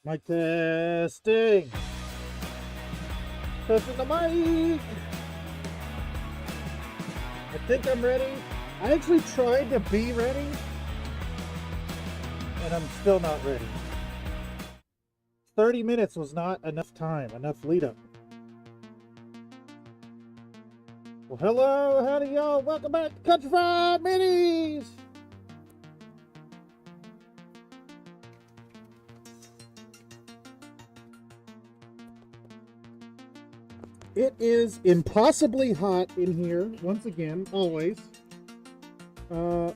Mic testing. Testing the mic. I think I'm ready. I actually tried to be ready, and I'm still not ready. 30 minutes was not enough time, enough lead up. Well, hello, howdy y'all. Welcome back to Country Fried Minis. It is impossibly hot in here, once again, always.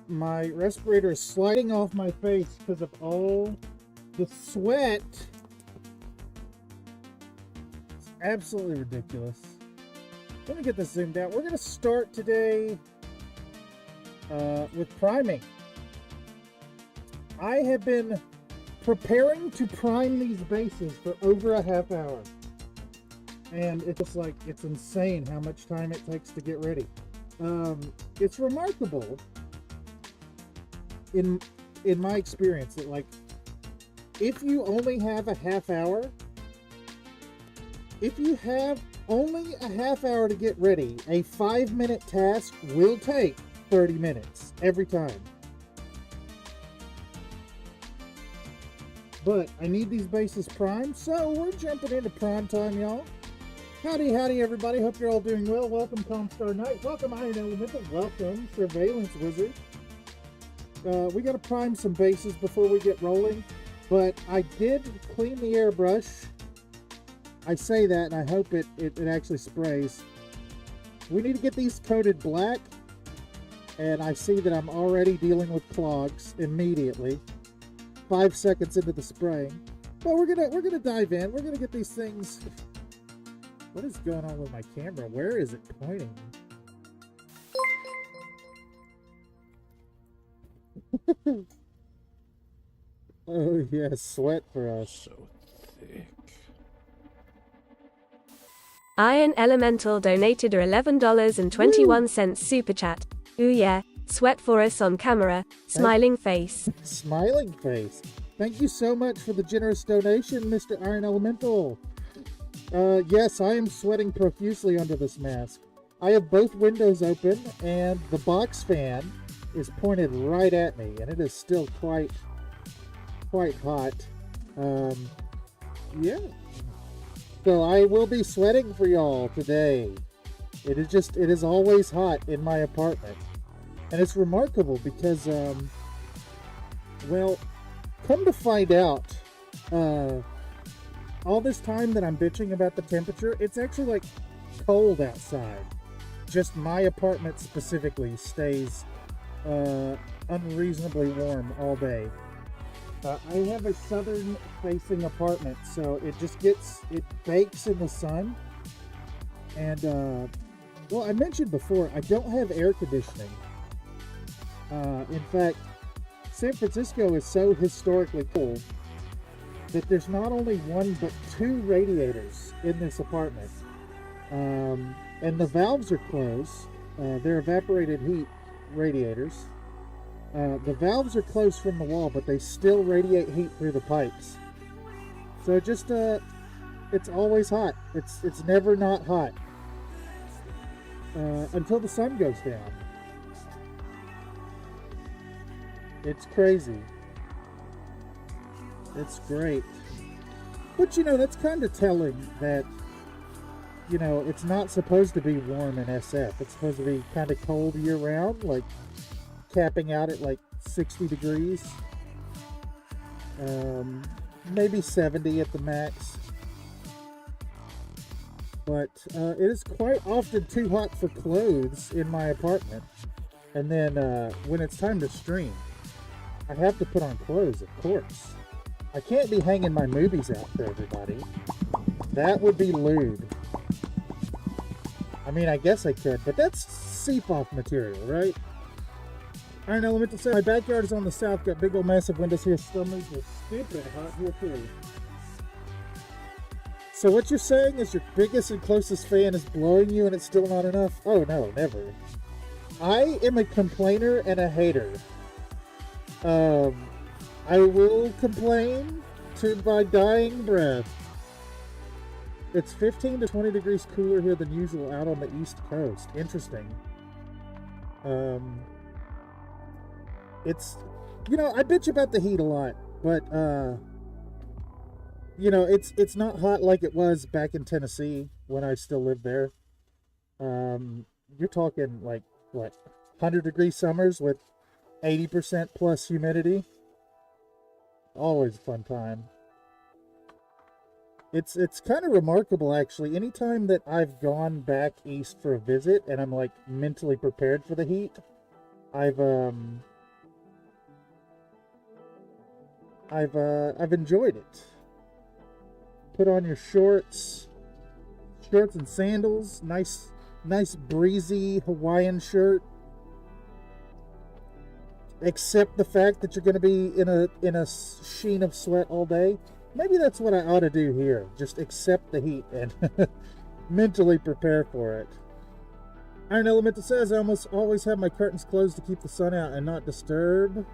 My respirator is sliding off my face because of all the sweat. It's absolutely ridiculous. Let me get this zoomed out. We're going to start today with priming. I have been preparing to prime these bases for over a half hour. And it's just like, it's insane how much time it takes to get ready. It's remarkable in my experience that, like, if you only have a half hour, if you have only a half hour to get ready, a 5-minute task will take 30 minutes every time. But I need these bases primed, so we're jumping into prime time, y'all. Howdy, howdy, everybody. Hope you're all doing well. Welcome, Comstar Knight. Welcome, Iron Elemental. Welcome, Surveillance Wizard. We got to prime some bases before we get rolling, but I did clean the airbrush. I say that, and I hope it actually sprays. We need to get these coated black, and I see that I'm already dealing with clogs immediately. 5 seconds into the spraying, but we're gonna dive in. We're gonna get these things. What is going on with my camera? Where is it pointing? Oh yeah, sweat for us. So thick. Iron Elemental donated a $11.21 super chat. Ooh yeah, sweat for us on camera, smiling face. Smiling face. Thank you so much for the generous donation, Mr. Iron Elemental. Yes, I am sweating profusely under this mask. I have both windows open, and the box fan is pointed right at me, and it is still quite hot. Yeah. So I will be sweating for y'all today. It is always hot in my apartment. And it's remarkable because, well, come to find out, all this time that I'm bitching about the temperature, it's actually like cold outside. Just my apartment specifically stays unreasonably warm all day. I have a southern facing apartment, so it bakes in the sun. And well, I mentioned before, I don't have air conditioning. In fact, San Francisco is so historically cold that there's not only one but 2 radiators in this apartment, and the valves are closed. They're evaporated heat radiators. The valves are closed from the wall, but they still radiate heat through the pipes. So it's always hot. It's never not hot until the sun goes down. It's crazy. It's great. But, you know, that's kind of telling that, you know, it's not supposed to be warm in SF. It's supposed to be kind of cold year-round, like capping out at like 60 degrees. Maybe 70 at the max. But it is quite often too hot for clothes in my apartment. And then when it's time to stream, I have to put on clothes, of course. I can't be hanging my movies out for everybody. That would be lewd. I mean, I guess I could, but that's seep-off material, right? Iron Elemental said, my backyard is on the south, got big old massive windows here. Summers are stupid hot here too. So what you're saying is your biggest and closest fan is blowing you and it's still not enough? Oh no, never. I am a complainer and a hater. I will complain to my dying breath. It's 15 to 20 degrees cooler here than usual out on the East Coast. Interesting. It's, I bitch about the heat a lot, but, it's not hot like it was back in Tennessee when I still lived there. You're talking like, what, 100-degree summers with 80% plus humidity. Always a fun time. It's kind of remarkable, actually. Anytime that I've gone back east for a visit and I'm like mentally prepared for the heat, I've enjoyed it. Put on your shorts and sandals. Nice breezy Hawaiian shirt. Accept the fact that you're going to be in a sheen of sweat all day. Maybe that's what I ought to do here. Just accept the heat and mentally prepare for it. Iron Elemental says, I almost always have my curtains closed to keep the sun out and not disturb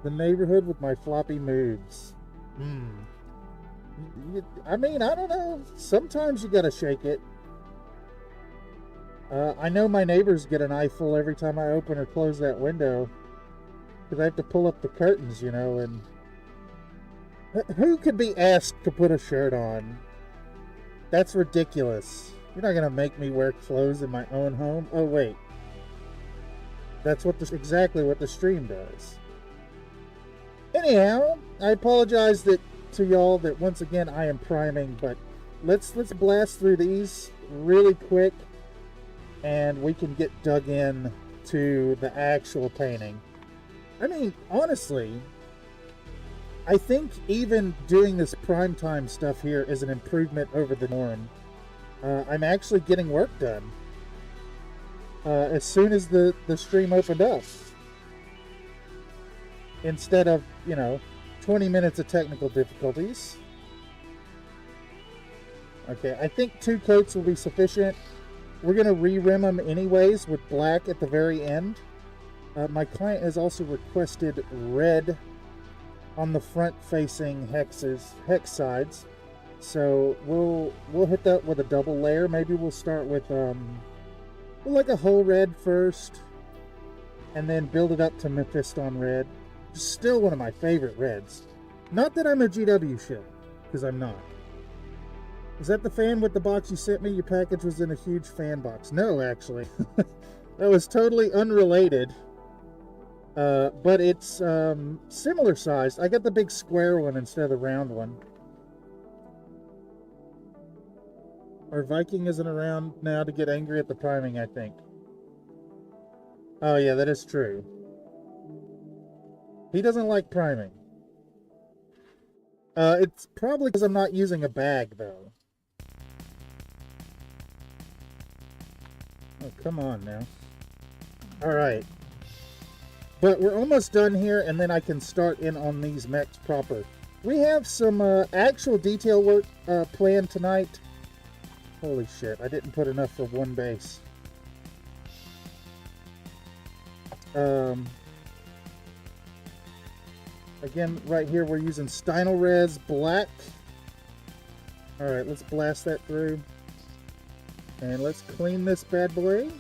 the neighborhood with my floppy moves. I mean, I don't know. Sometimes you gotta shake it. I know my neighbors get an eyeful every time I open or close that window, because I have to pull up the curtains, and who could be asked to put a shirt on? That's ridiculous. You're not going to make me wear clothes in my own home. Oh, wait. That's exactly what the stream does. Anyhow, I apologize to y'all that once again I am priming, but let's blast through these really quick and we can get dug in to the actual painting. I mean, honestly, I think even doing this primetime stuff here is an improvement over the norm. I'm actually getting work done as soon as the stream opened up. Instead of, 20 minutes of technical difficulties. Okay, I think 2 coats will be sufficient. We're going to re-rim them anyways with black at the very end. My client has also requested red on the front-facing hex sides, so we'll hit that with a double layer. Maybe we'll start with like a whole red first, and then build it up to Mephiston red. Still one of my favorite reds. Not that I'm a GW ship, because I'm not. Is that the fan with the box you sent me? Your package was in a huge fan box. No, actually, that was totally unrelated. But it's similar sized. I got the big square one instead of the round one. Our Viking isn't around now to get angry at the priming, I think. Oh yeah, that is true. He doesn't like priming. It's probably because I'm not using a bag, though. Oh, come on now. Alright. But we're almost done here, and then I can start in on these mechs proper. We have some actual detail work planned tonight. Holy shit, I didn't put enough for one base. Again, right here we're using Stynylrez Black. Alright, let's blast that through. And let's clean this bad boy.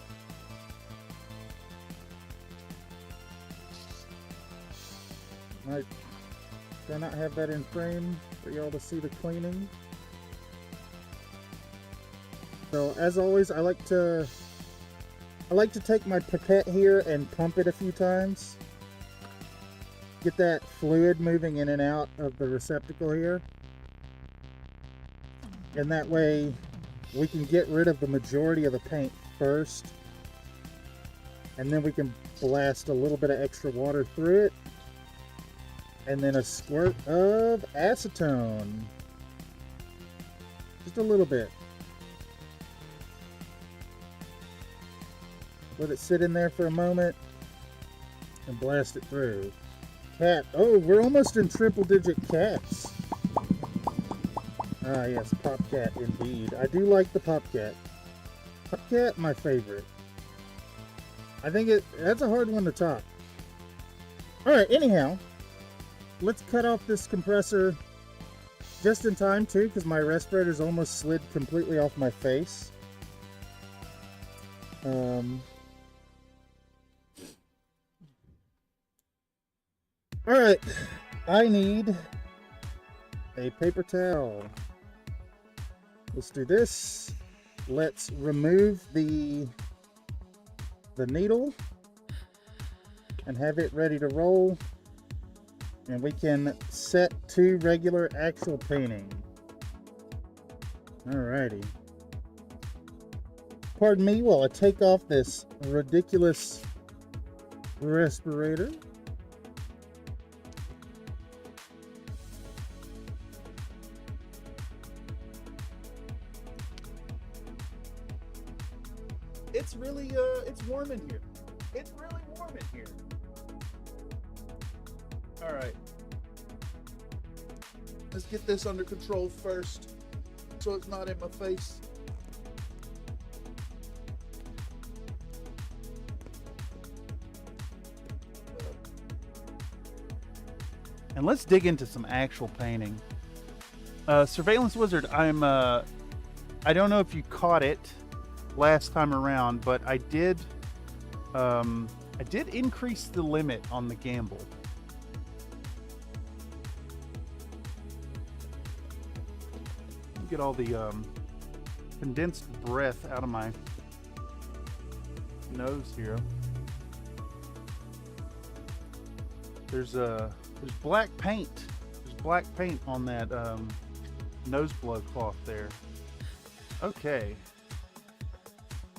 Might try not have that in frame for y'all to see the cleaning. So as always, I like to take my pipette here and pump it a few times. Get that fluid moving in and out of the receptacle here. And that way we can get rid of the majority of the paint first. And then we can blast a little bit of extra water through it. And then a squirt of acetone. Just a little bit. Let it sit in there for a moment and blast it through. Cat. Oh, we're almost in triple-digit cats. Ah, yes, Popcat indeed. I do like the Popcat. Popcat, my favorite. I think that's a hard one to top. Alright, anyhow, let's cut off this compressor just in time too, because my respirator's almost slid completely off my face. Alright, I need a paper towel. Let's do this. Let's remove the needle and have it ready to roll. And we can set to regular actual painting. Alrighty. Pardon me while I take off this ridiculous respirator. It's really, it's warm in here. It's really warm in here. All right. Let's get this under control first, so it's not in my face. And let's dig into some actual painting. Surveillance Wizard, I don't know if you caught it last time around, but I did increase the limit on the gamble. Get all the condensed breath out of my nose here. There's black paint. There's black paint on that nose blow cloth there. Okay.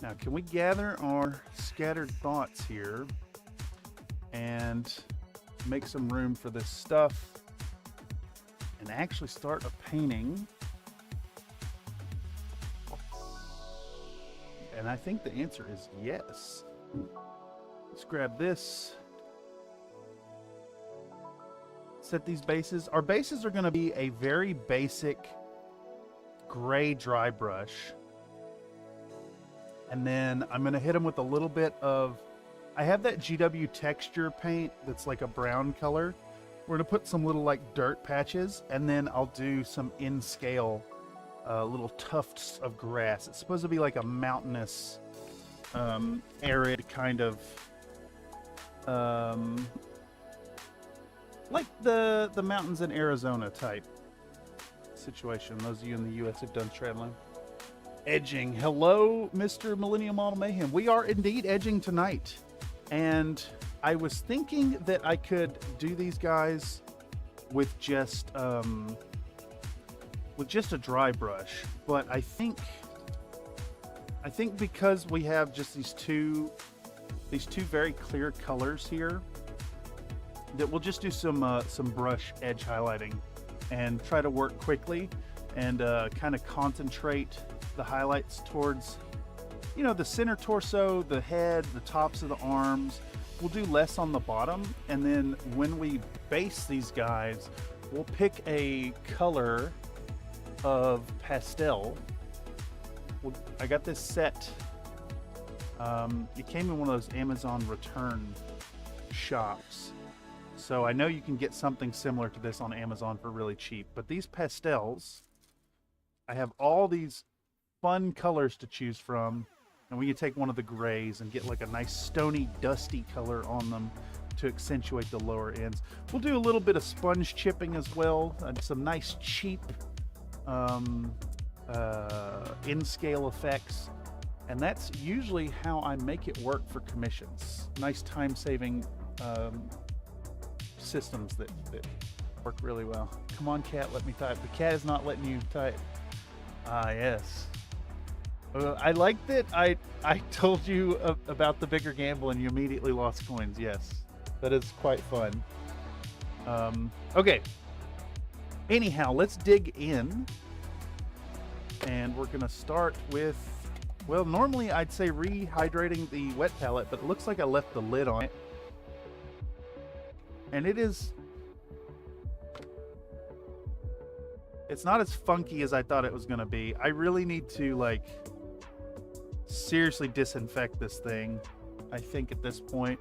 Now, can we gather our scattered thoughts here and make some room for this stuff and actually start a painting? And I think the answer is yes. Let's grab this. Set these bases. Our bases are going to be a very basic gray dry brush. And then I'm going to hit them with a little bit of... I have that GW texture paint that's like a brown color. We're going to put some little like dirt patches, and then I'll do some in scale little tufts of grass. It's supposed to be like a mountainous, arid kind of, like the mountains in Arizona type situation. Those of you in the U.S. have done traveling. Edging. Hello, Mr. Millennium Model Mayhem. We are indeed edging tonight. And I was thinking that I could do these guys with just a dry brush, but I think because we have just these two very clear colors here, that we'll just do some brush edge highlighting and try to work quickly and kind of concentrate the highlights towards, you know, the center torso, the head, the tops of the arms. We'll do less on the bottom, and then when we base these guys, we'll pick a color of pastel. I got this set. It came in one of those Amazon return shops, so I know you can get something similar to this on Amazon for really cheap. But these pastels, I have all these fun colors to choose from, and we can take one of the grays and get like a nice stony, dusty color on them to accentuate the lower ends. We'll do a little bit of sponge chipping as well, and some nice cheap in-scale effects, and that's usually how I make it work for commissions. Nice time-saving systems that work really well. Come on, cat, let me type. The cat is not letting you type. Ah, yes. I like that I told you about the bigger gamble and you immediately lost coins. Yes, that is quite fun. Okay. Anyhow, let's dig in. And we're going to start with, well, normally I'd say rehydrating the wet palette, but it looks like I left the lid on it. And it's not as funky as I thought it was going to be. I really need to, like, seriously disinfect this thing, I think, at this point.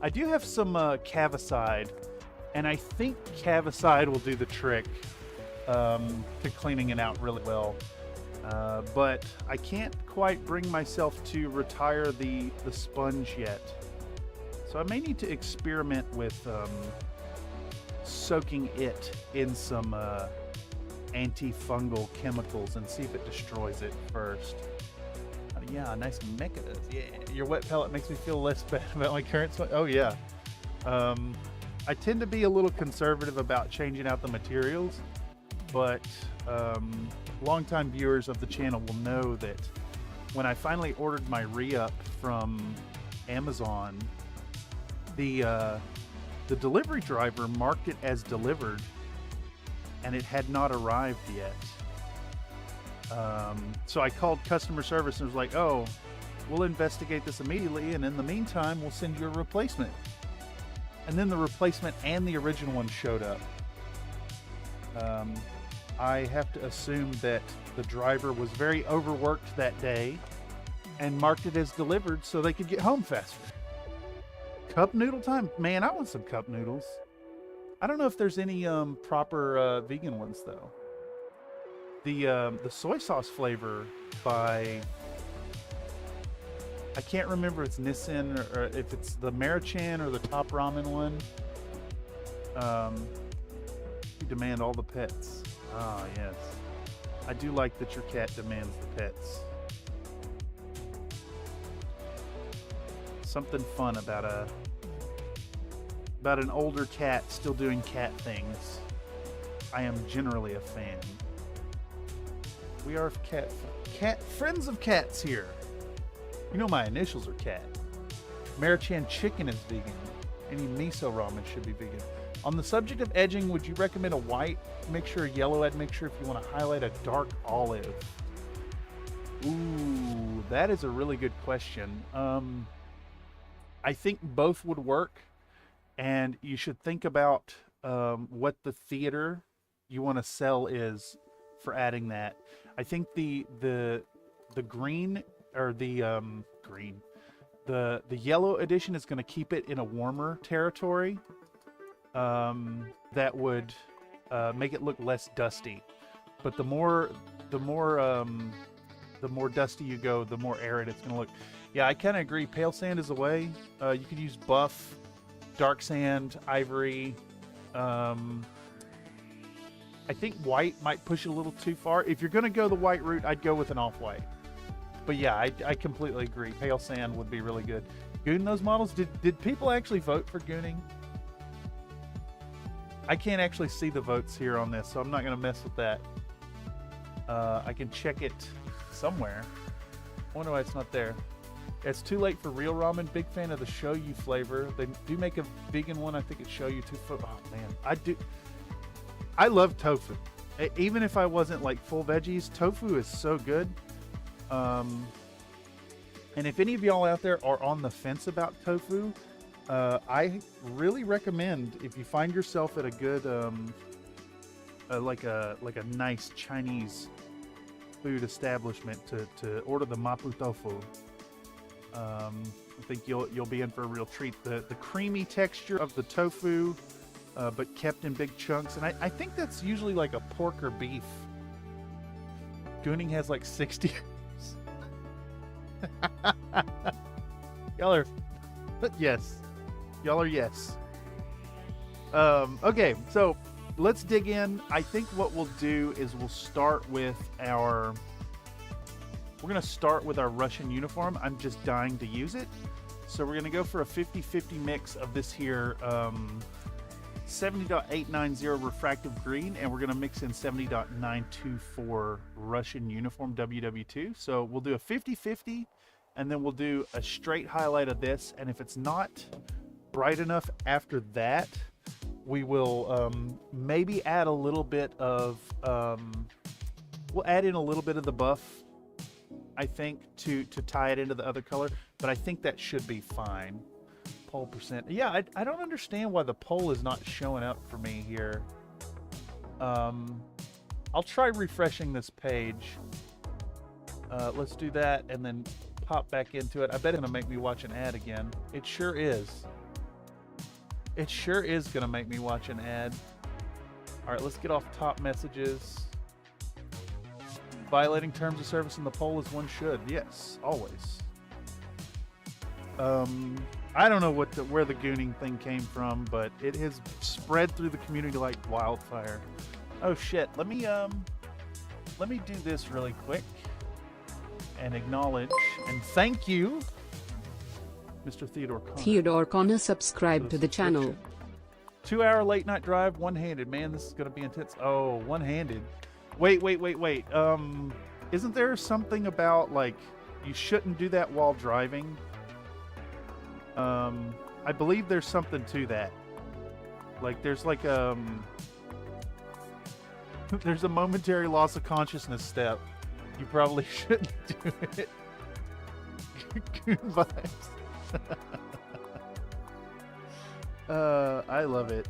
I do have some Cavicide, and I think Cavicide will do the trick. to cleaning it out really well. But I can't quite bring myself to retire the sponge yet. So I may need to experiment with soaking it in some antifungal chemicals and see if it destroys it first. Oh, yeah, a nice mecha does. Yeah, your wet pellet makes me feel less bad about my current sponge. Oh yeah. I tend to be a little conservative about changing out the materials, but longtime viewers of the channel will know that when I finally ordered my re-up from Amazon, the delivery driver marked it as delivered and it had not arrived yet. So I called customer service and was like, oh, we'll investigate this immediately, and in the meantime we'll send you a replacement. And then the replacement and the original one showed up. I have to assume that the driver was very overworked that day and marked it as delivered so they could get home faster. Cup noodle time? Man, I want some cup noodles. I don't know if there's any proper vegan ones though. The soy sauce flavor by, I can't remember if it's Nissin or if it's the Marichan or the Top Ramen one. You demand all the pets. Ah, yes. I do like that your cat demands the pets. Something fun about an older cat still doing cat things. I am generally a fan. We are cat friends of cats here. You know my initials are cat. Marichan chicken is vegan. Any miso ramen should be vegan. On the subject of edging, would you recommend a white mixture, a yellow mixture if you want to highlight a dark olive? Ooh, that is a really good question. I think both would work, and you should think about what the theater you want to sell is for adding that. I think the green or the yellow edition is going to keep it in a warmer territory. That would make it look less dusty. But the more dusty you go, the more arid it's going to look. Yeah, I kind of agree. Pale sand is a way. You could use buff, dark sand, ivory. I think white might push it a little too far. If you're going to go the white route, I'd go with an off-white. But yeah, I completely agree. Pale sand would be really good. Goon those models? Did people actually vote for gooning? I can't actually see the votes here on this, so I'm not going to mess with that. I can check it somewhere. I wonder why it's not there. It's too late for real ramen. Big fan of the shoyu flavor. They do make a vegan one. I think it's shoyu too. Oh man, I love tofu. Even if I wasn't like full veggies, tofu is so good. And if any of y'all out there are on the fence about tofu, I really recommend, if you find yourself at a good like a nice Chinese food establishment, to order the mapo tofu. I think you'll be in for a real treat. The creamy texture of the tofu, but kept in big chunks, and I think that's usually like a pork or beef. Gooning has like 60. Y'all are, yes. Y'all are yes. Okay, so let's dig in. I think what we'll do is we'll start with our Russian uniform. I'm just dying to use it. So we're gonna go for a 50-50 mix of this here 70.890 refractive green, and we're gonna mix in 70.924 Russian uniform WW2. So we'll do a 50-50, and then we'll do a straight highlight of this, and if it's not bright enough after that, we will maybe add a little bit of we'll add in a little bit of the buff, I think, to tie it into the other color, but I think that should be fine. Pole percent, yeah, I don't understand why the pole is not showing up for me here. I'll try refreshing this page. Let's do that and then pop back into it. I bet it's gonna make me watch an ad again. It sure is. It sure is gonna make me watch an ad. All right, let's get off top messages. Violating terms of service in the poll as one should. Yes, always. I don't know where the gooning thing came from, but it has spread through the community like wildfire. Oh shit! Let me do this really quick and acknowledge and thank you, Mr. Theodore Connor. Theodore Connor subscribed to the channel. 2-hour late night drive, one-handed. Man, this is gonna be intense. Oh, one-handed. Wait. Isn't there something about like you shouldn't do that while driving? I believe there's something to that. Like there's like there's a momentary loss of consciousness step. You probably shouldn't do it. Good vibes. I love it.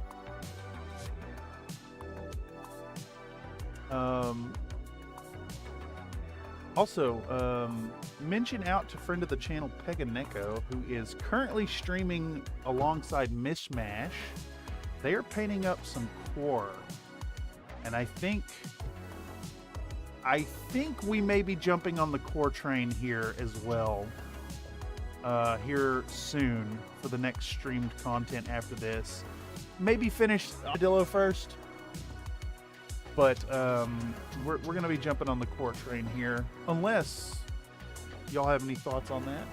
Also, mention out to friend of the channel Peganeko, who is currently streaming alongside Mishmash. They are painting up some core, and I think we may be jumping on the core train here as well. Here soon for the next streamed content after this. Maybe finish Armadillo first. But we're going to be jumping on the core train here. Unless y'all have any thoughts on that.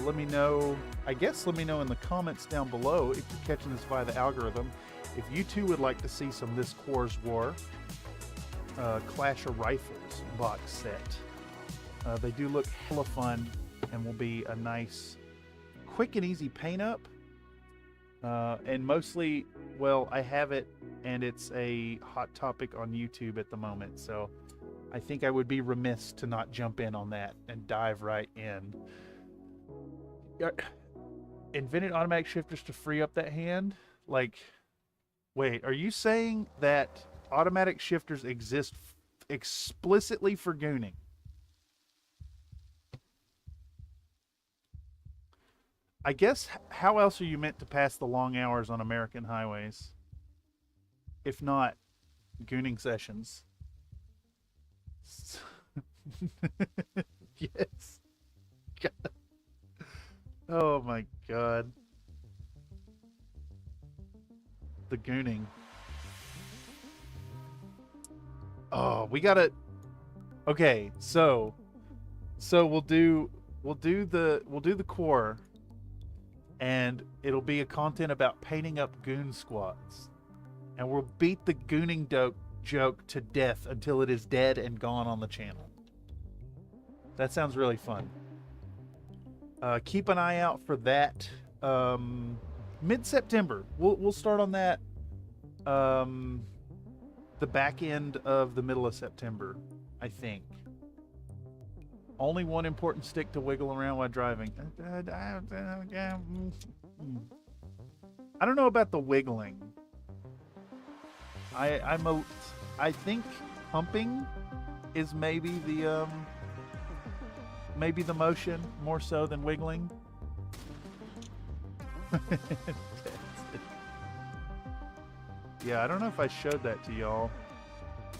Let me know. I guess let me know in the comments down below if you're catching this via the algorithm. If you too would like to see some of this Core's War Clash of Rifles box set. They do look hella fun and will be a nice, quick and easy paint up. And mostly, well, I have it and it's a hot topic on YouTube at the moment, so I think I would be remiss to not jump in on that and dive right in. Invented automatic shifters to free up that hand? Like, wait, are you saying that automatic shifters exist explicitly for gooning? I guess, how else are you meant to pass the long hours on American highways? If not, gooning sessions. Yes. God. Oh my god. The gooning. Oh, we gotta... Okay, so we'll do the core. And it'll be a content about painting up goon squads. And we'll beat the gooning joke to death until it is dead and gone on the channel. That sounds really fun. Keep an eye out for that. Mid-September. We'll start on that the back end of the middle of September, I think. Only one important stick to wiggle around while driving. I don't know about the wiggling. I think pumping is maybe the motion more so than wiggling. Yeah, I don't know if I showed that to y'all.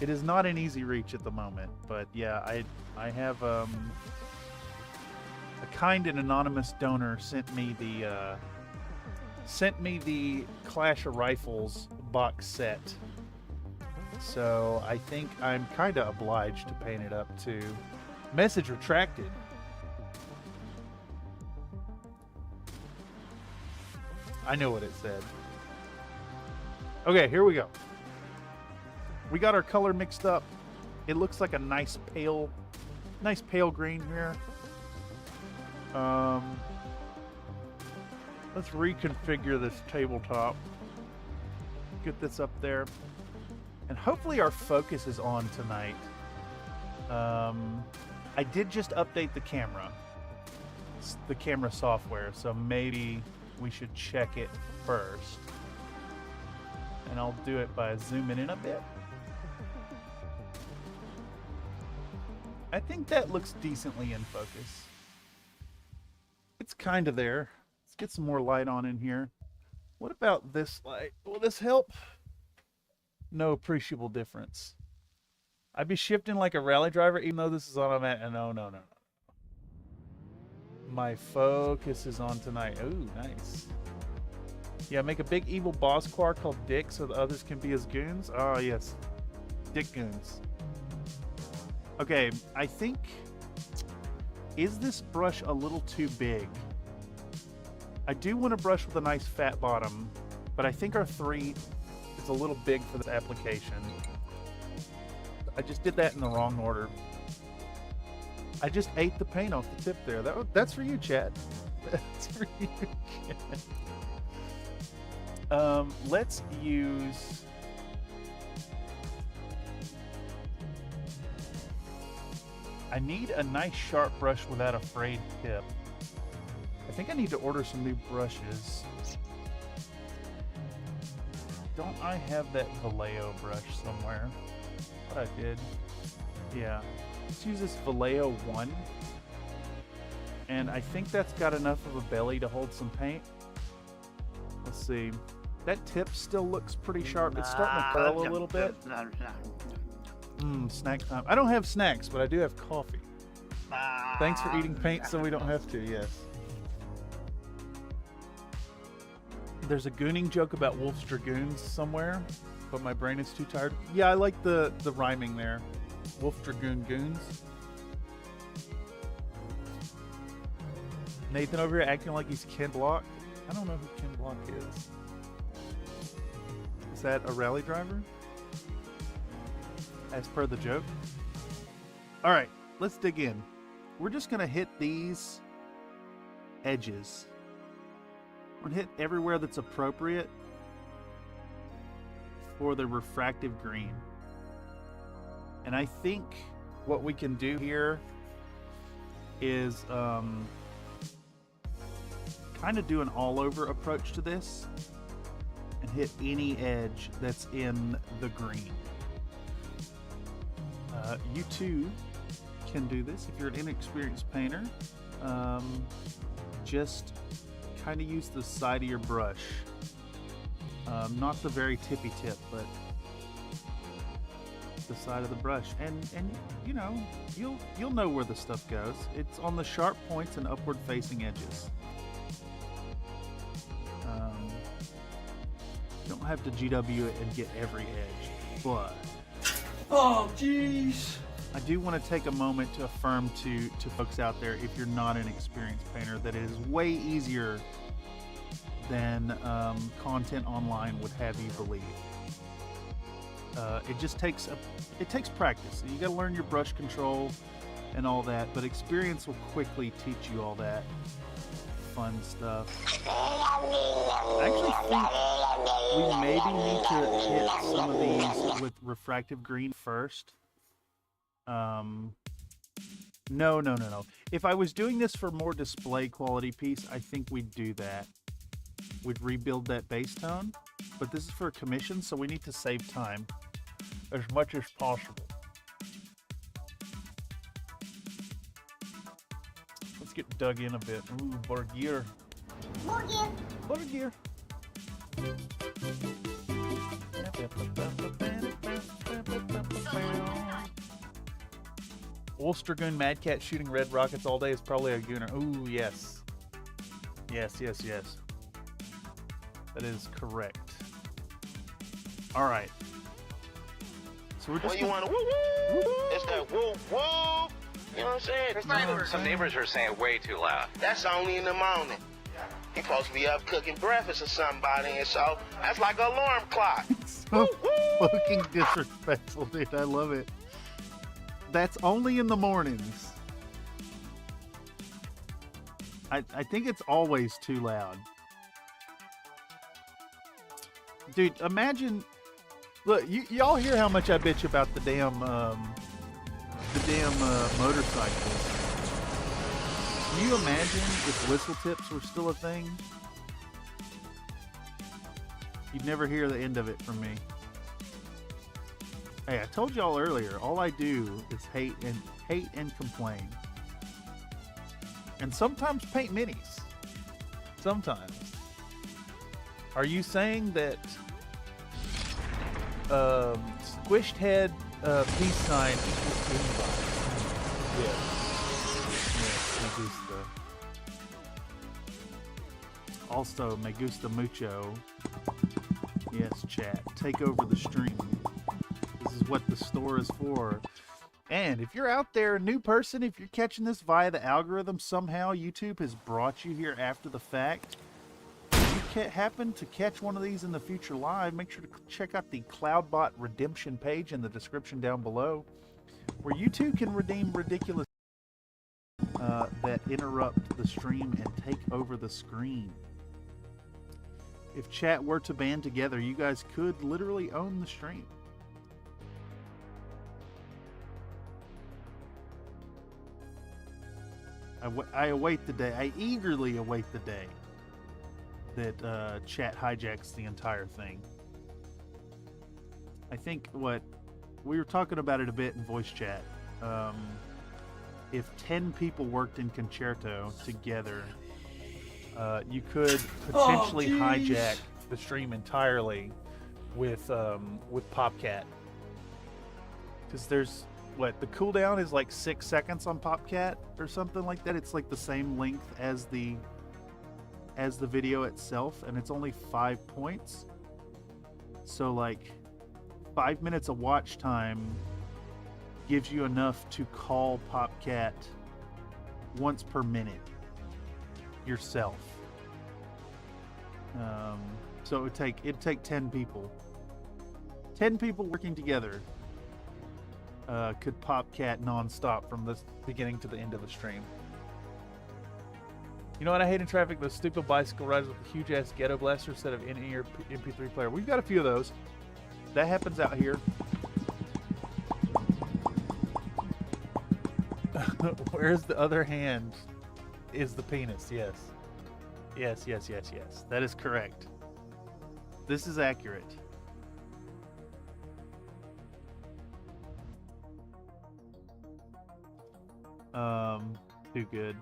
It is not an easy reach at the moment, but yeah, I have a kind and anonymous donor sent me the Clash of Rifles box set. So I think I'm kind of obliged to paint it up too. Message retracted. I know what it said. Okay, here we go. We got our color mixed up. It looks like a nice pale green here. Let's reconfigure this tabletop. Get this up there. And hopefully our focus is on tonight. I did just update the camera software, so maybe we should check it first. And I'll do it by zooming in a bit. I think that looks decently in focus. It's kind of there. Let's get some more light on in here. What about this light? Will this help? No appreciable difference. I'd be shifting like a rally driver, even though this is automatic. No. My focus is on tonight. Ooh, nice. Yeah, make a big evil boss quar called Dick so the others can be his goons. Oh, yes. Dick goons. Okay, I think... Is this brush a little too big? I do want to brush with a nice fat bottom, but I think our 3 is a little big for this application. I just did that in the wrong order. I just ate the paint off the tip there. That's for you, Chad. That's for you, Chad. Let's use... I need a nice sharp brush without a frayed tip. I think I need to order some new brushes. Don't I have that Vallejo brush somewhere? What I did. Yeah. Let's use this Vallejo 1. And I think that's got enough of a belly to hold some paint. Let's see. That tip still looks pretty sharp. It's starting to curl a little bit. Snack time. I don't have snacks, but I do have coffee. Thanks for eating paint so we don't have to, yes. There's a gooning joke about Wolf's Dragoons somewhere, but my brain is too tired. Yeah, I like the rhyming there. Wolf Dragoon Goons. Nathan over here acting like he's Ken Block. I don't know who Ken Block is. Is that a rally driver? As per the joke. Alright, let's dig in. We're just going to hit these edges. We're going to hit everywhere that's appropriate for the refractive green. And I think what we can do here is kind of do an all-over approach to this and hit any edge that's in the green. You too can do this if you're an inexperienced painter. Just kind of use the side of your brush, not the very tippy tip, but the side of the brush, and you know, you'll know where the stuff goes. It's on the sharp points and upward facing edges. You don't have to GW it and get every edge, but oh jeez, I do want to take a moment to affirm to folks out there, if you're not an experienced painter, that it is way easier than content online would have you believe. It just takes practice. You got to learn your brush control and all that, but experience will quickly teach you all that fun stuff. I actually think we maybe need to hit some of these with refractive green first. No. If I was doing this for more display quality piece, I think we'd do that. We'd rebuild that base tone, but this is for a commission, so we need to save time as much as possible. Let's get dug in a bit. Ooh, Borgir. Borgir. Wolf's Dragoon Mad Cat shooting red rockets all day is probably a gooner. Ooh, yes. Yes. That is correct. All right. So we're just. Well, you want to woo woo? It's that woo woo. You know what I'm saying? Some neighbors are saying way too loud. That's only in the morning. You supposed to be up cooking breakfast or somebody, and so that's like an alarm clock. So fucking disrespectful, dude. I love it. That's only in the mornings. I think it's always too loud. Dude, imagine. Look, y'all hear how much I bitch about the damn motorcycles. Can you imagine if whistle tips were still a thing? You'd never hear the end of it from me. Hey, I told y'all earlier, all I do is hate and complain. And sometimes paint minis. Sometimes. Are you saying that Squished head peace sign equals invite. Yes. Yes, me gusta. Also, me gusta mucho. Yes, chat. Take over the stream. This is what the store is for. And if you're out there, a new person, if you're catching this via the algorithm, somehow YouTube has brought you here after the fact. If you happen to catch one of these in the future live, make sure to check out the CloudBot redemption page in the description down below, where you too can redeem ridiculous that interrupt the stream and take over the screen. If chat were to band together, you guys could literally own the stream. I await the day. I eagerly await the day that chat hijacks the entire thing. I think what we were talking about it a bit in voice chat. If 10 people worked in Concerto together, you could potentially hijack the stream entirely with PopCat, because there's the cooldown is like 6 seconds on PopCat or something like that. It's like the same length as the video itself, and it's only 5 points. So like 5 minutes of watch time gives you enough to call PopCat once per minute yourself. So it'd take 10 people. 10 people working together could PopCat non-stop from the beginning to the end of the stream. You know what I hate in traffic? Those stupid bicycle rides with the huge ass ghetto blaster instead of in-ear MP3 player. We've got a few of those. That happens out here. Where's the other hand? Is the penis? Yes. Yes, yes, yes, yes. That is correct. This is accurate. Too good.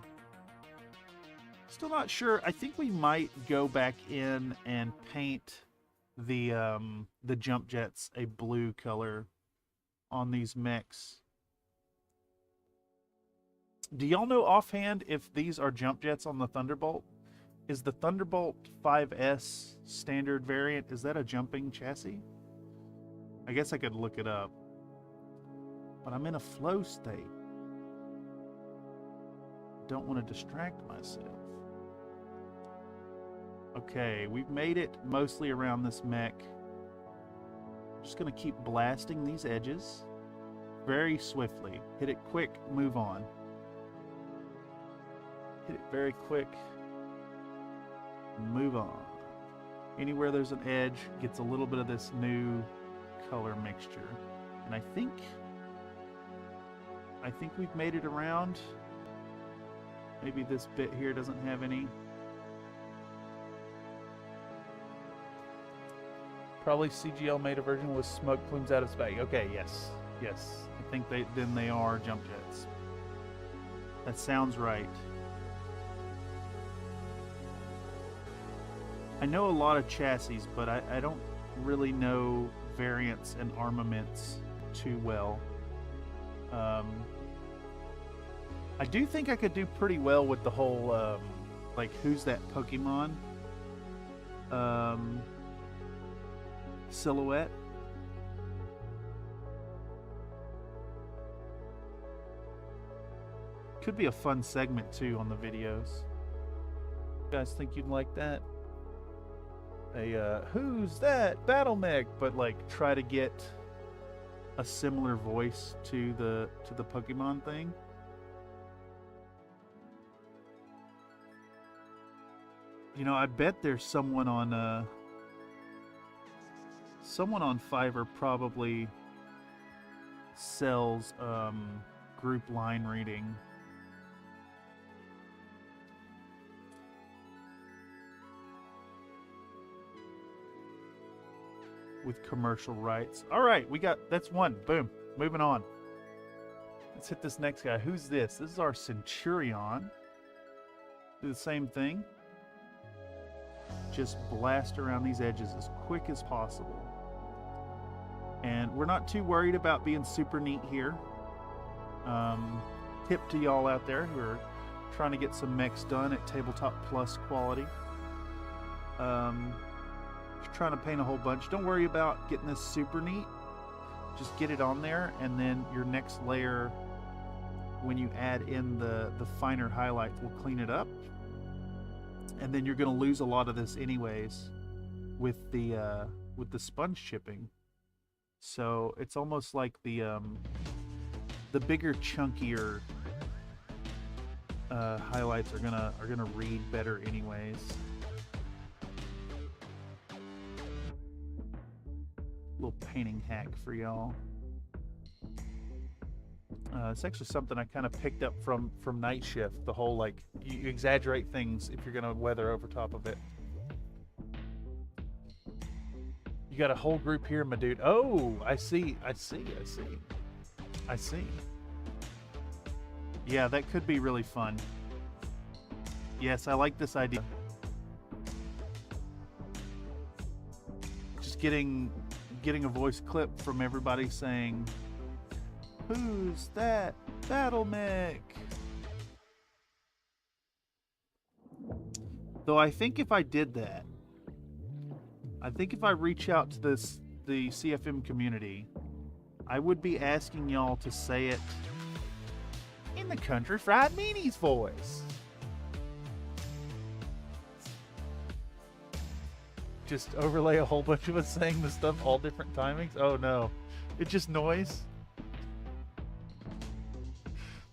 Still not sure. I think we might go back in and paint the jump jets a blue color on these mechs. Do y'all know offhand if these are jump jets on the Thunderbolt? Is the Thunderbolt 5S standard variant, is that a jumping chassis? I guess I could look it up. But I'm in a flow state. Don't want to distract myself. Okay, we've made it mostly around this mech. Just gonna keep blasting these edges very swiftly. Hit it quick, move on. Hit it very quick, move on. Anywhere there's an edge gets a little bit of this new color mixture. And I think we've made it around. Maybe this bit here doesn't have any. Probably CGL made a version with smoke plumes out of space. Okay, yes. Yes. I think they are jump jets. That sounds right. I know a lot of chassis, but I don't really know variants and armaments too well. I do think I could do pretty well with the whole, like, who's that Pokemon? Silhouette. Could be a fun segment, too, on the videos. You guys think you'd like that? A, who's that? Battle Mech! But, like, try to get a similar voice to the Pokemon thing. You know, I bet there's someone on Fiverr probably sells group line reading. With commercial rights. All right, that's one. Boom. Moving on. Let's hit this next guy. Who's this? This is our Centurion. Do the same thing. Just blast around these edges as quick as possible. And we're not too worried about being super neat here. Tip to y'all out there who are trying to get some mechs done at Tabletop Plus quality. Just trying to paint a whole bunch. Don't worry about getting this super neat. Just get it on there, and then your next layer, when you add in the finer highlights, will clean it up. And then you're going to lose a lot of this anyways with the sponge chipping. So it's almost like the bigger, chunkier highlights are gonna read better anyways. Little painting hack for y'all. It's actually something I kind of picked up from Night Shift. The whole, like, you exaggerate things if you're gonna weather over top of it. You got a whole group here, my dude. Oh, I see. Yeah, that could be really fun. Yes, I like this idea. Just getting a voice clip from everybody saying, "Who's that battle mech?" Though I think if I did that, if I reach out to the CFM community, I would be asking y'all to say it in the Country Fried Meanies voice. Just overlay a whole bunch of us saying the stuff all different timings. Oh no, it's just noise.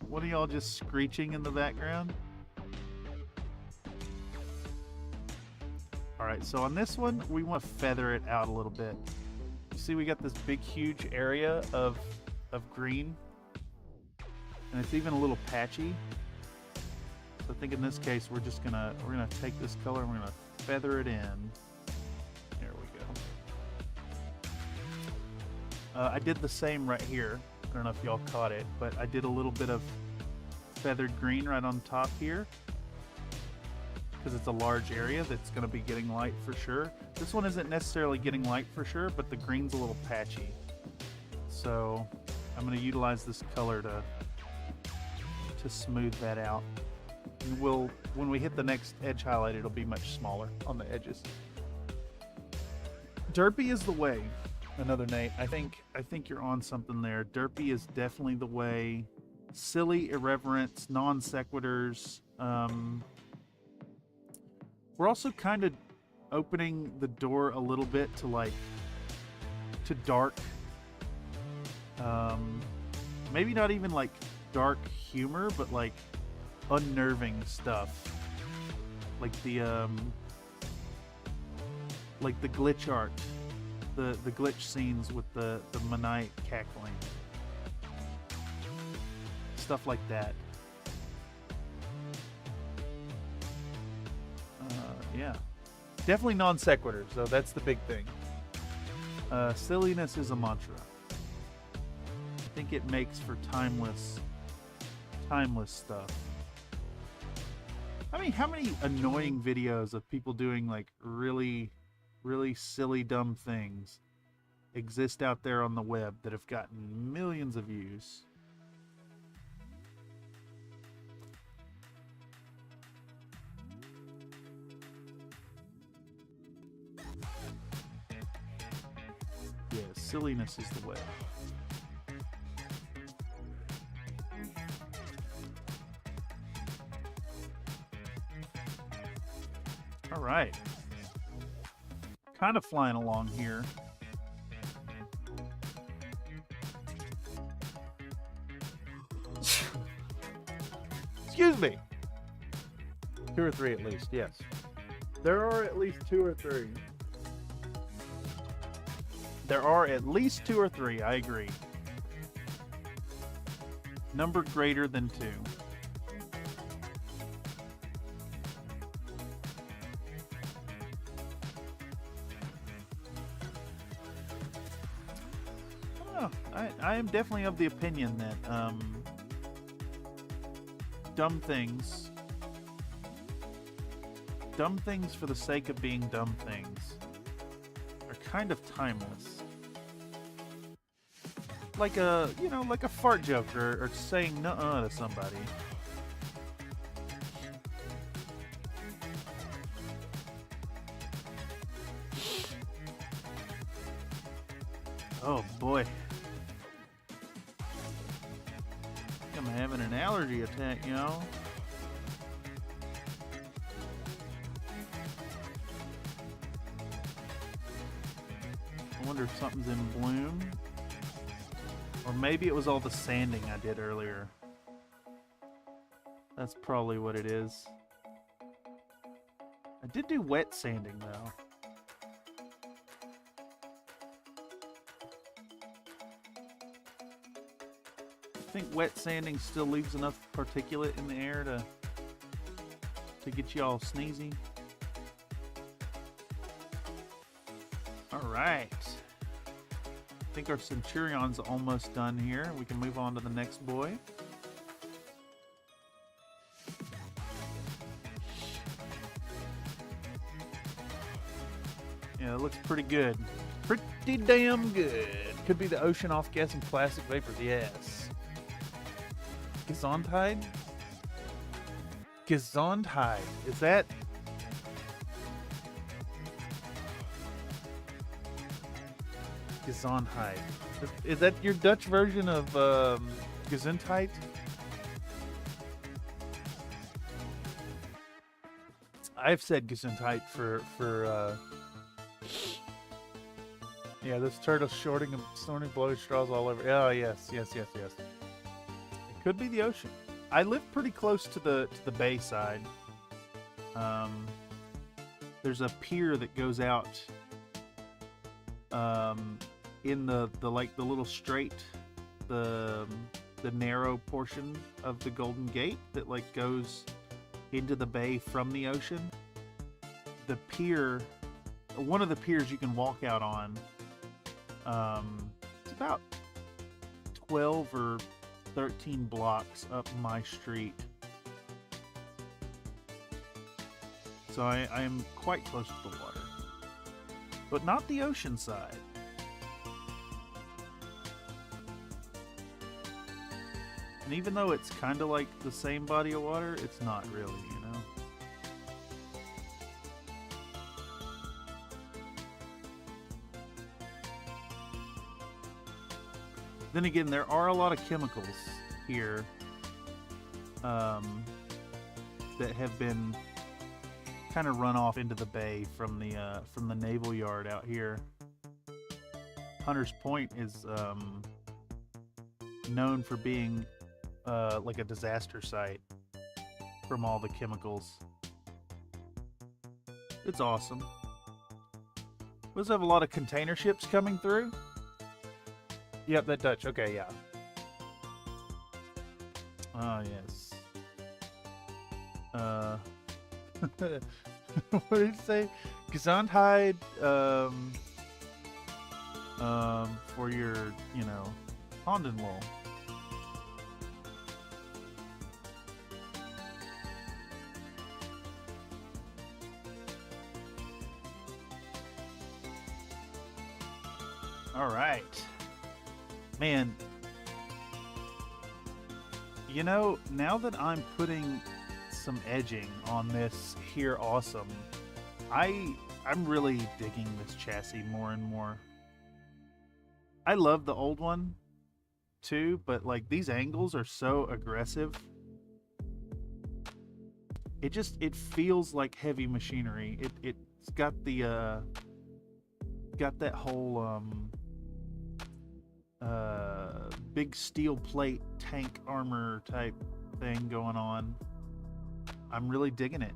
One of y'all just screeching in the background. Alright, so on this one, we want to feather it out a little bit. You see we got this big, huge area of green. And it's even a little patchy. So I think in this case, we're gonna take this color and we're gonna feather it in. There we go. I did the same right here. I don't know if y'all caught it, but I did a little bit of feathered green right on top here, because it's a large area that's going to be getting light for sure. This one isn't necessarily getting light for sure, but the green's a little patchy. So I'm going to utilize this color to smooth that out. And when we hit the next edge highlight, it'll be much smaller on the edges. Derpy is the way. Another Nate. I think you're on something there. Derpy is definitely the way. Silly irreverence, non sequiturs. We're also kind of opening the door a little bit to dark. Maybe not even like dark humor, but like unnerving stuff. Like the glitch art. The glitch scenes with the Manite cackling. Stuff like that. Yeah. Definitely non sequiturs, though. That's the big thing. Silliness is a mantra. I think it makes for timeless stuff. I mean, how many annoying videos of people doing like really silly, dumb things exist out there on the web that have gotten millions of views? Yeah, silliness is the way. All right. Kind of flying along here. Excuse me. 2 or 3 at least, yes. There are at least 2 or 3. There are at least 2 or 3, I agree. Number greater than 2. I am definitely of the opinion that dumb things for the sake of being dumb things are kind of timeless. like a, you know, like a fart joke or saying nuh-uh to somebody. Oh boy. I'm having an allergy attack, you know. I wonder if something's in bloom. Or maybe it was all the sanding I did earlier. That's probably what it is. I did do wet sanding though. I think wet sanding still leaves enough particulate in the air to get you all sneezy. Alright. I think our Centurion's almost done here. We can move on to the next boy. Yeah, it looks pretty good. Pretty damn good. Could be the ocean off-gassing plastic vapors, yes. Gesundheit? Gesundheit. Is that... Gesundheit. Is that your Dutch version of Gesundheit? I've said Gesundheit for yeah, this turtle snorting blow straws all over. Oh yes. It could be the ocean. I live pretty close to the bay side. There's a pier that goes out in the little strait, the narrow portion of the Golden Gate that like goes into the bay from the ocean. The pier, one of the piers you can walk out on, it's about 12 or 13 blocks up my street. So I am quite close to the water, but not the ocean side. And even though it's kind of like the same body of water, it's not really, you know? Then again, there are a lot of chemicals here that have been kind of run off into the bay from the naval yard out here. Hunter's Point is known for being like a disaster site from all the chemicals. It's awesome. We also have a lot of container ships coming through. Yep, that Dutch. Okay, yeah. Oh, yes. What did it say? Gesundheit, for your, you know, Hondenwohl. All right. Man, you know, now that I'm putting some edging on this here awesome, I'm really digging this chassis more and more. I love the old one too, but like these angles are so aggressive. It feels like heavy machinery. It's got the got that whole big steel plate tank armor type thing going on. I'm really digging it.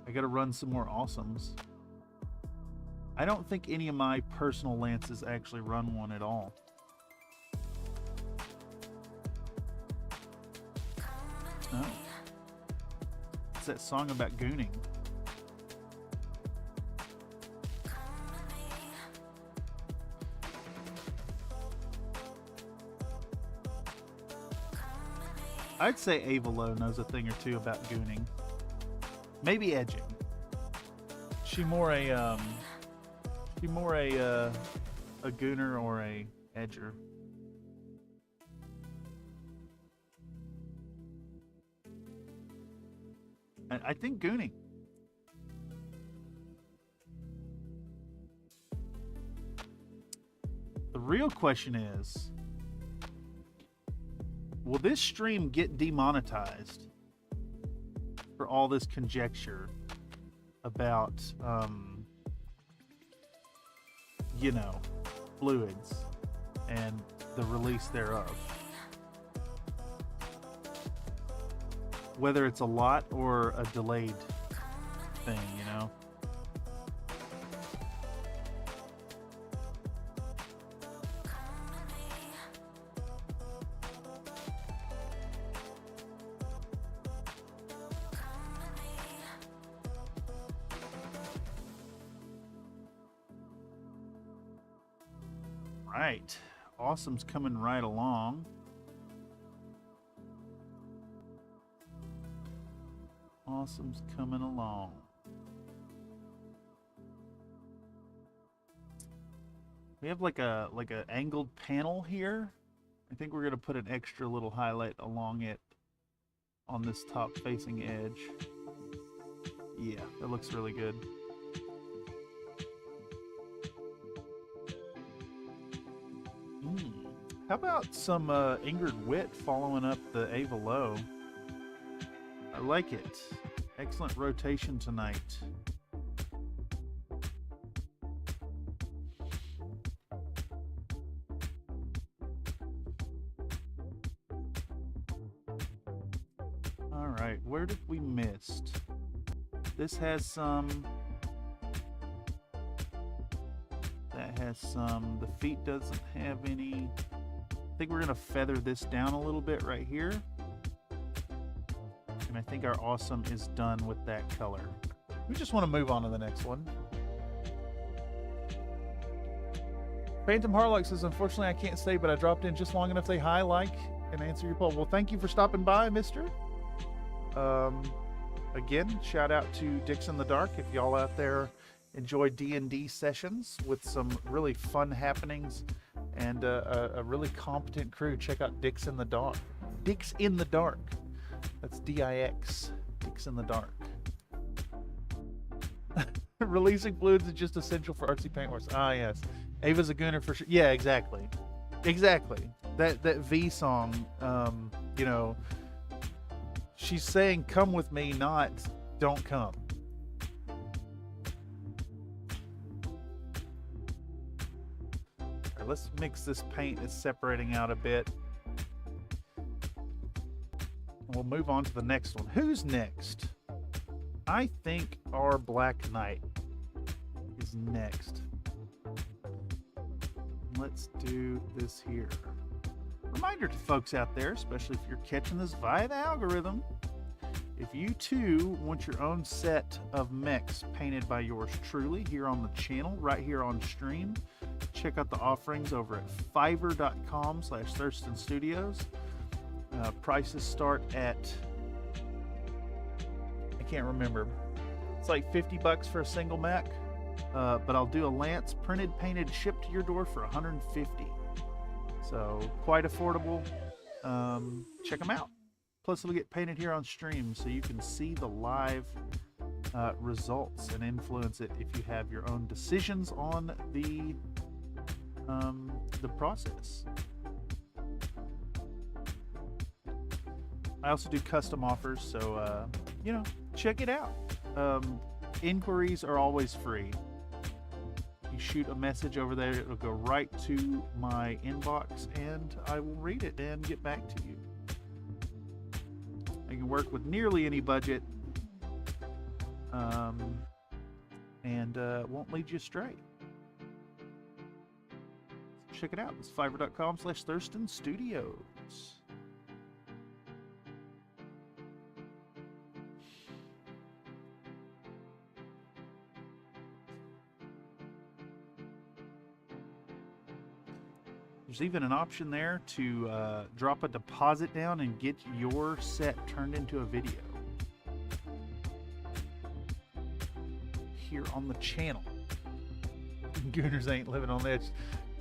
I gotta run some more awesomes. I don't think any of my personal lances actually run one at all. Oh. It's that song about gooning. I'd say Avalo knows a thing or two about gooning. Maybe edging. She more a a gooner or a edger. I think gooning. The real question is, will this stream get demonetized for all this conjecture about, you know, fluids and the release thereof? Whether it's a lot or a delayed thing, you know? Right. Awesome's coming right along. Awesome's coming along. We have like a angled panel here. I think we're gonna put an extra little highlight along it on this top facing edge. Yeah, that looks really good. How about some Ingrid Witt following up the Ava Low? I like it. Excellent rotation tonight. All right, where did we miss? This has some. That has some. The feet doesn't have any. I think we're gonna feather this down a little bit right here. And I think our awesome is done with that color. We just want to move on to the next one. Phantom Harlock says, unfortunately I can't stay, but I dropped in just long enough to say hi, like, and answer your poll. Well, thank you for stopping by, mister. Again, shout out to Dicks in the Dark. If y'all out there enjoy D&D sessions with some really fun happenings and a really competent crew, check out Dicks in the Dark. Dicks in the Dark. That's D-I-X. Dicks in the Dark. Releasing fluids is just essential for artsy paint wars. Ah, yes. Ava's a gooner for sure. Yeah, exactly. Exactly. That V song, you know, she's saying come with me, not don't come. All right, let's mix this paint. It's separating out a bit. We'll move on to the next one. Who's next? I think our Black Knight is next. Let's do this here. Reminder to folks out there, especially if you're catching this via the algorithm, if you too want your own set of mechs painted by yours truly here on the channel, right here on stream, check out the offerings over at fiverr.com/Thurston Studios. Prices start at, I can't remember, it's like $50 for a single mech, but I'll do a Lance printed, painted, shipped to your door for $150. So quite affordable. Check them out. Plus it'll get painted here on stream so you can see the live results and influence it if you have your own decisions on the process. I also do custom offers, so you know, check it out. Inquiries are always free. You shoot a message over there, it'll go right to my inbox, and I will read it and get back to you. I can work with nearly any budget, and won't lead you astray. Check it out. It's fiverr.com/Thurston Studios. There's even an option there to drop a deposit down and get your set turned into a video here on the channel. Gooners ain't living on the edge.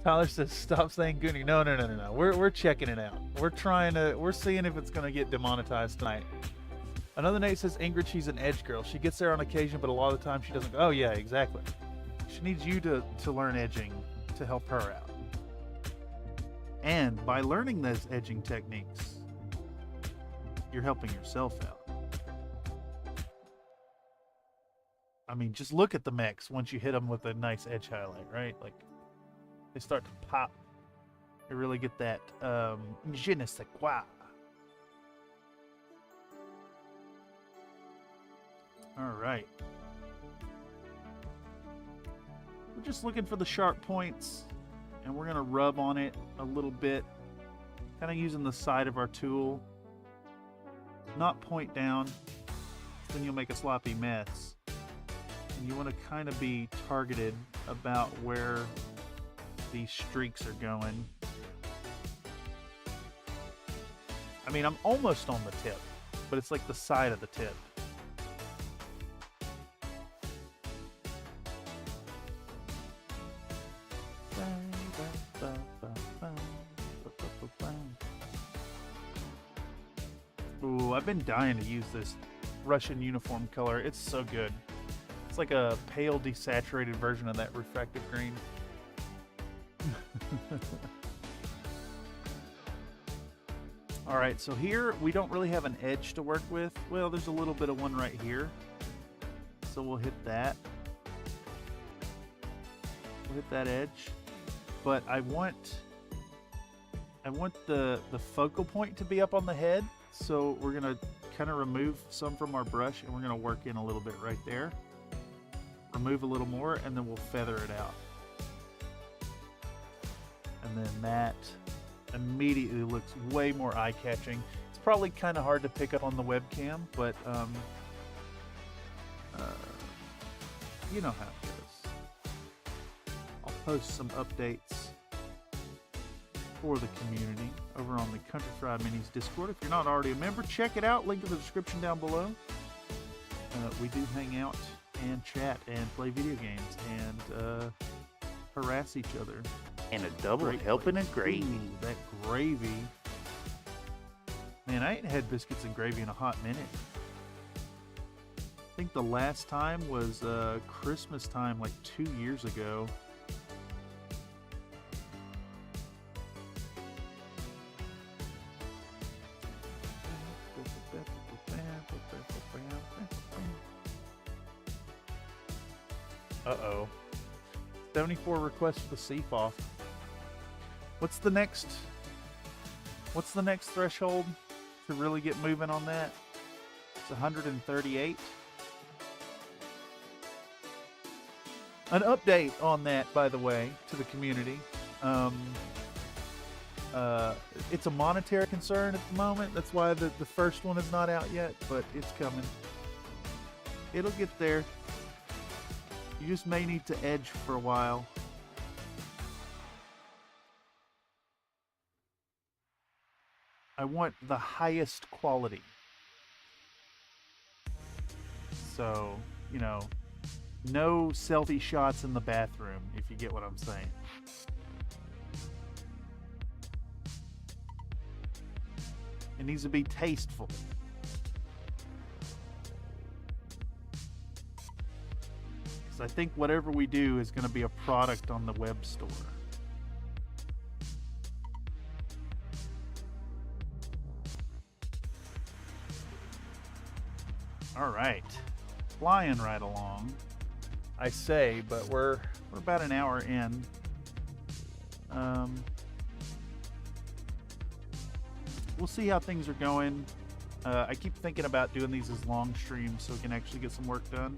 Tyler says, "Stop saying Goonie." No, no, no, no, no. We're checking it out. We're seeing if it's gonna get demonetized tonight. Another Nate says, Ingrid, she's an edge girl. She gets there on occasion, but a lot of the time she doesn't. Oh yeah, exactly. She needs you to learn edging to help her out. And by learning those edging techniques, you're helping yourself out. I mean, just look at the mechs once you hit them with a nice edge highlight, right? Like, they start to pop. You really get that je ne sais quoi. All right. We're just looking for the sharp points, and we're going to rub on it a little bit, kind of using the side of our tool. Not point down, then you'll make a sloppy mess. And you want to kind of be targeted about where these streaks are going. I mean, I'm almost on the tip, but it's like the side of the tip. Ooh, I've been dying to use this Russian uniform color. It's so good. It's like a pale, desaturated version of that refractive green. All right, so here we don't really have an edge to work with. Well, there's a little bit of one right here. So we'll hit that. We'll hit that edge. But I want the focal point to be up on the head. So we're gonna kind of remove some from our brush, and we're gonna work in a little bit right there. Remove a little more, and then we'll feather it out. And then that immediately looks way more eye-catching. It's probably kind of hard to pick up on the webcam, but you know how it goes. I'll post some updates for the community over on the Country Fried Minis Discord. If you're not already a member, check it out. Link in the description down below. We do hang out and chat and play video games and harass each other. And a double helping of gravy. Ooh, that gravy. Man, I ain't had biscuits and gravy in a hot minute. I think the last time was Christmas time, like 2 years ago. Uh-oh. 74 requests for the Seafoff. What's the next threshold to really get moving on that? It's 138. An update on that, by the way, to the community. It's a monetary concern at the moment. That's why the first one is not out yet, but it's coming. It'll get there. You just may need to edge for a while. I want the highest quality. So, you know, no selfie shots in the bathroom, if you get what I'm saying. It needs to be tasteful. Because I think whatever we do is going to be a product on the web store. All right, flying right along, I say, but we're about an hour in. We'll see how things are going. I keep thinking about doing these as long streams so we can actually get some work done.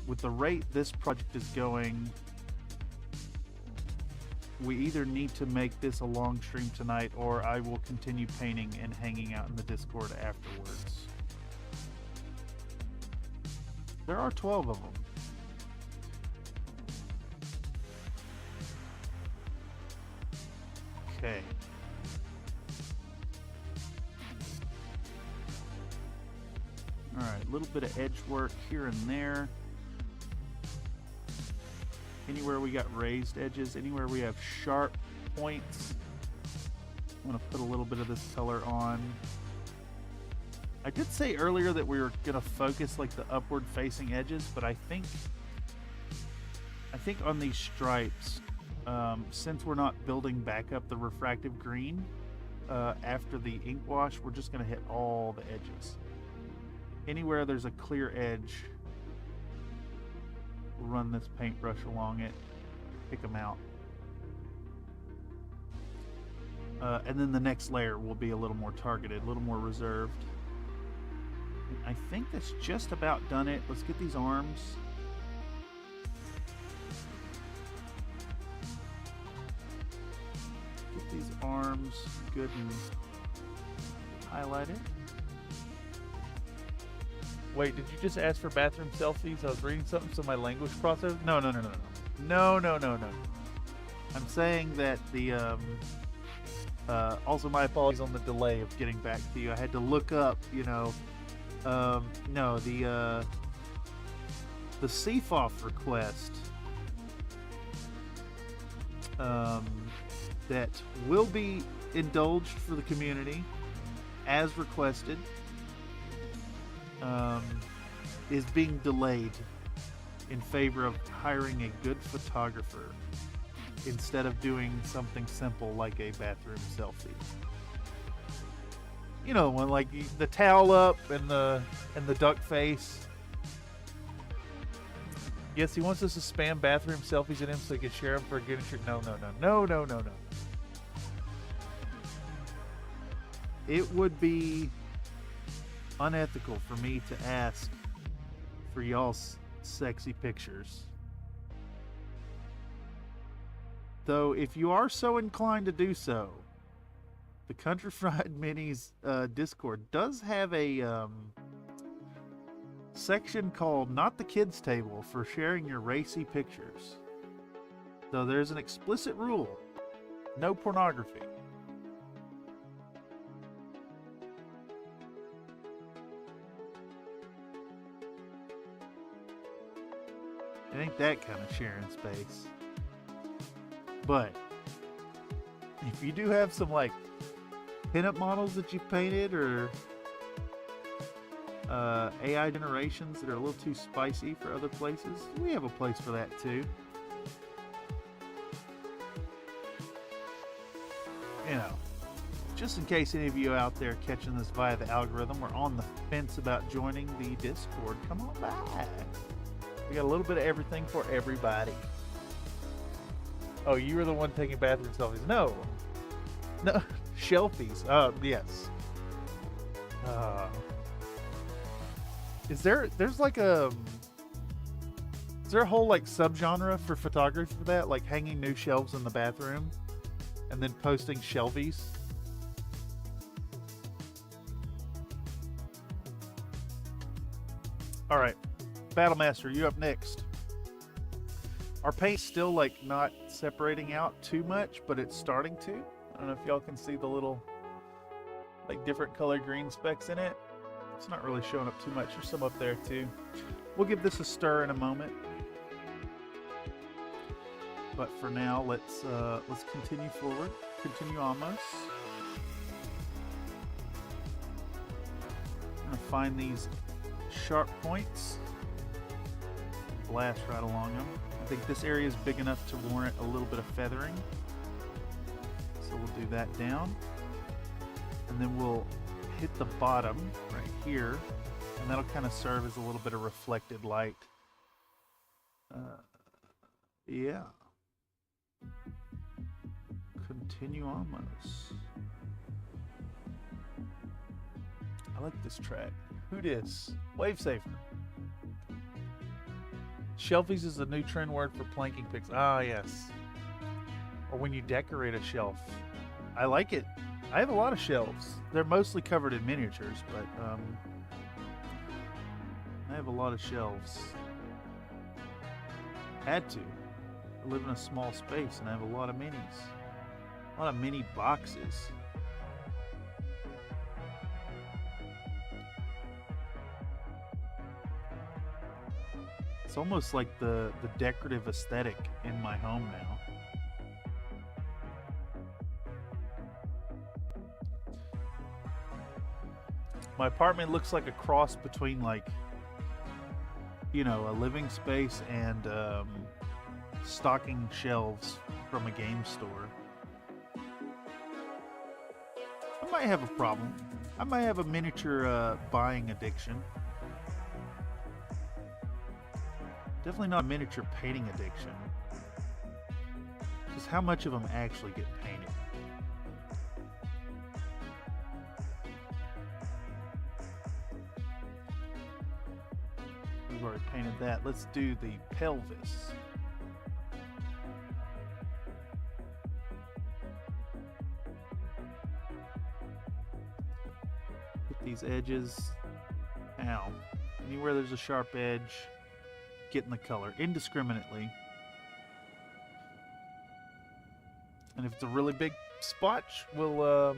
With the rate this project is going, we either need to make this a long stream tonight, or I will continue painting and hanging out in the Discord afterwards. There are 12 of them. Okay. Alright, a little bit of edge work here and there. Anywhere we got raised edges, anywhere we have sharp points, I'm going to put a little bit of this color on. I did say earlier that we were going to focus like the upward facing edges, but I think on these stripes, since we're not building back up the refractive green after the ink wash, we're just going to hit all the edges. Anywhere there's a clear edge, we'll run this paintbrush along it, pick them out. And then the next layer will be a little more targeted, a little more reserved. I think that's just about done it. Let's get these arms. Get these arms good and highlighted. Wait, did you just ask for bathroom selfies? I was reading something, so my language process. No. I'm saying that the also my apologies on the delay of getting back to you. I had to look up, no, the CFOF request that will be indulged for the community as requested is being delayed in favor of hiring a good photographer instead of doing something simple like a bathroom selfie. You know, one like the towel up and the duck face. Yes, he wants us to spam bathroom selfies at him so he can share them for a good shirt. No. It would be unethical for me to ask for y'all's sexy pictures. Though, if you are so inclined to do so, the Country Fried Minis Discord does have a section called Not the Kids Table for sharing your racy pictures. Though there's an explicit rule, no pornography. It ain't that kind of sharing space. But if you do have some like pinup models that you've painted or AI generations that are a little too spicy for other places, we have a place for that too. You know, just in case any of you out there catching this via the algorithm or on the fence about joining the Discord, come on by. We got a little bit of everything for everybody. Oh, you were the one taking bathroom selfies. No, shelfies. Yes. Is there a whole like subgenre for photography for that? Like hanging new shelves in the bathroom and then posting shelfies? All right, Battlemaster, you up next. Our paint's still like not separating out too much, but it's starting to. I don't know if y'all can see the little like different color green specks in it. It's not really showing up too much. There's some up there too. We'll give this a stir in a moment. But for now, let's continue forward. Continue almost. I'm gonna find these sharp points. Blast right along them. I think this area is big enough to warrant a little bit of feathering. So we'll do that down. And then we'll hit the bottom right here. And that'll kind of serve as a little bit of reflected light. Yeah. Continue almost. I like this track. Who dis? Wave Safer. Shelfies is the new trend word for planking pics. Ah, yes. Or when you decorate a shelf. I like it. I have a lot of shelves. They're mostly covered in miniatures, but I have a lot of shelves. Had to. I live in a small space and I have a lot of minis. A lot of mini boxes. It's almost like the decorative aesthetic in my home now. My apartment looks like a cross between, like, you know, a living space and stocking shelves from a game store. I might have a problem. I might have a miniature buying addiction. Definitely not a miniature painting addiction. Just how much of them actually get painted. We've already painted that. Let's do the pelvis. Get these edges. Ow. Anywhere there's a sharp edge, get in the color indiscriminately. And if it's a really big splotch, we'll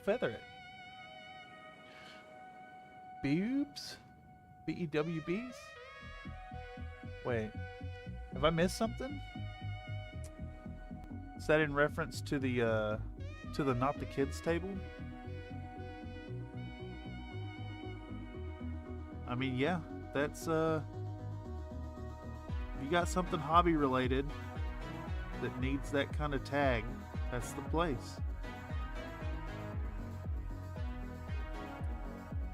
feather it. Boobs? B-E-W-Bs? Wait, have I missed something? Is that in reference to the Not the Kids table? I mean, yeah, that's if you got something hobby related that needs that kind of tag, that's the place.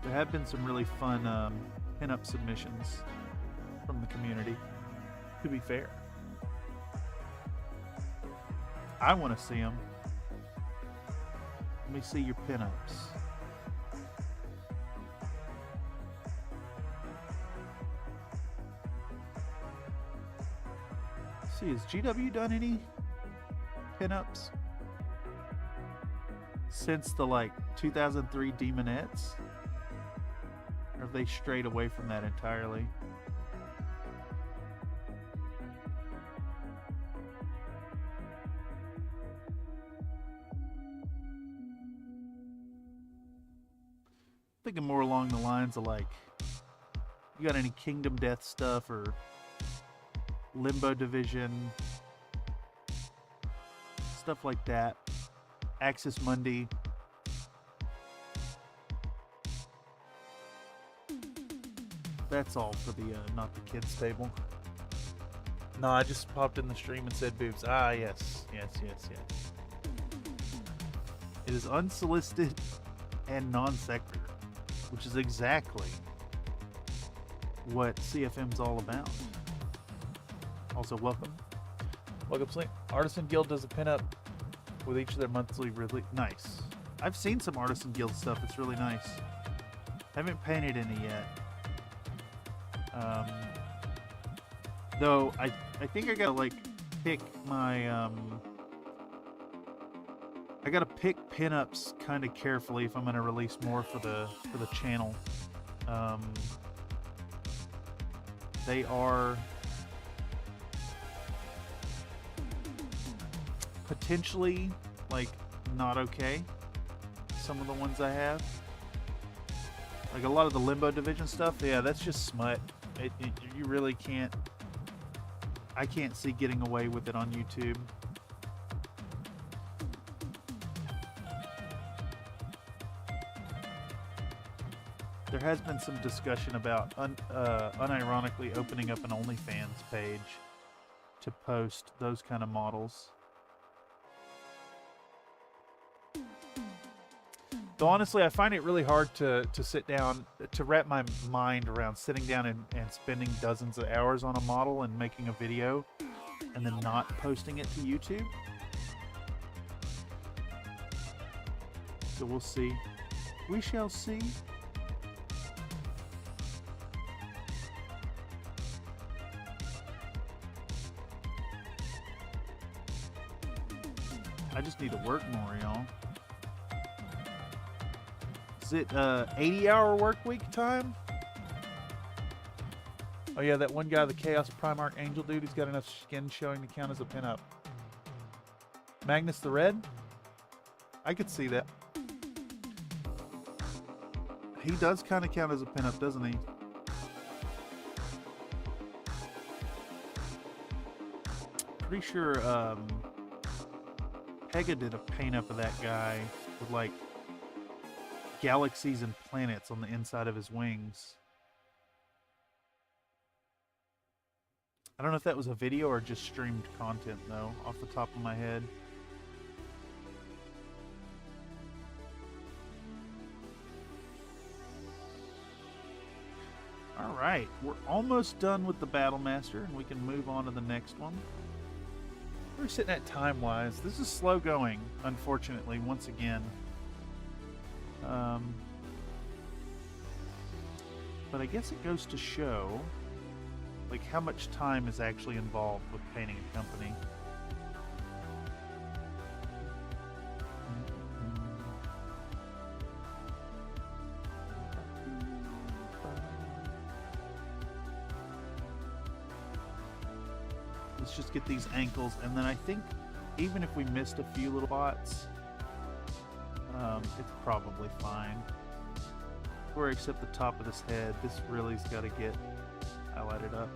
There have been some really fun pinup submissions from the community, to be fair. I want to see them. Let me see your pinups. See, has GW done any pinups since the, like, 2003 Demonettes? Or have they strayed away from that entirely? Thinking more along the lines of, like, you got any Kingdom Death stuff or Limbo Division, stuff like that. Axis Mundi. That's all for the Not the Kids table. No, I just popped in the stream and said boobs. Ah, yes. Yes. It is unsolicited and non-sector, which is exactly what CFM's all about. Also, welcome, Sleep. Artisan Guild does a pinup with each of their monthly release. Nice. I've seen some Artisan Guild stuff. It's really nice. Haven't painted any yet. Though I think I gotta, like, pick my I gotta pick pinups kind of carefully if I'm gonna release more for the channel. They are potentially, like, not okay. Some of the ones I have, like a lot of the Limbo Division stuff, yeah, that's just smut. You really can't. I can't see getting away with it on YouTube. There has been some discussion about unironically opening up an OnlyFans page to post those kind of models. Though honestly, I find it really hard to sit down, to wrap my mind around sitting down and spending dozens of hours on a model and making a video and then not posting it to YouTube. So we'll see. We shall see. I just need to work more, y'all. Is it 80-hour work week time? Oh yeah, that one guy, the Chaos Primarch Angel dude, he's got enough skin showing to count as a pinup. Magnus the Red? I could see that. He does kind of count as a pinup, doesn't he? pretty sure Pega did a paint up of that guy with like galaxies and planets on the inside of his wings. I don't know if that was a video or just streamed content though, off the top of my head. Alright, we're almost done with the Battle Master, and we can move on to the next one. We're sitting at time-wise. This is slow going, unfortunately, once again. But I guess it goes to show like how much time is actually involved with painting a company. Let's just get these ankles, and then I think even if we missed a few little spots, it's probably fine. Or except the top of this head, this really's got to get highlighted up.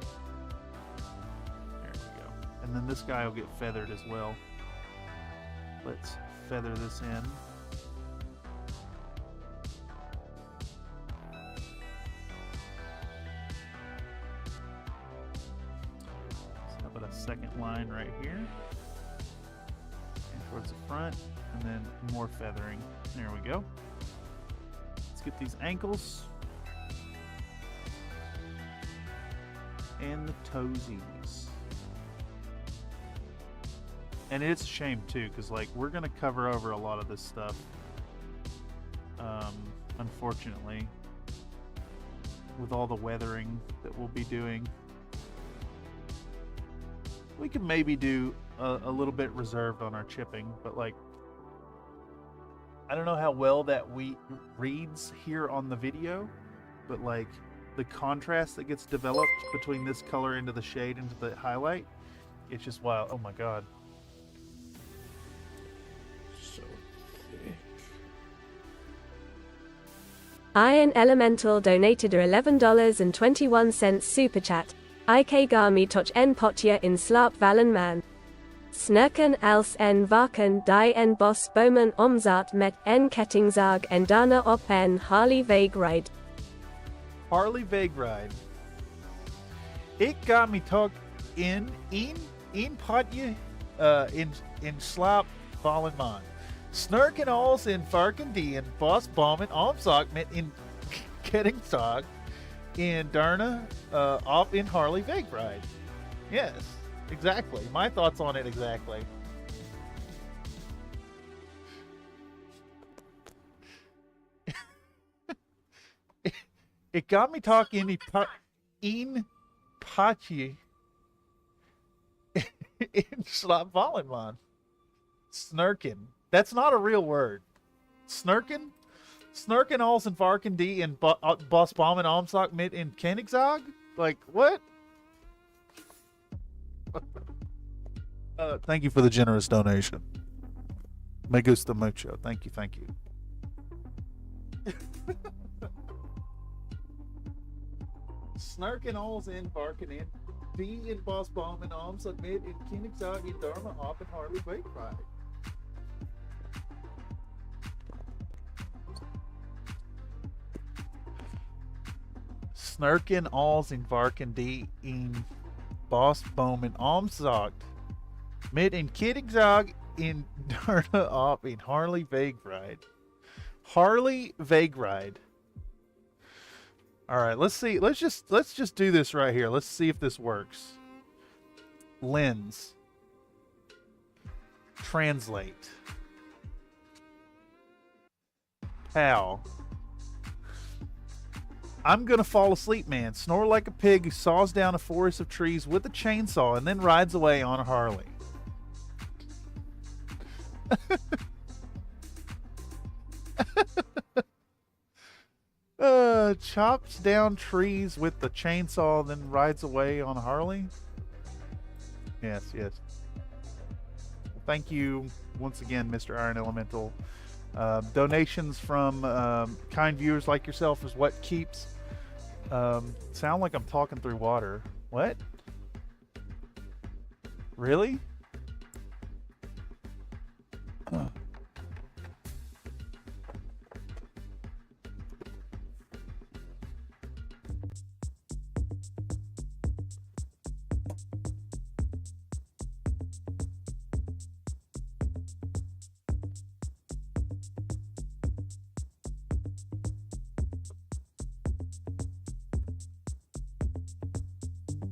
There we go. And then this guy will get feathered as well. Let's feather this in. So how about a second line right here? And towards the front, and then more feathering. There we go. Let's get these ankles. And the toesies. And it's a shame too, because like we're gonna cover over a lot of this stuff. Unfortunately, with all the weathering that we'll be doing, we could maybe do a little bit reserved on our chipping, but like I don't know how well that reads here on the video, but like the contrast that gets developed between this color into the shade into the highlight, it's just wild. Oh my god. So thick. Iron Elemental donated a $11.21 super chat. Ik Gami toch en potje in slaap vallen man. Snurken als en varken die en bos bomen omzat met en kettingzaag en daarna op en Harley Vagride. Harley Vagride. Ik ga me toch in potje in slaap vallen man. Snurken als in varken die en bos bomen omzat met in kettingzaag en daarna op in Harley Vagride. Yes. Exactly. My thoughts on it exactly. It got me talking in patchy in Slapvalenman. Snurkin. That's not a real word. Snurkin? Snurkin alls in Varken D and Boss Bomb and Almsock Mid in Kenigzog? Like, what? Thank you for the generous donation. Me gusta mucho. Thank you, thank you. Snarkin alls in, barking in, D in Boss Bomb and Arms Mid in Kenigzog in Dharma Op and Harley Wake Ride. Snurkin alls in Varken D in Boss Bomb and Armsock Mid in Kenigzog in Dharma Op in Harley Vagride. Harley Vagride. All right, let's see. Let's just do this right here. Let's see if this works. Lens. Translate. Pal. I'm gonna fall asleep, man. Snore like a pig who saws down a forest of trees with a chainsaw and then rides away on a Harley. Chops down trees with the chainsaw, then rides away on a Harley. Yes, yes. Thank you once again, Mr. Iron Elemental. Donations from kind viewers like yourself is what keeps. Sound like I'm talking through water. What? Really?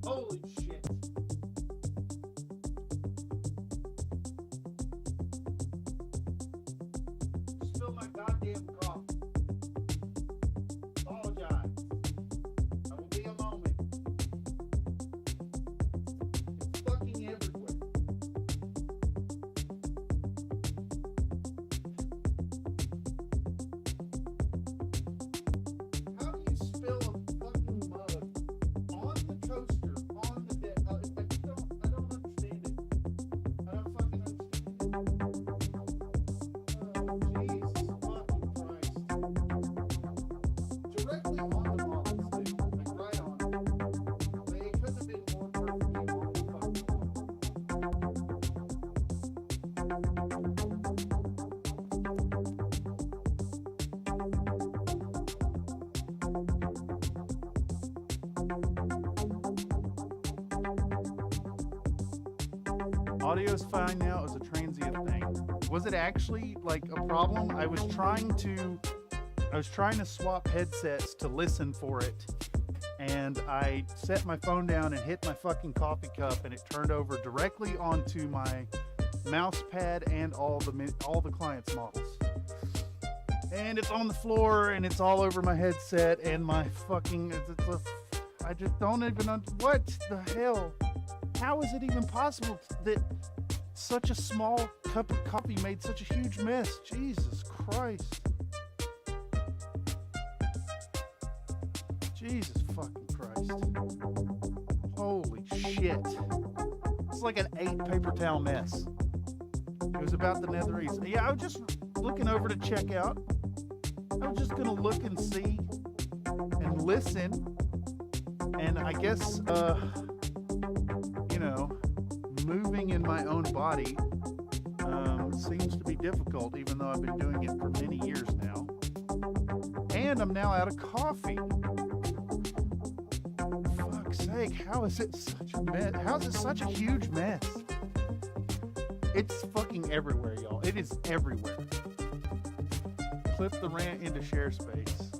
Holy shit. Spill my goddamn coffee. Apologize. I will be a moment. It's fucking everywhere. How do you spill a fucking mug on the coaster, on the deck? I don't understand it. I don't fucking understand it. Jesus fucking Christ. Directly on the models, too. Like right on it. Like, it couldn't have been more perfectly on the fucking model. Audio's fine now. It was a transient thing. Was it actually like a problem? I was trying to swap headsets to listen for it, and I set my phone down and hit my fucking coffee cup, and it turned over directly onto my mouse pad and all the client's models. And it's on the floor, and it's all over my headset and my fucking. I just don't even. What the hell? How is it even possible that such a small cup of coffee made such a huge mess? Jesus Christ. Jesus fucking Christ. Holy shit. It's like an 8 paper towel mess. It was about the netheries. Yeah, I was just looking over to check out. I was just gonna look and see and listen. And I guess, moving in my own body seems to be difficult, even though I've been doing it for many years now. And I'm now out of coffee. For fuck's sake, how is it such a mess? How is it such a huge mess? It's fucking everywhere, y'all. It is everywhere. Clip the rant into share space.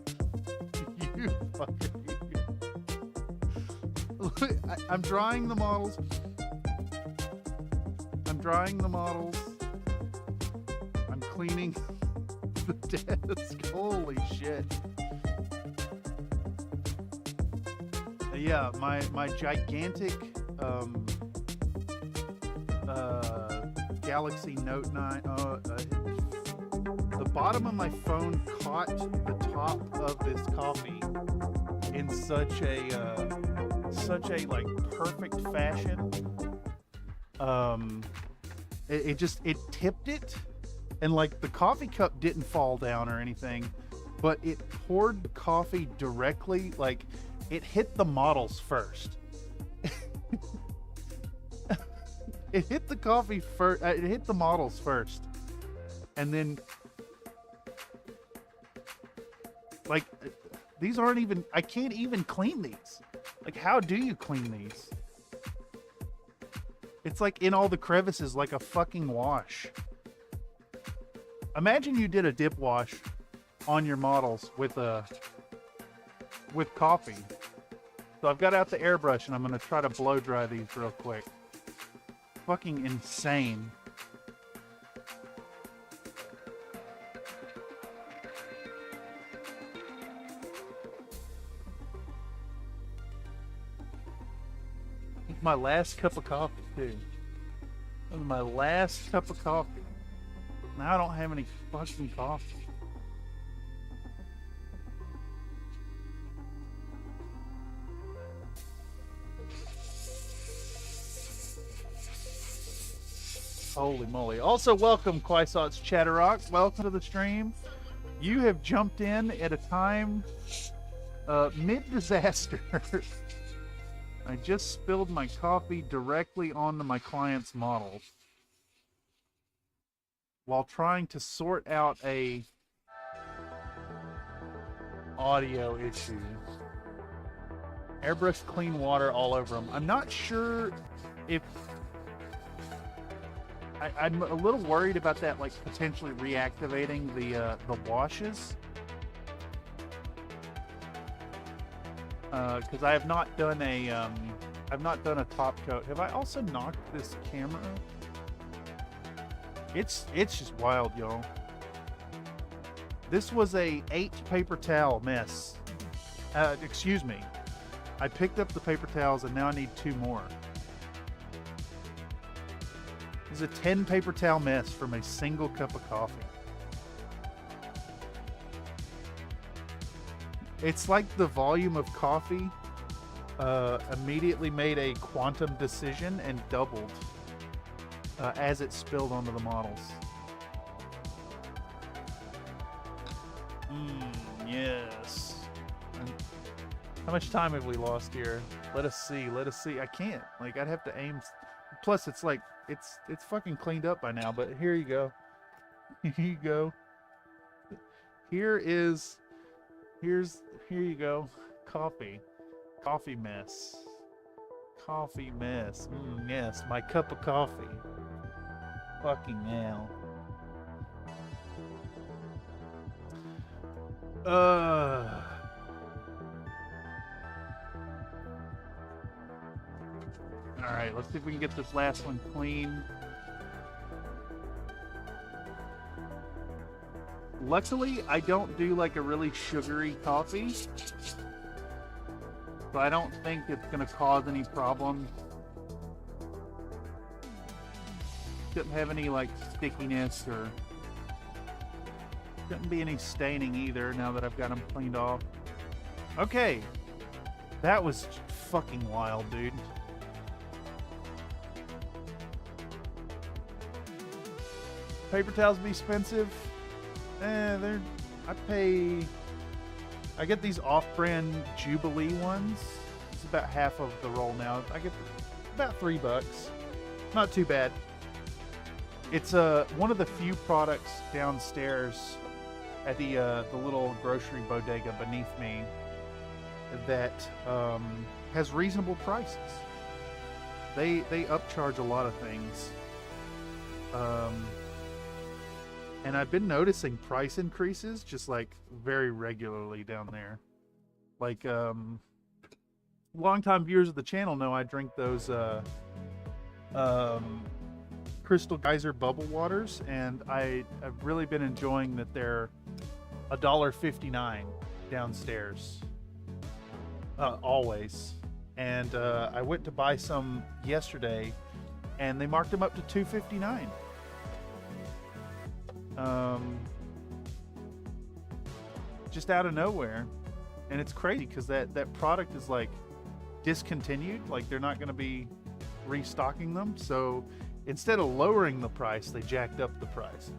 You fucker. I'm drying the models. I'm cleaning the desk. Holy shit. Yeah, my gigantic Galaxy Note 9. The bottom of my phone caught the top of this coffee in such a like perfect fashion. It tipped it, and like the coffee cup didn't fall down or anything, but it poured the coffee directly, like it hit the models first. It hit the coffee first. It hit the models first, and then like these aren't even. I can't even clean these. Like, how do you clean these? It's like in all the crevices, like a fucking wash. Imagine you did a dip wash on your models with coffee. So I've got out the airbrush and I'm gonna try to blow dry these real quick. Fucking insane. My last cup of coffee, too. That was my last cup of coffee. Now I don't have any fucking coffee. Holy moly. Also, welcome, Quaisot's Chatterrock. Welcome to the stream. You have jumped in at a time mid-disaster. I just spilled my coffee directly onto my client's models while trying to sort out a audio issue. Airbrush clean water all over them. I'm not sure if... I'm a little worried about that, like potentially reactivating the washes. Because I have not done a I've not done a top coat. Have I also knocked this camera? It's just wild, y'all. This was a 8 paper towel mess. Excuse me. I picked up the paper towels and now I need 2 more. This is a 10 paper towel mess from a single cup of coffee. It's like the volume of coffee immediately made a quantum decision and doubled as it spilled onto the models. Yes. How much time have we lost here? Let us see. Let us see. I can't. Like, I'd have to aim. Plus, it's like, it's fucking cleaned up by now, but here you go. Here you go. Here you go. Coffee mess. Coffee mess. Yes, my cup of coffee. Fucking hell. Alright, let's see if we can get this last one clean. Luckily, I don't do like a really sugary coffee, so I don't think it's going to cause any problems. Shouldn't have any like stickiness, or shouldn't be any staining either now that I've got them cleaned off. Okay, that was fucking wild, dude. Paper towels be expensive. I get these off-brand Jubilee ones. It's about half of the roll now. I get about $3. Not too bad. It's one of the few products downstairs at the little grocery bodega beneath me that has reasonable prices. They upcharge a lot of things. And I've been noticing price increases just like very regularly down there. Like, longtime viewers of the channel know I drink those Crystal Geyser bubble waters, and I've really been enjoying that they're $1.59 downstairs. Always. And I went to buy some yesterday, and they marked them up to $2.59. Just out of nowhere. And it's crazy because that product is like discontinued. Like, they're not going to be restocking them. So instead of lowering the price, they jacked up the price.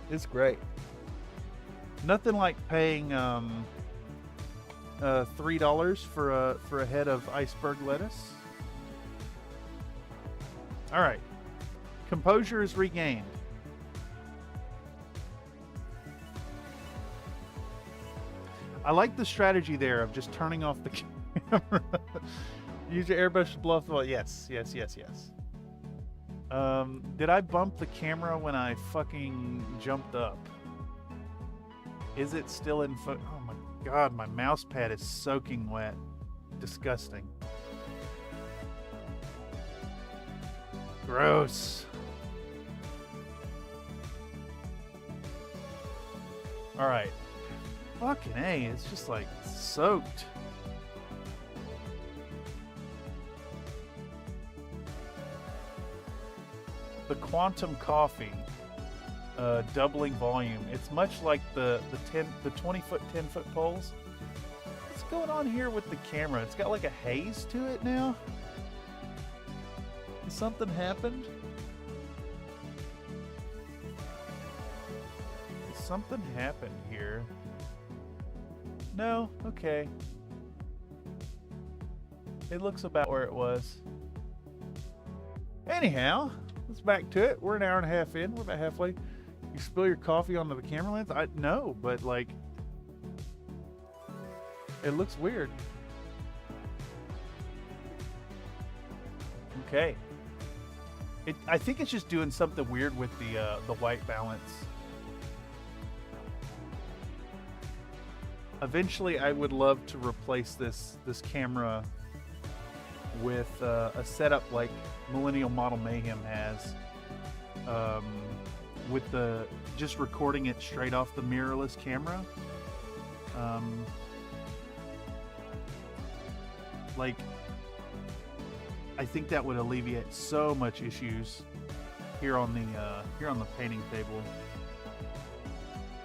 It's great. Nothing like paying $3 for a head of iceberg lettuce. All right. Composure is regained. I like the strategy there of just turning off the camera. Use your airbrush to blow off the... Yes. Did I bump the camera when I fucking jumped up? Is it still in focus? Oh my god, my mouse pad is soaking wet. Disgusting. Gross. Alright. Fucking A, it's just like soaked. The Quantum Coffee, doubling volume. It's much like the 20-foot, 10-foot poles. What's going on here with the camera? It's got like a haze to it now. Has something happened? Something happened here. No? Okay. It looks about where it was. Anyhow, let's back to it. We're an hour and a half in. We're about halfway. You spill your coffee onto the camera lens? No, but like, it looks weird. Okay. I think it's just doing something weird with the white balance. Eventually, I would love to replace this camera with a setup like Millennial Model Mayhem has, with just recording it straight off the mirrorless camera. Like, I think that would alleviate so much issues here on the painting table.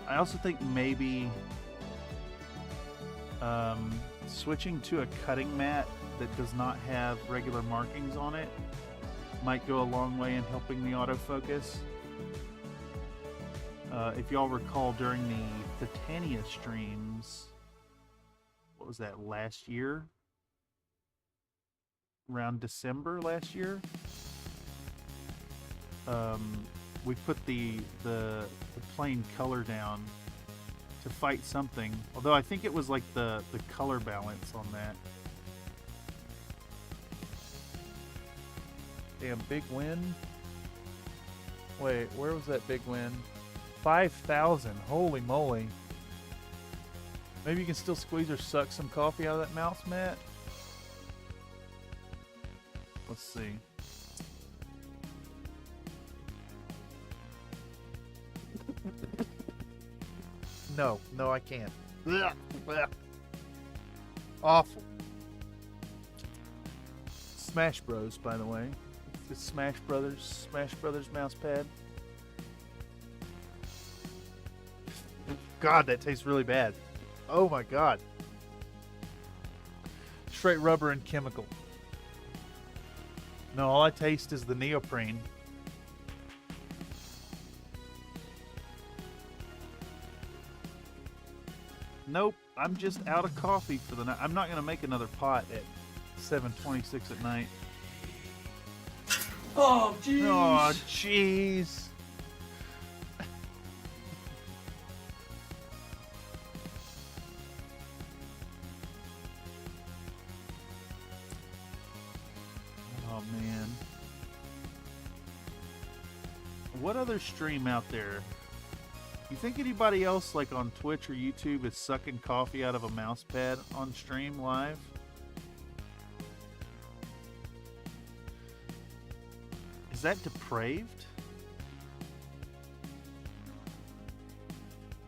I also think maybe switching to a cutting mat that does not have regular markings on it might go a long way in helping the autofocus. If y'all recall, during the Titania streams, what was that, last year? Around December last year, we put the plain color down to fight something. Although I think it was like the color balance on that. Damn, big win. Wait, where was that big win? 5,000. Holy moly. Maybe you can still squeeze or suck some coffee out of that mouse mat. Let's see. No, I can't. Ugh, ugh. Awful. Smash Bros, by the way. It's Smash Brothers mouse pad. God, that tastes really bad. Oh my God. Straight rubber and chemical. No, all I taste is the neoprene. Nope, I'm just out of coffee for the night. I'm not going to make another pot at 7:26 at night. Oh, jeez. Oh, jeez. Oh, man. What other stream out there? You think anybody else, like on Twitch or YouTube, is sucking coffee out of a mouse pad on stream live? Is that depraved?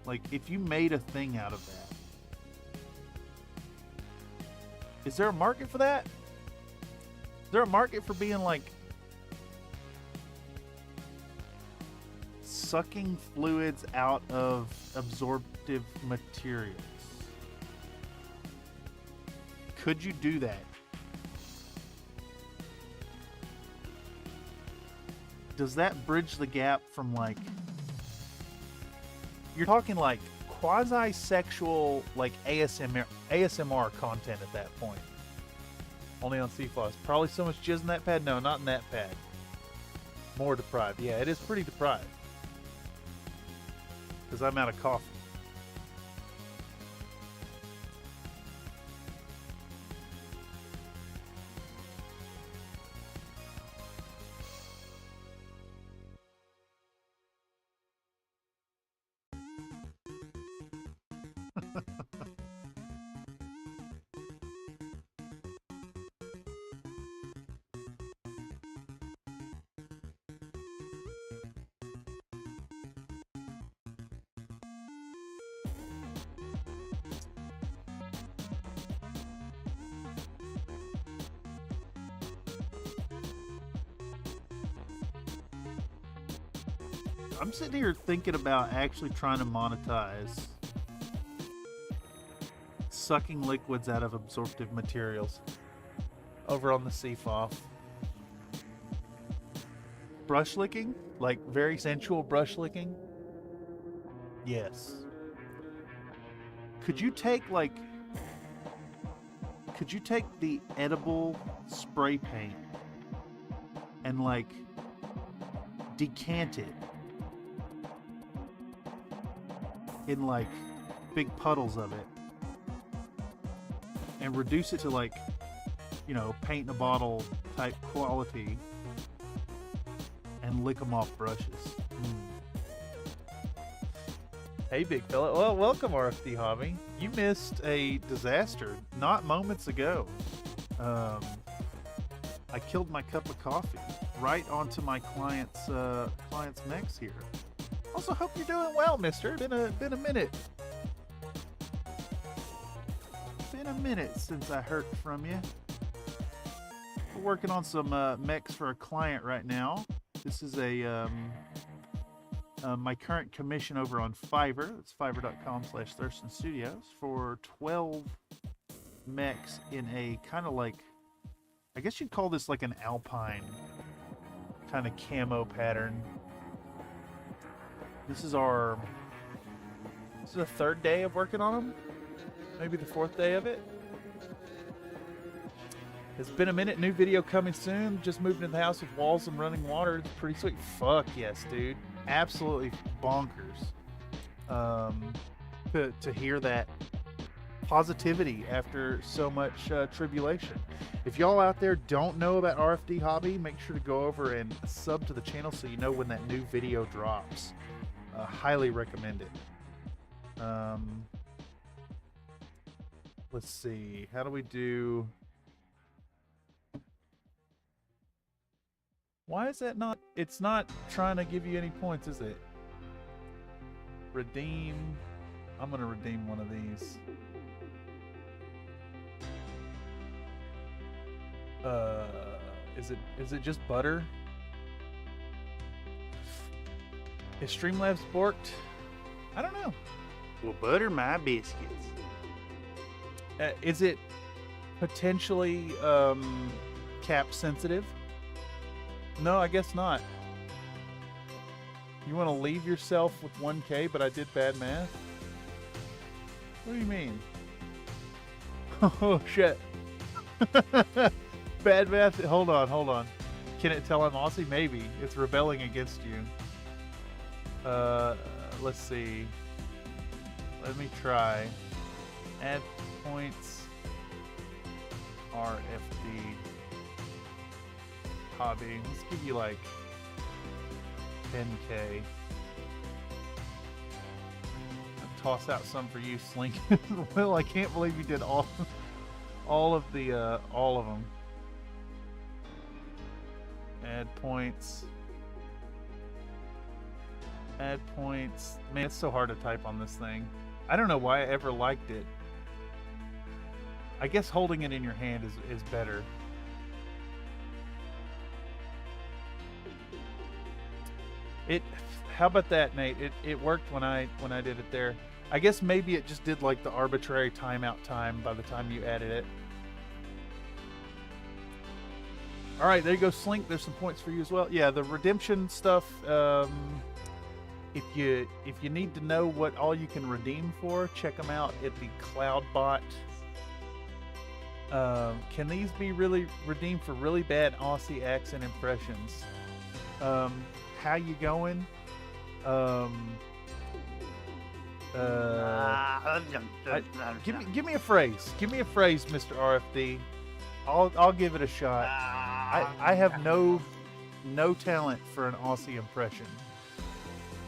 Like, if you made a thing out of that, is there a market for that? Is there a market for being like sucking fluids out of absorptive materials? Could you do that? Does that bridge the gap from, like, you're talking like quasi-sexual, like ASMR content at that point? Only on CFOS. Probably so much jizz in that pad? No, not in that pad. More deprived. Yeah, it is pretty deprived. Because I'm out of coffee. I'm sitting here thinking about actually trying to monetize sucking liquids out of absorptive materials over on the CFOF. Brush licking? Like very sensual brush licking? Yes. Could you take like, could you take the edible spray paint and like decant it in like big puddles of it and reduce it to like, you know, paint in a bottle type quality and lick them off brushes? Hey, big fella. Well, welcome, RFD Hobby. You missed a disaster not moments ago. I killed my cup of coffee right onto my client's mechs here. Also, hope you're doing well, mister. Been a minute. Been a minute since I heard from you. We're working on some mechs for a client right now. This is a my current commission over on Fiverr. It's fiverr.com/Thurston Studios for 12 mechs in a kind of like, I guess you'd call this like an alpine kind of camo pattern. This is the third day of working on them. Maybe the fourth day of it. It's been a minute. New video coming soon. Just moved into the house with walls and running water. It's pretty sweet. Fuck yes, dude. Absolutely bonkers. To hear that positivity after so much tribulation. If y'all out there don't know about RFD Hobby, make sure to go over and sub to the channel so you know when that new video drops. Highly recommend it. Let's see. How do we do? Why is that not? It's not trying to give you any points, is it? Redeem. I'm gonna redeem one of these. Is it just butter? Is Streamlabs borked? I don't know. Well, butter my biscuits. Is it potentially cap sensitive? No, I guess not. You want to leave yourself with 1K, but I did bad math? What do you mean? Oh, shit. Bad math? Hold on. Can it tell I'm Aussie? Maybe. It's rebelling against you. Let's see. Let me try. Add points. RFD. Hobby. Let's give you like 10K. I'll toss out some for you, Slink. Well, I can't believe you did all of them. Add points. Add points. Man, it's so hard to type on this thing. I don't know why I ever liked it. I guess holding it in your hand is better. How about that, Nate? It worked when I did it there. I guess maybe it just did like the arbitrary timeout time by the time you added it. All right, there you go, Slink. There's some points for you as well. Yeah, the redemption stuff. If you need to know what all you can redeem for, check them out at the Cloudbot. Can these be really redeemed for really bad Aussie accent impressions? How you going? Give me a phrase. Give me a phrase, Mr. RFD. I'll give it a shot. I have no talent for an Aussie impression.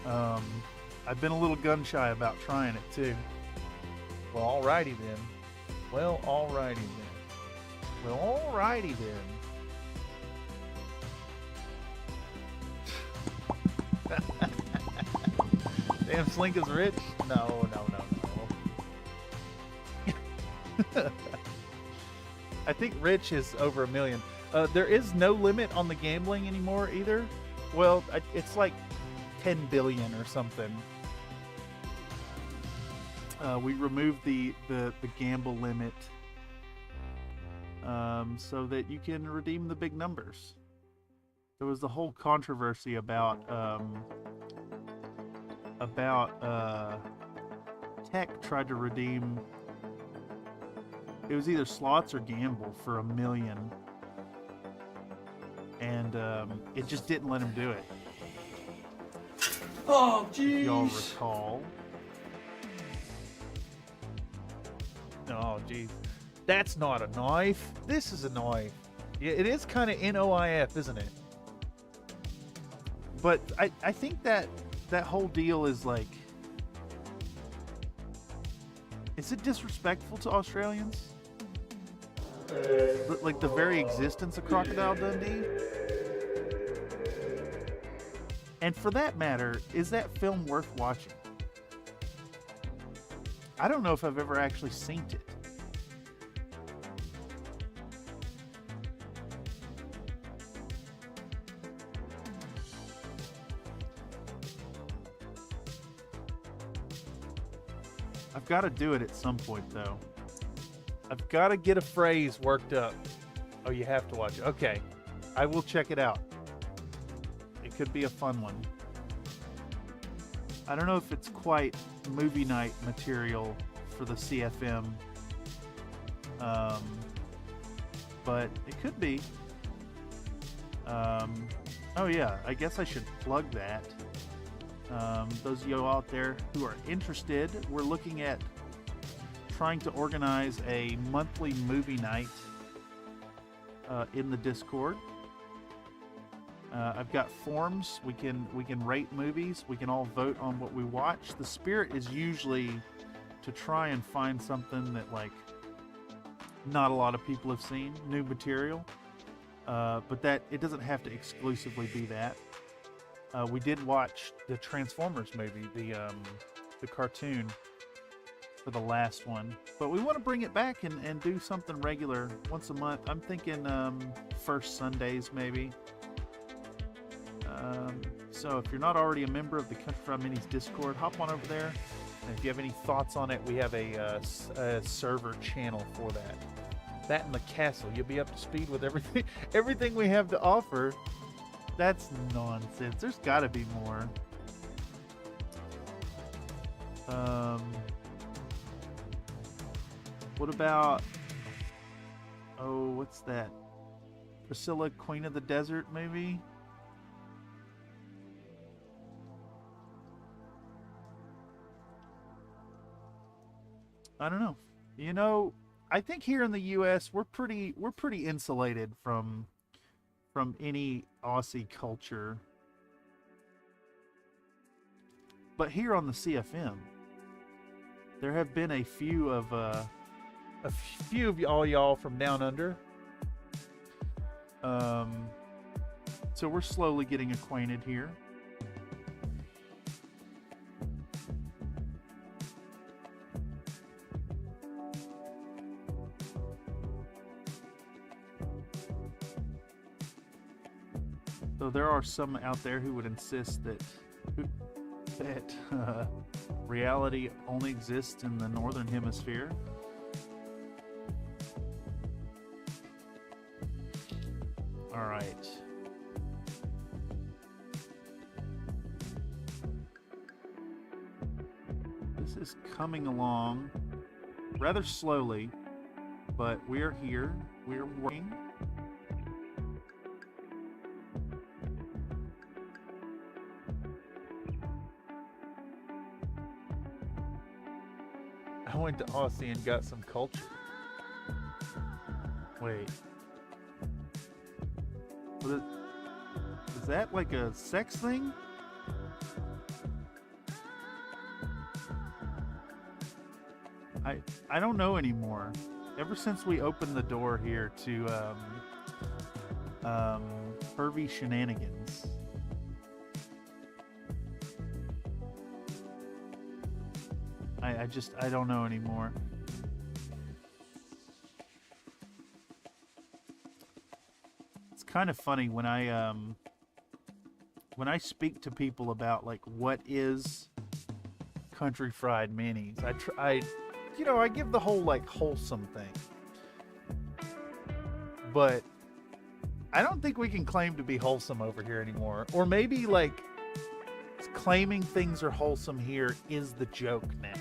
I've been a little gun shy about trying it too. Well, alrighty then. Well, alrighty then. Damn, Slink is rich? No. I think rich is over $1 million. There is no limit on the gambling anymore either. Well, it's like 10 billion or something. We removed the gamble limit so that you can redeem the big numbers. There was the whole controversy about tech tried to redeem. It was either slots or gamble for $1 million, and it just didn't let him do it. Oh, If jeez. y'all recall. Oh, geez. That's not a knife. This is a knife. Yeah, it is kind of NOIF, isn't it? But I think that whole deal is like... Is it disrespectful to Australians? Like the very existence of Crocodile Dundee? And for that matter, is that film worth watching? I don't know if I've ever actually seen it. I've got to do it at some point, though. I've got to get a phrase worked up. Oh, you have to watch it. Okay. I will check it out. It could be a fun one. I don't know if it's quite movie night material for the CFM. But it could be. Oh yeah, I guess I should plug that. Those of you out there who are interested, we're looking at trying to organize a monthly movie night in the Discord. I've got forms. We can rate movies. We can all vote on what we watch. The spirit is usually to try and find something that like not a lot of people have seen, new material. But that it doesn't have to exclusively be that. We did watch the Transformers movie, the cartoon, for the last one, but we want to bring it back and do something regular once a month. I'm thinking first Sundays maybe. So if you're not already a member of the Country Fried Minis Discord, hop on over there. And if you have any thoughts on it, we have a server channel for that. That and the castle, you'll be up to speed with everything we have to offer. That's nonsense. There's got to be more. What about... Oh, what's that? Priscilla, Queen of the Desert, maybe? I don't know. You know, I think here in the U.S. we're pretty insulated from any Aussie culture. But here on the CFM, there have been a few of y'all from down under. So we're slowly getting acquainted here. So there are some out there who would insist that reality only exists in the northern hemisphere. All right. This is coming along rather slowly, but we are here. We are working. I went to Aussie and got some culture. Wait. Is that like a sex thing? I don't know anymore. Ever since we opened the door here to pervy shenanigans. I don't know anymore. It's kind of funny when I speak to people about like what is Country Fried Minis. I give the whole like wholesome thing, but I don't think we can claim to be wholesome over here anymore. Or maybe like claiming things are wholesome here is the joke now.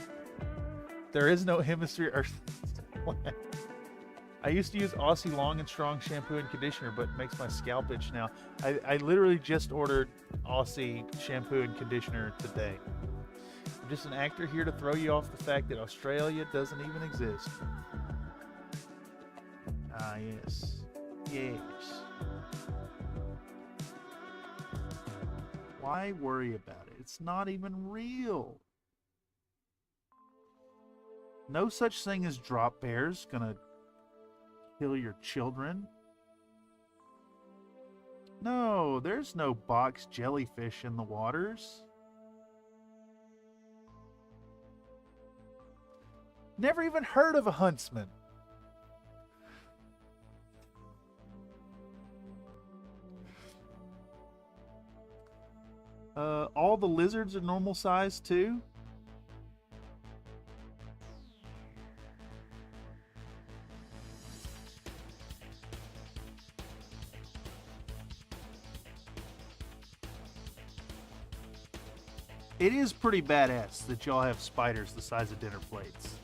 There is no hemisphere Earth. I used to use Aussie Long and Strong shampoo and conditioner, but it makes my scalp itch now. I literally just ordered Aussie shampoo and conditioner today. I'm just an actor here to throw you off the fact that Australia doesn't even exist. Ah, yes. Yes. Why worry about it? It's not even real. No such thing as drop bears gonna kill your children. No, there's no box jellyfish in the waters. Never even heard of a huntsman. All the lizards are normal size too. It is pretty badass that y'all have spiders the size of dinner plates.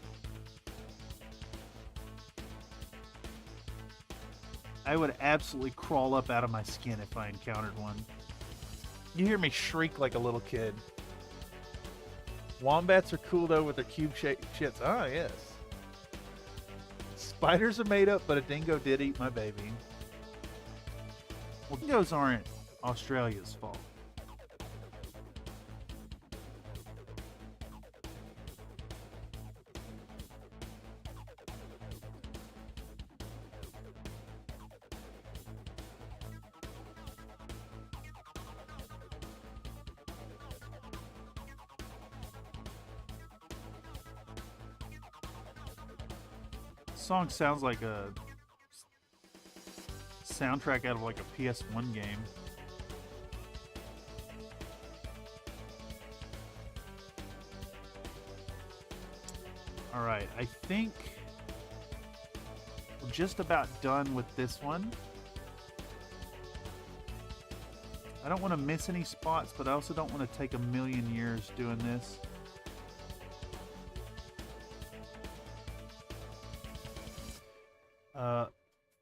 I would absolutely crawl up out of my skin if I encountered one. You hear me shriek like a little kid. Wombats are cool though with their cube-shaped shits. Ah, yes. Spiders are made up, but a dingo did eat my baby. Well, dingoes aren't Australia's fault. Song sounds like a soundtrack out of like a PS1 game. All right, I think we're just about done with this one. I don't want to miss any spots, but I also don't want to take a million years doing this.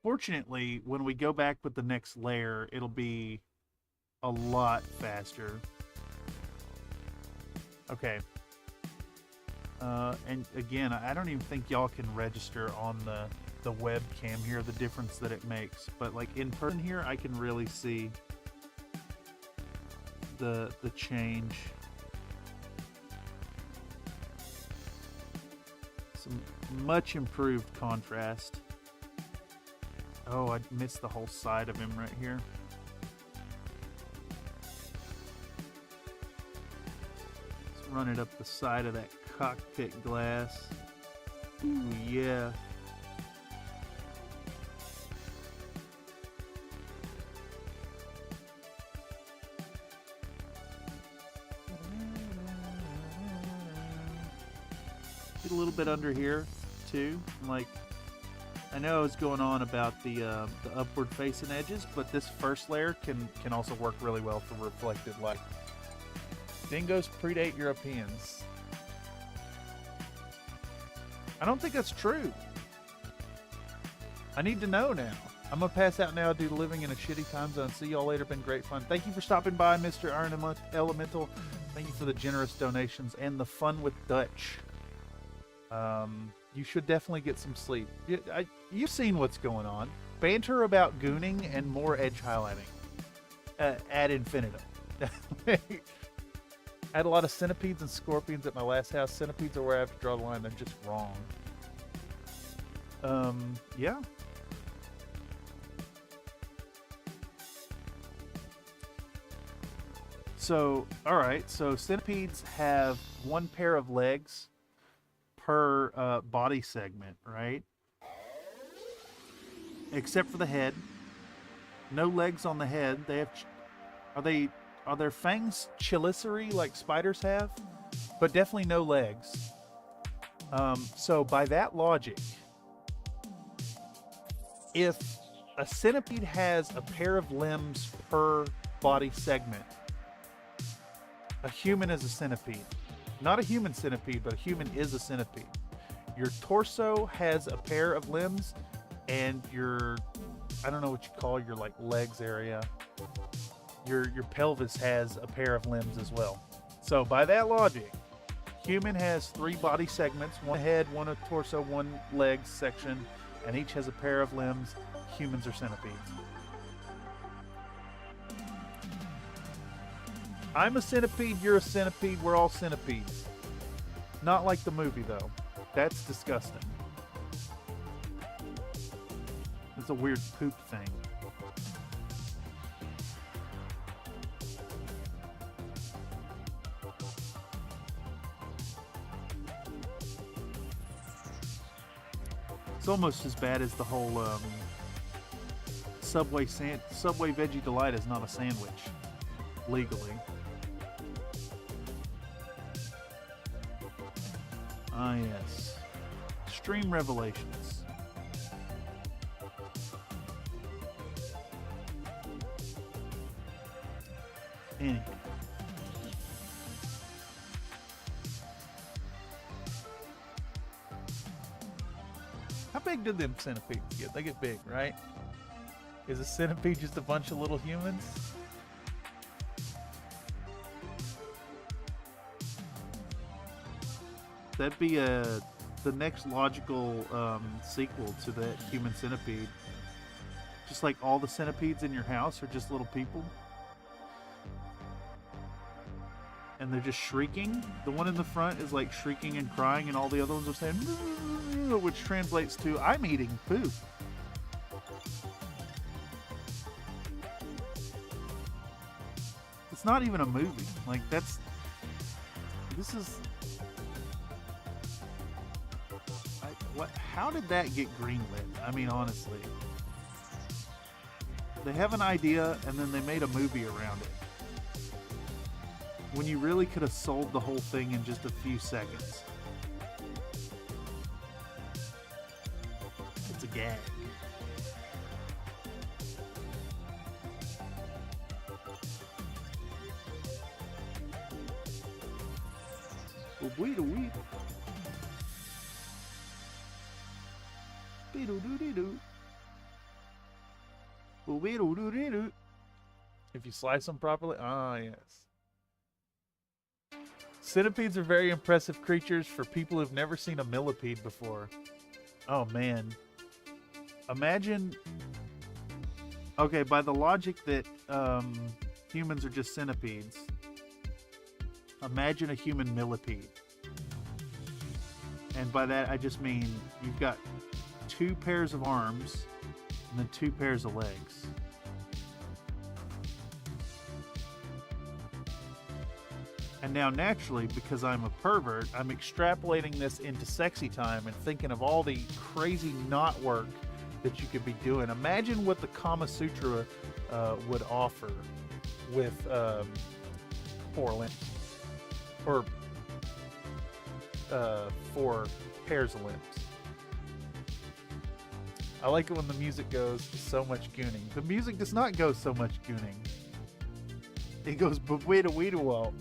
Fortunately, when we go back with the next layer, it'll be a lot faster. Okay. And again, I don't even think y'all can register on the webcam here the difference that it makes. But like in person here, I can really see the change. Some much improved contrast. Oh, I missed the whole side of him right here. Let's run it up the side of that cockpit glass. Ooh, yeah. Get a little bit under here, too. Like, I know what's going on about the upward facing edges, but this first layer can also work really well for reflected light. Dingoes predate Europeans. I don't think that's true. I need to know now. I'm gonna pass out now due to living in a shitty time zone. See y'all later. Been great fun. Thank you for stopping by, Mr. Iron Elemental. Thank you for the generous donations and the fun with Dutch. You should definitely get some sleep. You've seen what's going on. Banter about gooning and more edge highlighting. Ad infinitum. I had a lot of centipedes and scorpions at my last house. Centipedes are where I have to draw the line. They're just wrong. Yeah. So, alright. So centipedes have one pair of legs per body segment, right? Except for the head. No legs on the head. They have. Are their fangs chelicerae like spiders have? But definitely no legs. So by that logic, if a centipede has a pair of limbs per body segment, a human is a centipede. Not a human centipede, but a human is a centipede. Your torso has a pair of limbs, and your, I don't know what you call your like legs area. Your pelvis has a pair of limbs as well. So by that logic, human has 3 body segments: one head, one a torso, one leg section, and each has a pair of limbs. Humans are centipedes. I'm a centipede, you're a centipede, we're all centipedes. Not like the movie though. That's disgusting. It's a weird poop thing. It's almost as bad as the whole Subway Veggie Delight is not a sandwich legally. Ah yes, Stream Revelations. Anyway. How big did them centipedes get? They get big, right? Is a centipede just a bunch of little humans? That'd be the next logical sequel to that human centipede. Just like all the centipedes in your house are just little people. And they're just shrieking. The one in the front is like shrieking and crying, and all the other ones are saying, which translates to, I'm eating poop. It's not even a movie. Like, this is... How did that get greenlit? I mean, honestly. They have an idea, and then they made a movie around it. When you really could have sold the whole thing in just a few seconds. It's a gag. Wait. If you slice them properly, yes. Centipedes are very impressive creatures for people who've never seen a millipede before. Oh man. Imagine... Okay, by the logic that humans are just centipedes, imagine a human millipede. And by that I just mean you've got 2 pairs of arms and then 2 pairs of legs. And now naturally, because I'm a pervert, I'm extrapolating this into sexy time and thinking of all the crazy knot work that you could be doing. Imagine what the Kama Sutra would offer with 4 limbs. Or 4 pairs of limbs. I like it when the music goes so much gooning. The music does not go so much gooning. It goes b-wee-da-wee-da-wall.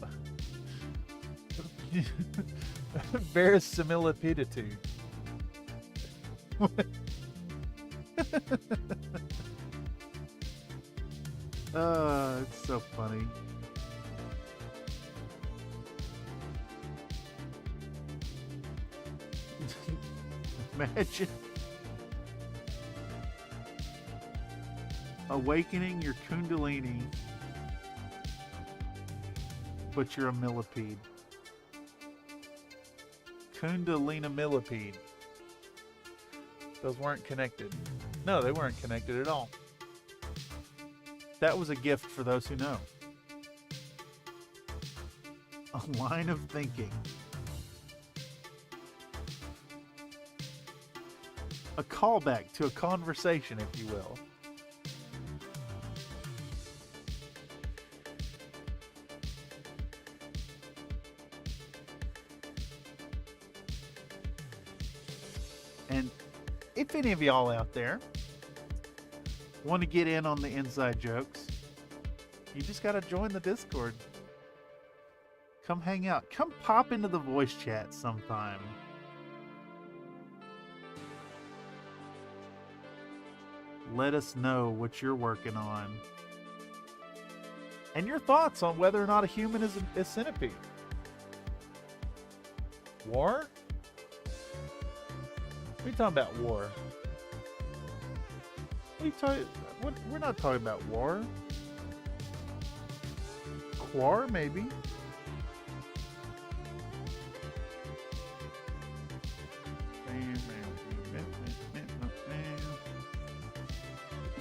Verisimilitude. It's so funny. Imagine awakening your kundalini, but you're a millipede. Kundalina millipede. Those weren't connected. No, they weren't connected at all. That was a gift for those who know. A line of thinking. A callback to a conversation, if you will. And if any of y'all out there want to get in on the inside jokes, you just got to join the Discord. Come hang out. Come pop into the voice chat sometime. Let us know what you're working on. And your thoughts on whether or not a human is a centipede. War? What are you talking about, war? What are you talking? We're not talking about war. Quar, maybe.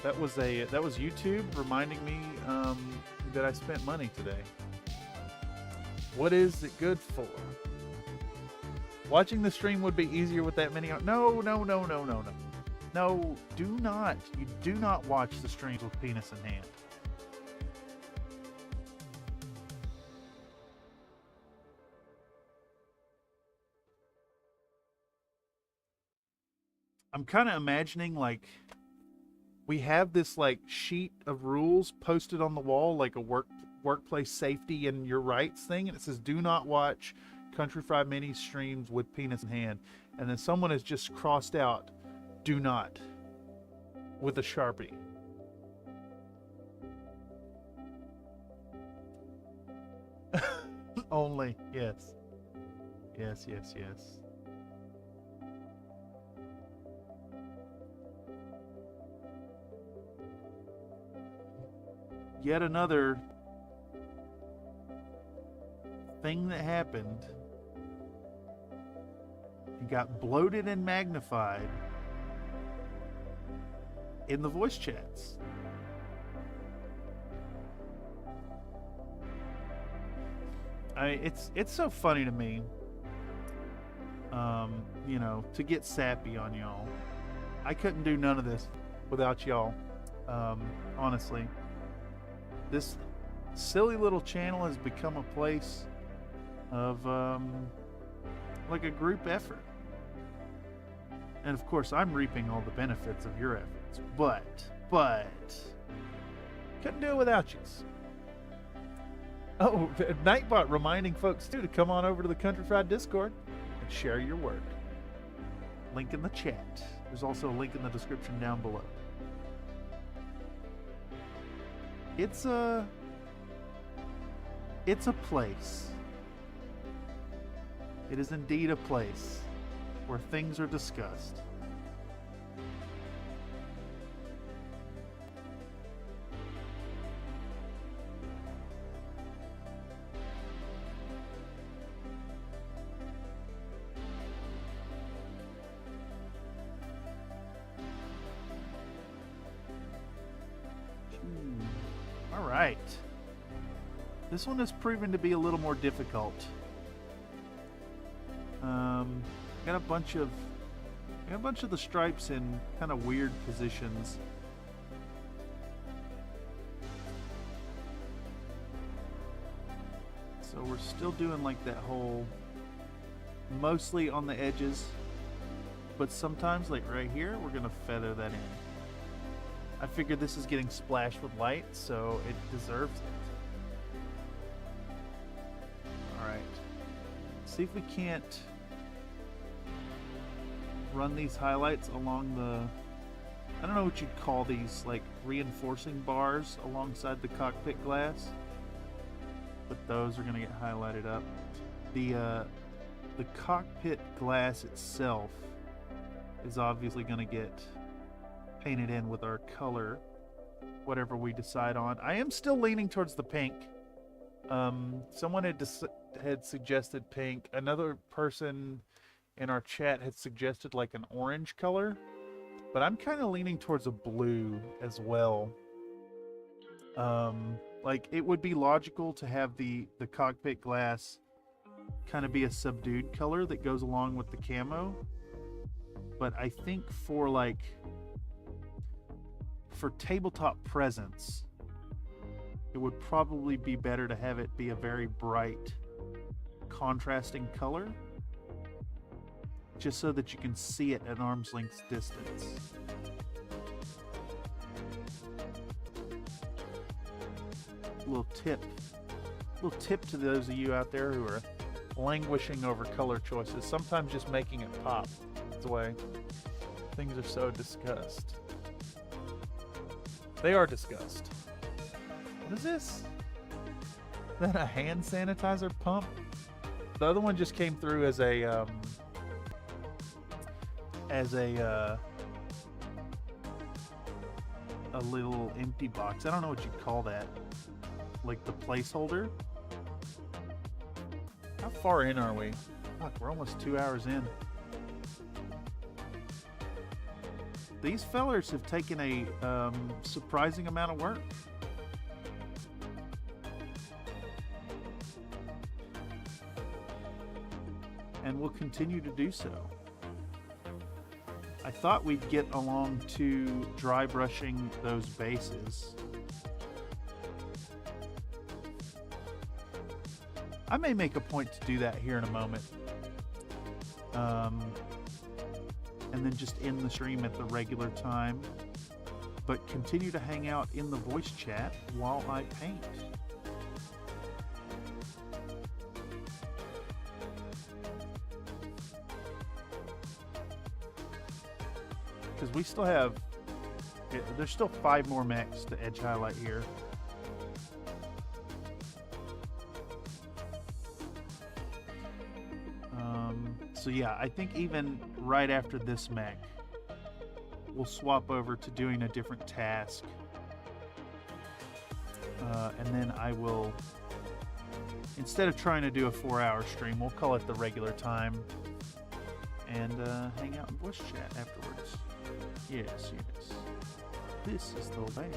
That was YouTube reminding me that I spent money today. What is it good for? Watching the stream would be easier with that many. No. No, do not. You do not watch the streams with penis in hand. I'm kind of imagining like we have this like sheet of rules posted on the wall, like a workplace safety and your rights thing, and it says do not watch Country Fried Mini streams with penis in hand, and then someone has just crossed out do not with a Sharpie. Only, yes. Yes. Yet another thing that happened. It got bloated and magnified in the voice chats. It's so funny to me, you know, to get sappy on y'all. I couldn't do none of this without y'all, honestly. This silly little channel has become a place of like a group effort. And of course I'm reaping all the benefits of your efforts, but couldn't do it without you. Oh, Nightbot reminding folks too to come on over to the Country Fried Discord and share your work. Link in the chat. There's also a link in the description down below. It's a place. It is indeed a place where things are discussed. All right. This one has proven to be a little more difficult. Got a bunch of the stripes in kind of weird positions. So we're still doing like that whole mostly on the edges, but sometimes like right here we're gonna feather that in. I figured this is getting splashed with light, so it deserves it. Alright. See if we can't run these highlights along the, I don't know what you'd call these, like reinforcing bars alongside the cockpit glass. But those are going to get highlighted up. The cockpit glass itself is obviously going to get painted in with our color, whatever we decide on. I am still leaning towards the pink. Someone had suggested pink. Another person in our chat had suggested like an orange color, but I'm kind of leaning towards a blue as well. Like it would be logical to have the cockpit glass kind of be a subdued color that goes along with the camo, but I think for tabletop presence, it would probably be better to have it be a very bright contrasting color, just so that you can see it at arm's length distance. Little tip to those of you out there who are languishing over color choices. Sometimes just making it pop is the way things are so discussed. They are discussed. What is this? Is that a hand sanitizer pump? The other one just came through as a little empty box. I don't know what you'd call that. Like the placeholder. How far in are we? Fuck, we're almost 2 hours in. These fellers have taken a surprising amount of work. And will continue to do so. I thought we'd get along to dry brushing those bases. I may make a point to do that here in a moment. And then just end the stream at the regular time. But continue to hang out in the voice chat while I paint. Because we still have, there's still 5 more mechs to edge highlight here. So yeah, I think even right after this mech, we'll swap over to doing a different task. And then I will, instead of trying to do a 4-hour stream, we'll call it the regular time and hang out in voice chat afterwards. Yes, yes. This is the way.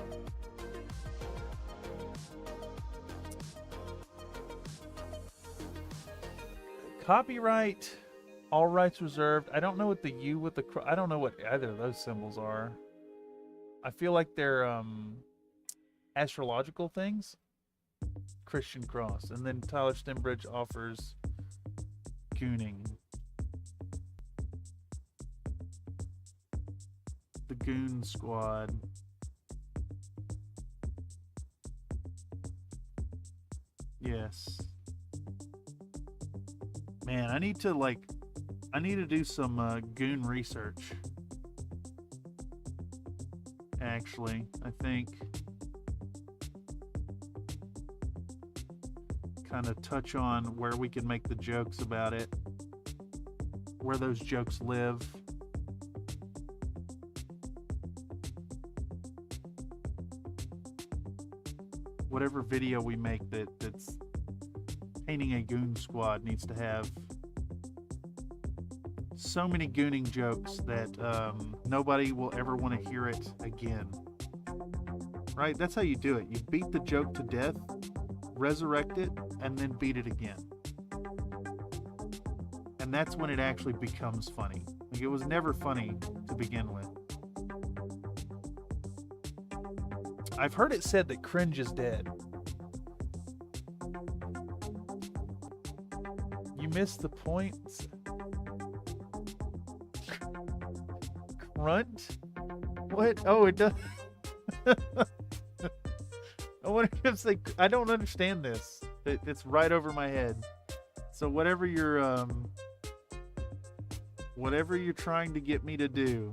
Copyright, all rights reserved. I don't know what the U with the I don't know what either of those symbols are. I feel like they're astrological things. Christian cross, and then Tyler Stenbridge offers gooning. The Goon Squad. Yes. Man, I need to do some goon research. Actually, I think kind of touch on where we can make the jokes about it, where those jokes live. Whatever video we make that's painting a goon squad needs to have so many gooning jokes that nobody will ever want to hear it again. Right? That's how you do it. You beat the joke to death, resurrect it, and then beat it again. And that's when it actually becomes funny. Like, it was never funny to begin with. I've heard it said that cringe is dead. You missed the point. Grunt? What? Oh, it does. I want to say, I don't understand this. It's right over my head. So whatever you're trying to get me to do,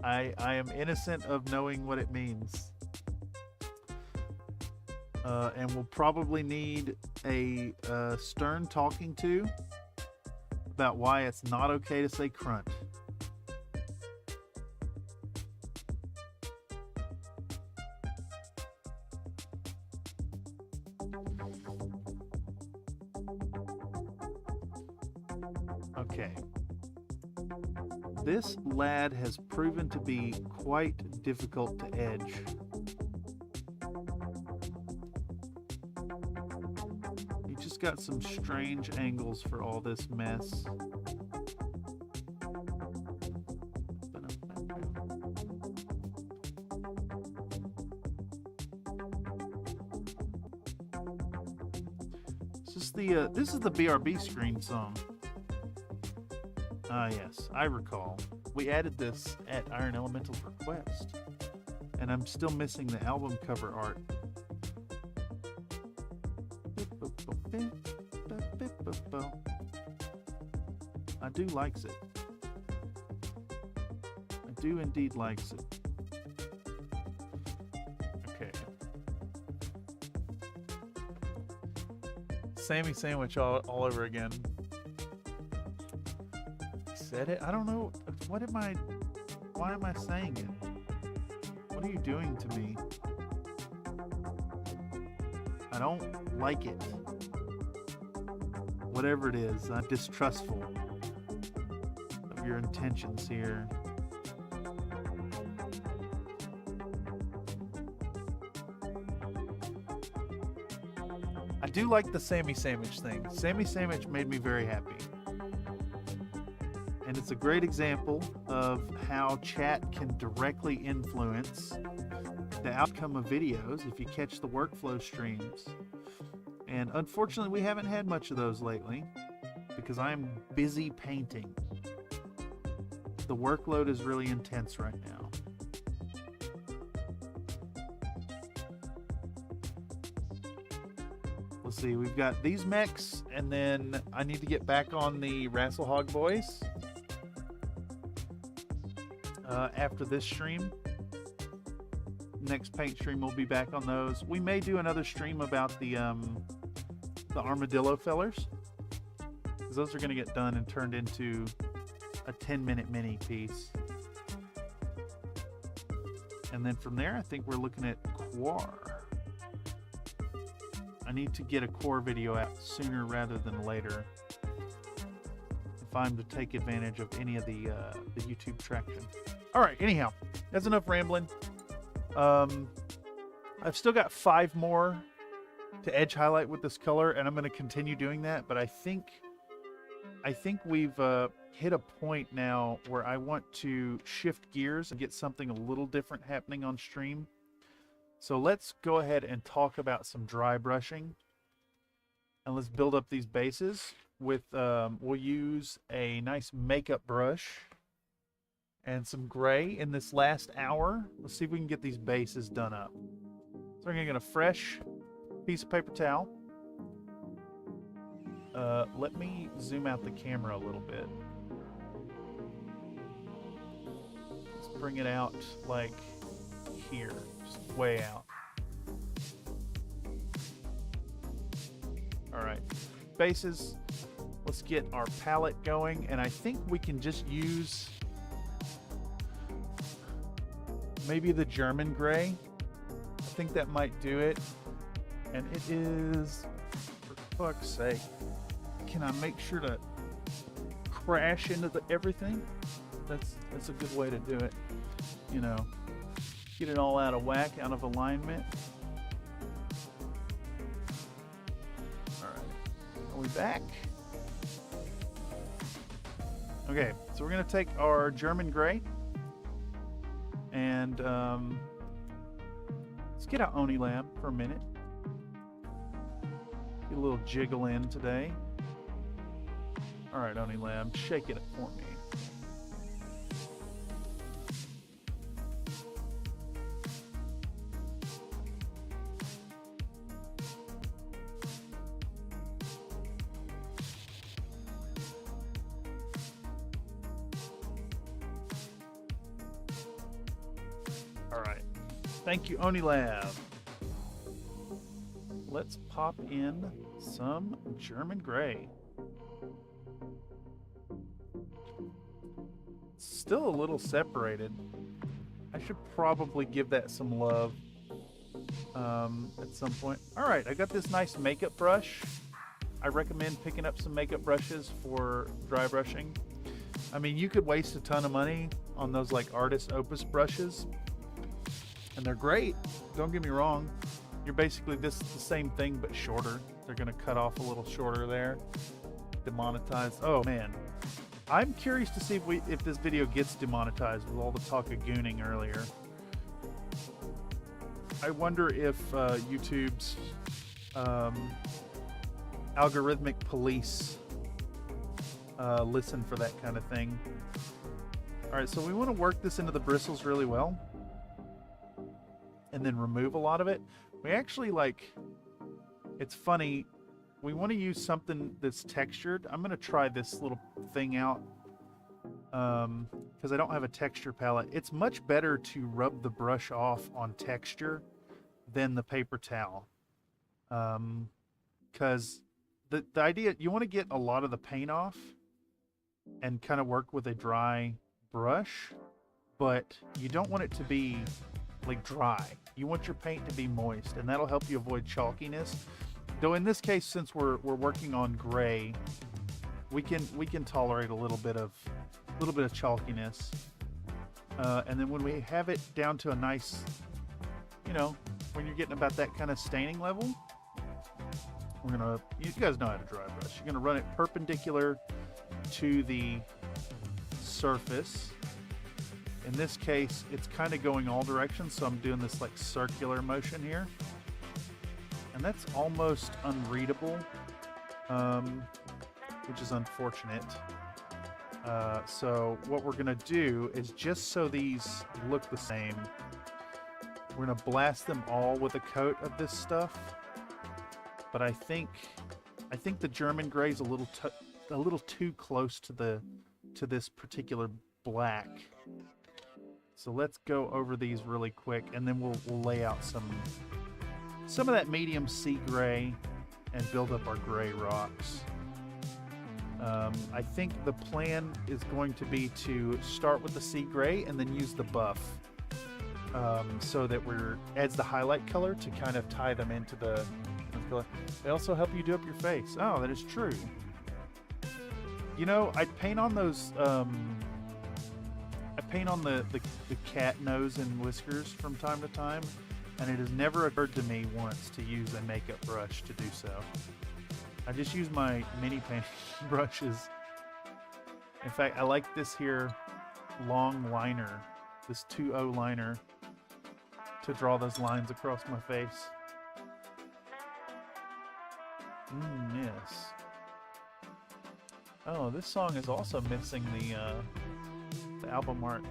I am innocent of knowing what it means. And we'll probably need a stern talking to about why it's not okay to say crunt. Okay. This lad has proven to be quite difficult to edge. He just got some strange angles for all this mess. This is the BRB screen song. Ah, yes, I recall. We added this at Iron Elemental's request, and I'm still missing the album cover art. I do likes it. I do indeed likes it. Sammy sandwich all over again. Said it? I don't know. Why am I saying it? What are you doing to me? I don't like it. Whatever it is, I'm distrustful of your intentions here. I do like the Sammy Sandwich thing. Sammy Sandwich made me very happy. And it's a great example of how chat can directly influence the outcome of videos if you catch the workflow streams. And unfortunately, we haven't had much of those lately because I'm busy painting. The workload is really intense right now. Let's see, we've got these mechs, and then I need to get back on the Rasselhog boys after this stream. Next paint stream we'll be back on those. We may do another stream about the armadillo fellers, because those are going to get done and turned into a 10-minute mini piece. And then from there, I think we're looking at core. I need to get a core video out sooner rather than later if I'm to take advantage of any of the YouTube traction. All right, anyhow, that's enough rambling. I've still got 5 more to edge highlight with this color, and I'm going to continue doing that, but I think we've hit a point now where I want to shift gears and get something a little different happening on stream. So let's go ahead and talk about some dry brushing, and let's build up these bases with we'll use a nice makeup brush and some gray in this last hour. Let's see if we can get these bases done up. So I'm going to get a fresh piece of paper towel. Let me zoom out the camera a little bit. Let's bring it out like here, just way out. All right, bases. Let's get our palette going, and I think we can just use maybe the German gray. I think that might do it. And it is, for fuck's sake, can I make sure to crash into everything? That's a good way to do it. You know, get it all out of whack, out of alignment. All right, are we back? Okay, so we're gonna take our German gray and let's get out Oni Lab for a minute. Get a little jiggle in today. All right, Oni Lab, shake it for me. All right, thank you, Oni Lab. Let's pop in some German gray. Still a little separated. I should probably give that some love at some point. All right, I got this nice makeup brush. I recommend picking up some makeup brushes for dry brushing. I mean, you could waste a ton of money on those like Artist Opus brushes, and they're great. Don't get me wrong. You're basically the same thing but shorter. They're gonna cut off a little shorter there. Demonetized. Oh man, I'm curious to see if this video gets demonetized with all the talk of gooning earlier. I wonder if YouTube's algorithmic police listen for that kind of thing. All right, so we want to work this into the bristles really well, and then remove a lot of it. We actually it's funny, we want to use something that's textured. I'm going to try this little thing out because I don't have a texture palette. It's much better to rub the brush off on texture than the paper towel, because the idea, you want to get a lot of the paint off and kind of work with a dry brush, but you don't want it to be like dry. You want your paint to be moist, and that'll help you avoid chalkiness. Though in this case, since we're working on gray, we can tolerate a little bit of chalkiness. And then when we have it down to a nice, you know, when you're getting about that kind of staining level, you guys know how to dry brush. You're gonna run it perpendicular to the surface. In this case, it's kind of going all directions, so I'm doing this like circular motion here. And that's almost unreadable, which is unfortunate. So what we're gonna do is, just so these look the same, we're gonna blast them all with a coat of this stuff. But I think the German gray is a little too close to this particular black. So let's go over these really quick, and then we'll lay out some of that medium sea gray and build up our gray rocks. I think the plan is going to be to start with the sea gray and then use the buff, so that adds the highlight color to kind of tie them into the color. They also help you do up your face. Oh, that is true. You know, I paint on those. I paint on the cat nose and whiskers from time to time, and it has never occurred to me once to use a makeup brush to do so. I just use my mini painting brushes. In fact, I like this here long liner, this 2O liner, to draw those lines across my face. Yes. Oh, this song is also missing the album art.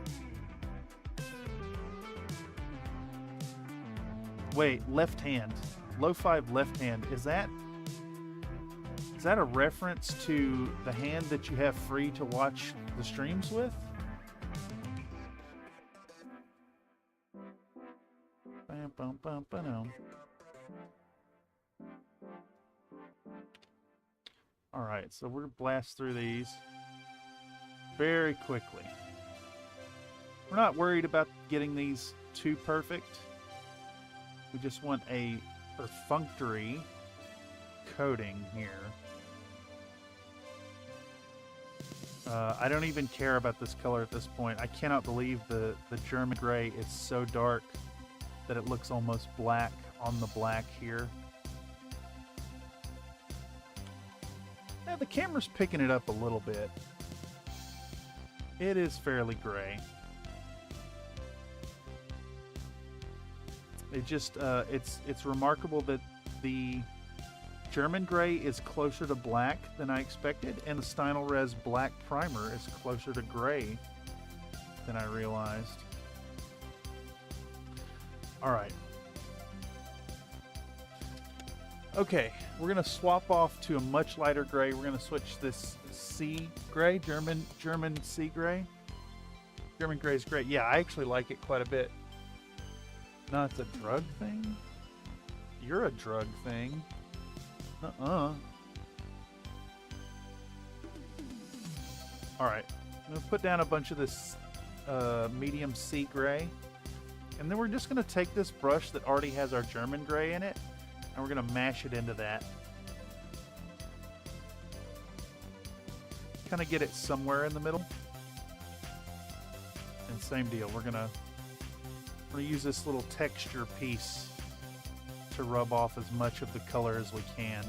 Wait, left hand. Low 5 left hand. Is that a reference to the hand that you have free to watch the streams with? Bam, bam, bam, bam. Alright, so we're going to blast through these very quickly. We're not worried about getting these too perfect. We just want a perfunctory coating here. I don't even care about this color at this point. I cannot believe the German gray is so dark that it looks almost black on the black here. Now the camera's picking it up a little bit. It is fairly gray. It just, it's remarkable that the German gray is closer to black than I expected, and the Stynylrez black primer is closer to gray than I realized. Alright. Okay, we're going to swap off to a much lighter gray. We're going to switch this sea gray, German sea gray. German gray is great. Yeah, I actually like it quite a bit. No, it's a drug thing? You're a drug thing. Alright, I'm going to put down a bunch of this medium sea gray. And then we're just going to take this brush that already has our German gray in it, and we're going to mash it into that. Kind of get it somewhere in the middle. And same deal, we're going to use this little texture piece to rub off as much of the color as we can.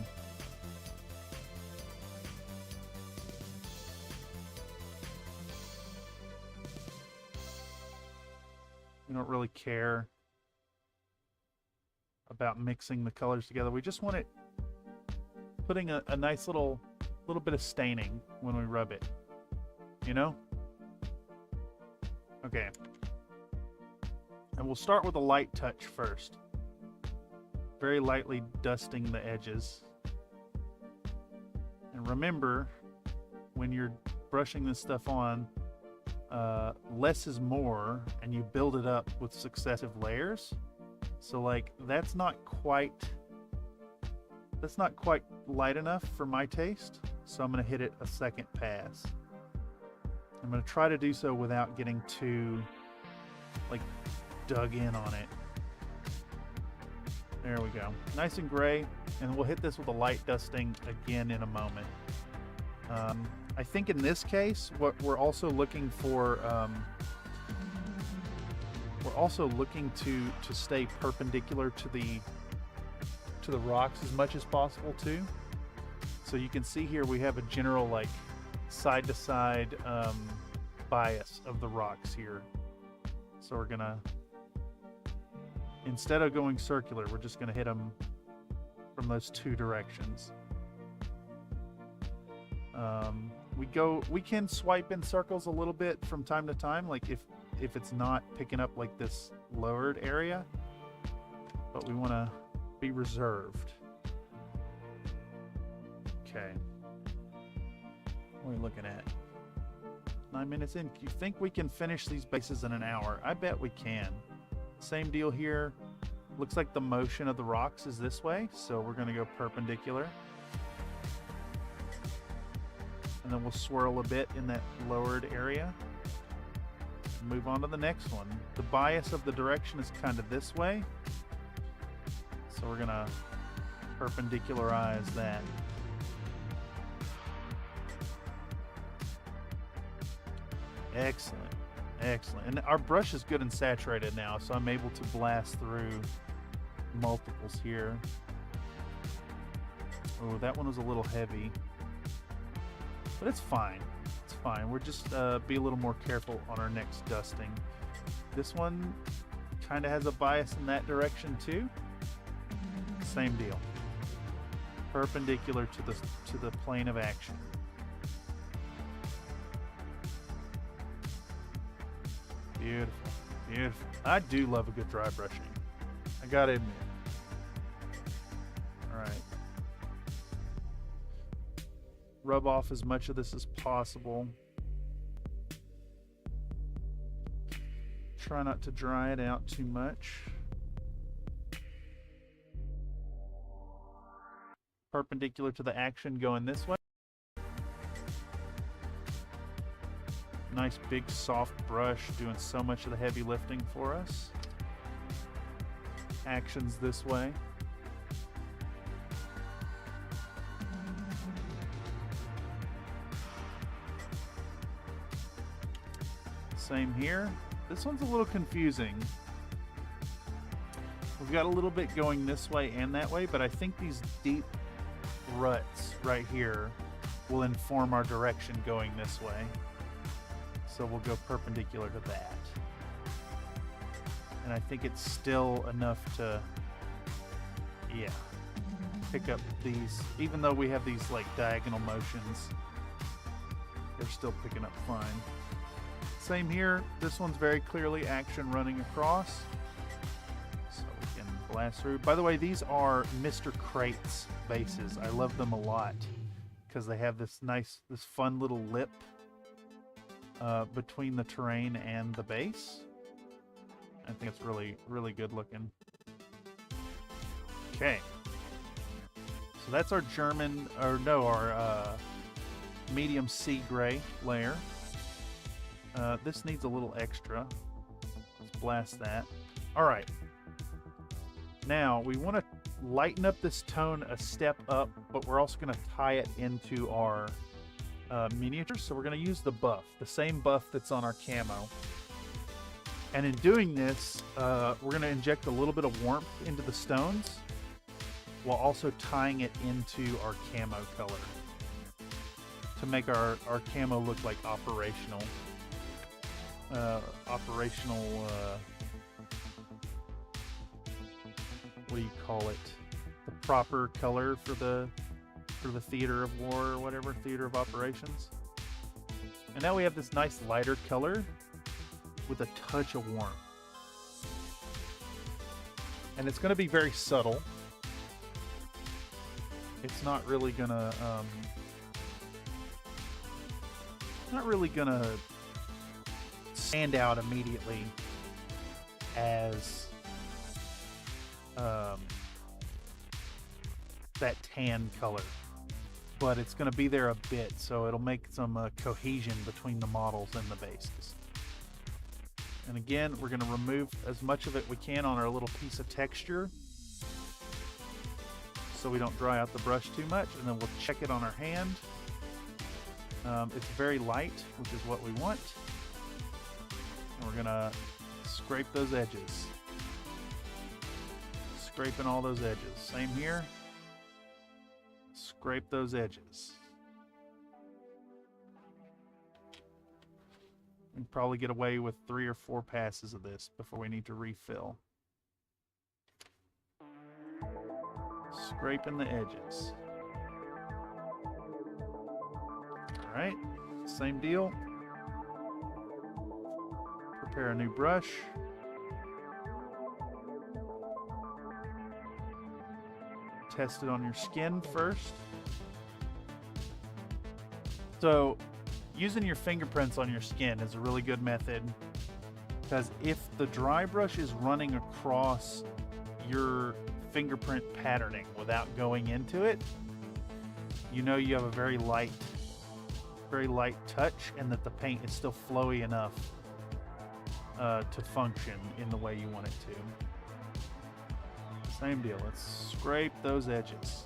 We don't really care about mixing the colors together. We just want it putting a nice little bit of staining when we rub it, you know? Okay. And we'll start with a light touch first. Very lightly dusting the edges. And remember, when you're brushing this stuff on, less is more, and you build it up with successive layers. So like, that's not quite That's not quite light enough for my taste, so I'm going to hit it a second pass. I'm going to try to do so without getting too, like, dug in on it. There we go. Nice and gray, and we'll hit this with a light dusting again in a moment. I think in this case, what we're also looking for, we're also looking to stay perpendicular to the rocks as much as possible too. So you can see here we have a general like side to side bias of the rocks here. So we're gonna, instead of going circular, we're just gonna hit them from those two directions. We can swipe in circles a little bit from time to time, like if it's not picking up like this lowered area, but we want to be reserved. Okay. What are we looking at? 9 minutes in. Do you think we can finish these bases in an hour? I bet we can. Same deal here. Looks like the motion of the rocks is this way, so we're going to go perpendicular. And then we'll swirl a bit in that lowered area. Move on to the next one. The bias of the direction is kind of this way. So we're gonna perpendicularize that. Excellent, excellent. And our brush is good and saturated now, so I'm able to blast through multiples here. Oh, that one was a little heavy. But it's fine. It's fine. We're just be a little more careful on our next dusting. This one kind of has a bias in that direction too. Same deal. Perpendicular to the plane of action. Beautiful. Beautiful. I do love a good dry brushing. I gotta admit. Alright. Rub off as much of this as possible. Try not to dry it out too much. Perpendicular to the action going this way. Nice big soft brush doing so much of the heavy lifting for us. Actions this way. Same here. This one's a little confusing. We've got a little bit going this way and that way, but I think these deep ruts right here will inform our direction going this way. So we'll go perpendicular to that. And I think it's still enough to, yeah, pick up these, even though we have these like diagonal motions, they're still picking up fine. Same here. This one's very clearly action running across. So we can blast through. By the way, these are Mr. Crate's bases. I love them a lot because they have this nice, this fun little lip between the terrain and the base. I think it's really, really good looking. Okay. So that's our German, or no, our medium sea gray layer. This needs a little extra. Let's blast that. All right. Now we want to lighten up this tone a step up, but we're also going to tie it into our miniature. So we're going to use the buff, the same buff that's on our camo. And in doing this, we're going to inject a little bit of warmth into the stones while also tying it into our camo color to make our camo look like operational. What do you call it? The proper color for the theater of war or whatever, theater of operations. And now we have this nice lighter color with a touch of warmth. And it's going to be very subtle. It's not really gonna stand out immediately as that tan color, but it's going to be there a bit, so it'll make some cohesion between the models and the bases. And again, we're going to remove as much of it we can on our little piece of texture so we don't dry out the brush too much, and then we'll check it on our hand. It's very light, which is what we want. And we're going to scrape those edges. Scraping all those edges. Same here. Scrape those edges. We can probably get away with 3 or 4 passes of this before we need to refill. Scraping the edges. Alright, same deal. Prepare a new brush. Test it on your skin first. So, using your fingerprints on your skin is a really good method, because if the dry brush is running across your fingerprint patterning without going into it, you know you have a very light touch, and that the paint is still flowy enough to function in the way you want it to. Same deal. Let's scrape those edges.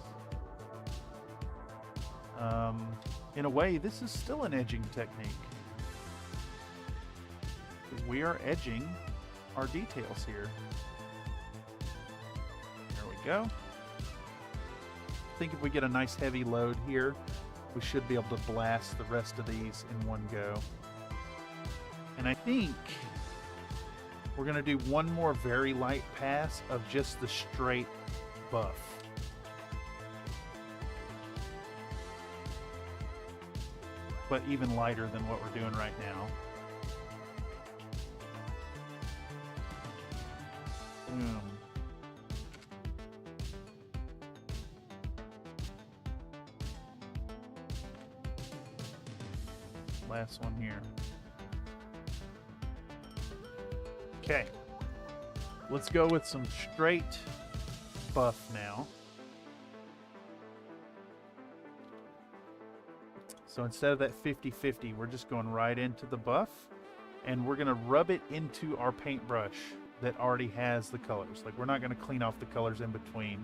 In a way, this is still an edging technique, because we are edging our details here. There we go. I think if we get a nice heavy load here, we should be able to blast the rest of these in one go. And I think we're going to do one more very light pass of just the straight buff. But even lighter than what we're doing right now. Boom. Last one here. Okay. Let's go with some straight buff now. So instead of that 50-50, we're just going right into the buff, and we're going to rub it into our paintbrush that already has the colors. Like, we're not going to clean off the colors in between.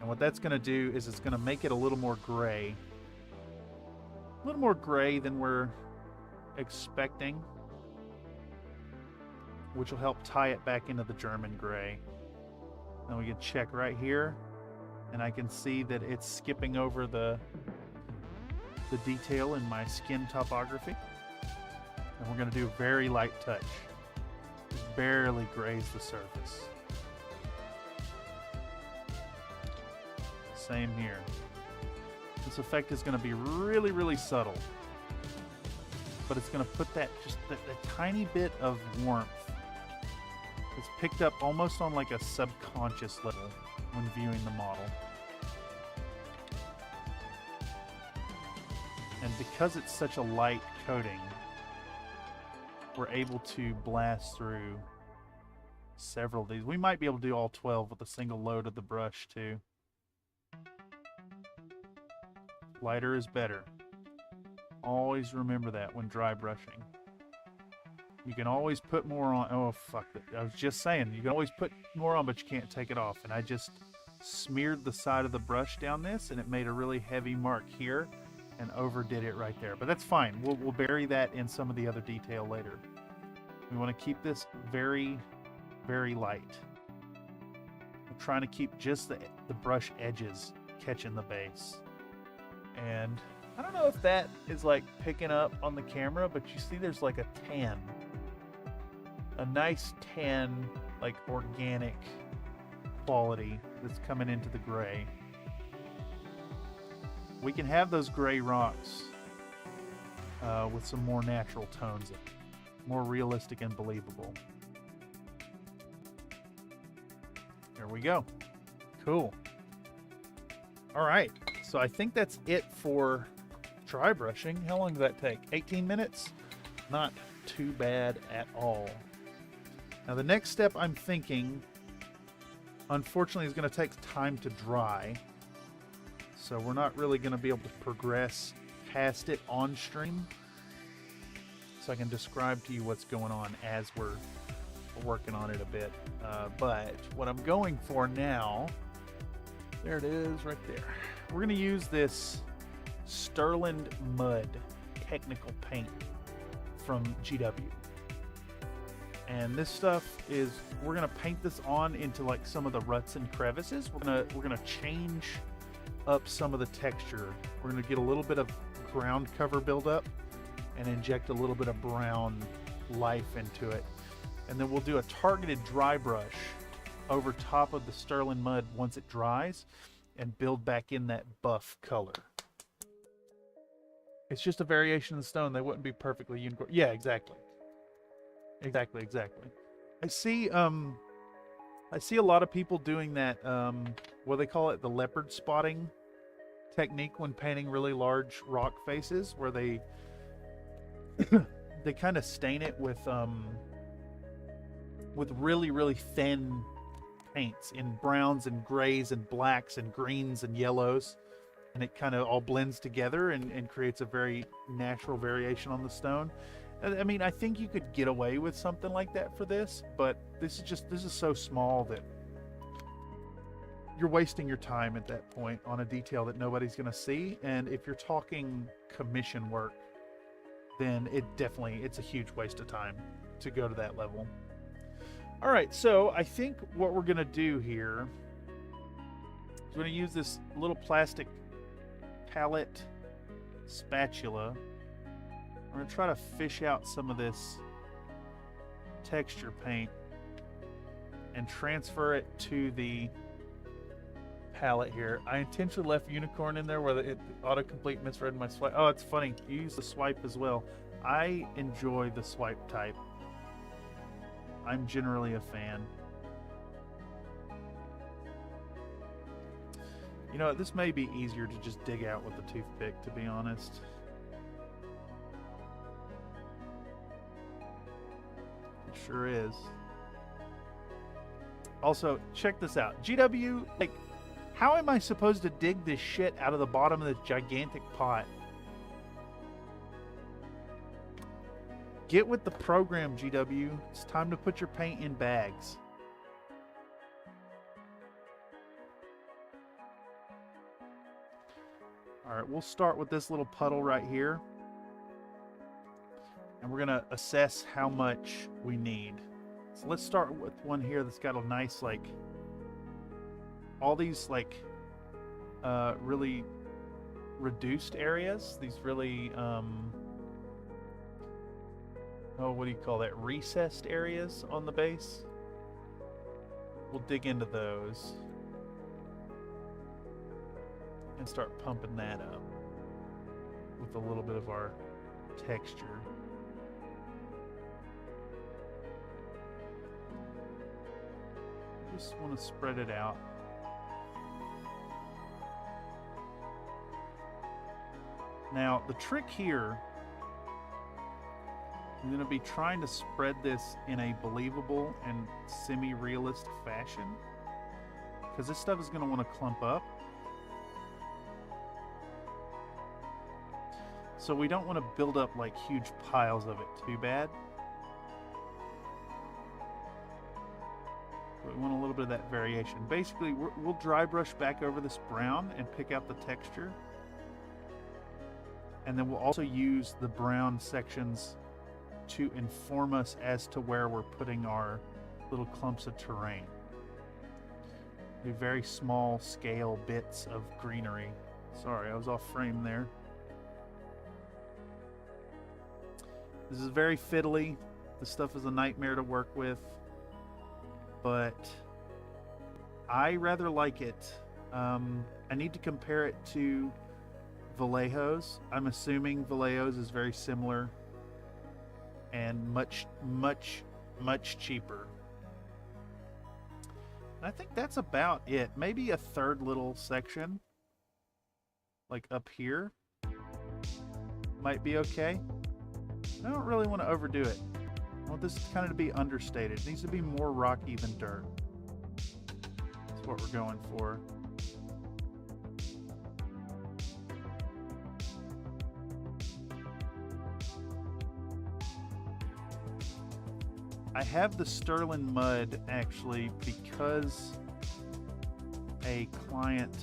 And what that's going to do is it's going to make it a little more gray. A little more gray than we're expecting, which will help tie it back into the German gray. Then we can check right here, and I can see that it's skipping over the detail in my skin topography. And we're going to do a very light touch. Just barely graze the surface. Same here. This effect is going to be really, really subtle. But it's going to put that tiny bit of warmth. It's picked up almost on like a subconscious level when viewing the model. And because it's such a light coating, we're able to blast through several of these. We might be able to do all 12 with a single load of the brush too. Lighter is better. Always remember that when dry brushing. You can always put more on. Oh, fuck it. I was just saying, you can always put more on, but you can't take it off. And I just smeared the side of the brush down this, and it made a really heavy mark here and overdid it right there. But that's fine. We'll bury that in some of the other detail later. We want to keep this very, very light. I'm trying to keep just the brush edges catching the base. And I don't know if that is like picking up on the camera, but you see there's like a tan. A nice tan, like organic quality that's coming into the gray. We can have those gray rocks with some more natural tones in it. More realistic and believable. There we go. Cool. All right. So I think that's it for dry brushing. How long did that take? 18 minutes? Not too bad at all. Now the next step I'm thinking, unfortunately, is going to take time to dry. So we're not really going to be able to progress past it on stream. So I can describe to you what's going on as we're working on it a bit. But what I'm going for now, there it is right there. We're going to use this Sterling Mud technical paint from GW. And this stuff is, we're going to paint this on into like some of the ruts and crevices. We're going to change up some of the texture. We're going to get a little bit of ground cover buildup and inject a little bit of brown life into it. And then we'll do a targeted dry brush over top of the Sterling Mud once it dries and build back in that buff color. It's just a variation of the stone. They wouldn't be perfectly uniform. Yeah, exactly. Exactly. I see a lot of people doing that, what they call it, the leopard spotting technique when painting really large rock faces, where they they kind of stain it with really thin paints in browns and grays and blacks and greens and yellows, and it kind of all blends together and creates a very natural variation on the stone. I mean, I think you could get away with something like that for this, but this is so small that you're wasting your time at that point on a detail that nobody's going to see. And if you're talking commission work, then it's a huge waste of time to go to that level. All right, so I think what we're going to do here is we're going to use this little plastic palette spatula. We're going to try to fish out some of this texture paint and transfer it to the palette here. I intentionally left unicorn in there where it autocomplete misread my swipe. Oh, it's funny. You use the swipe as well. I enjoy the swipe type. I'm generally a fan. You know, this may be easier to just dig out with a toothpick, to be honest. It sure is. Also, check this out. GW, like, how am I supposed to dig this shit out of the bottom of this gigantic pot? Get with the program, GW. It's time to put your paint in bags. All right, we'll start with this little puddle right here. And we're gonna assess how much we need. So let's start with one here that's got a nice, like, all these, like, really reduced areas. These really, what do you call that? Recessed areas on the base. We'll dig into those and start pumping that up with a little bit of our texture. Just want to spread it out. Now, the trick here, I'm going to be trying to spread this in a believable and semi-realistic fashion, because this stuff is going to want to clump up. So we don't want to build up like huge piles of it too bad. But we want a little bit of that variation. Basically, we'll dry brush back over this brown and pick out the texture. And then we'll also use the brown sections to inform us as to where we're putting our little clumps of terrain. The very small scale bits of greenery. Sorry, I was off frame there. This is very fiddly. This stuff is a nightmare to work with, but I rather like it. I need to compare it to Vallejo's. I'm assuming Vallejo's is very similar and much cheaper. And I think that's about it. Maybe a third little section, like up here, might be okay. I don't really want to overdo it. I want this kind of to be understated. It needs to be more rocky than dirt. That's what we're going for. I have the Sterling Mud actually because a client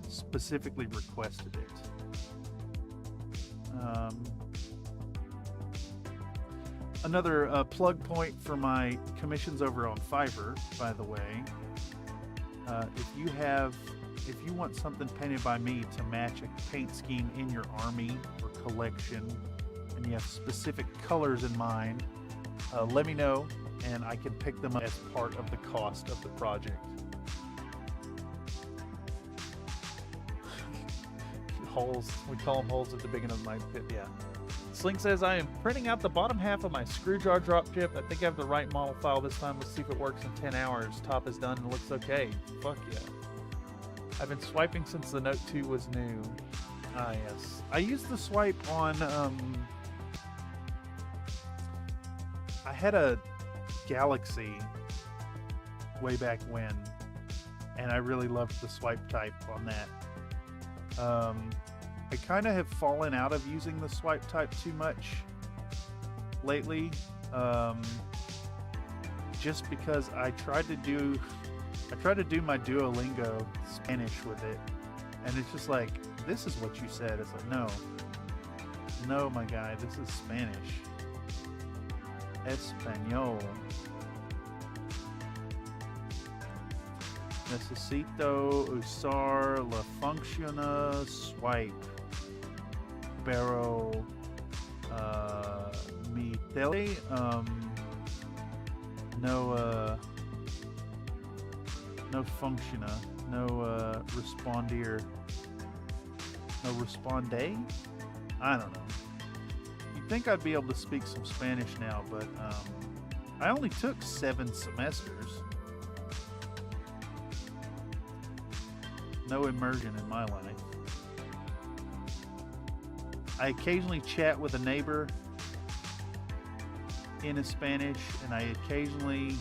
specifically requested it. Another plug point for my commissions over on Fiverr, by the way. If you want something painted by me to match a paint scheme in your army or collection, and you have specific colors in mind, let me know, and I can pick them up as part of the cost of the project. Holes. We call them holes at the beginning of my pit, yeah. Slink says, I am printing out the bottom half of my screw jar drop chip. I think I have the right model file this time. Let's see if it works in 10 hours. Top is done and looks okay. Fuck yeah. I've been swiping since the Note 2 was new. Ah, yes. I used the swipe on, I had a Galaxy way back when, and I really loved the swipe type on that. I kind of have fallen out of using the swipe type too much lately, just because I tried to do my Duolingo Spanish with it, and it's just like, this is what you said. It's like, no, my guy, this is Spanish. Español. Necesito usar la función swipe, pero mi tele no funciona, no responde. I don't know. You'd think I'd be able to speak some Spanish now, but I only took 7 semesters. No immersion in my life. I occasionally chat with a neighbor in Spanish, and I occasionally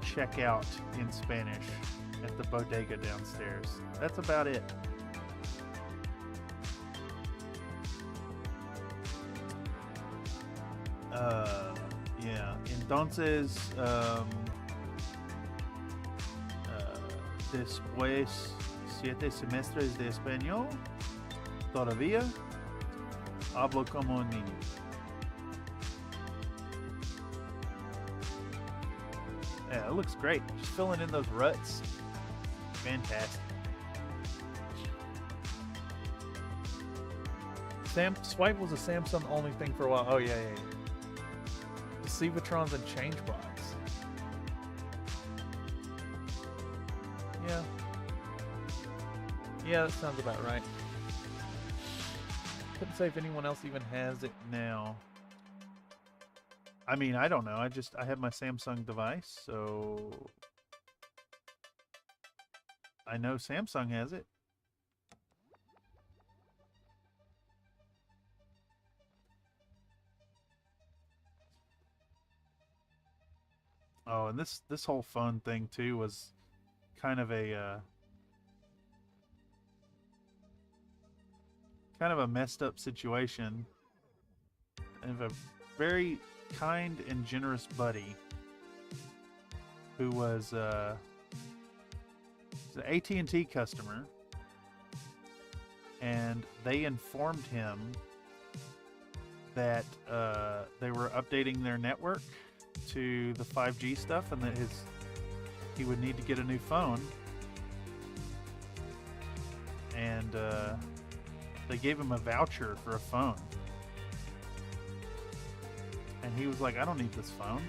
check out in Spanish at the bodega downstairs. That's about it. Yeah. Entonces, después 7 semestres de español, todavía hablo como un niño. Yeah, it looks great. Just filling in those ruts. Fantastic. Swipe was a Samsung only thing for a while. Oh, yeah. The Cevatrons and Changebox. Yeah, that sounds about right. Couldn't say if anyone else even has it now. I mean, I don't know. I have my Samsung device, so I know Samsung has it. Oh, and this whole phone thing too was kind of a messed up situation. I have a very kind and generous buddy who was an AT&T customer, and they informed him that they were updating their network to the 5G stuff, and that he would need to get a new phone, and they gave him a voucher for a phone, and he was like, I don't need this phone,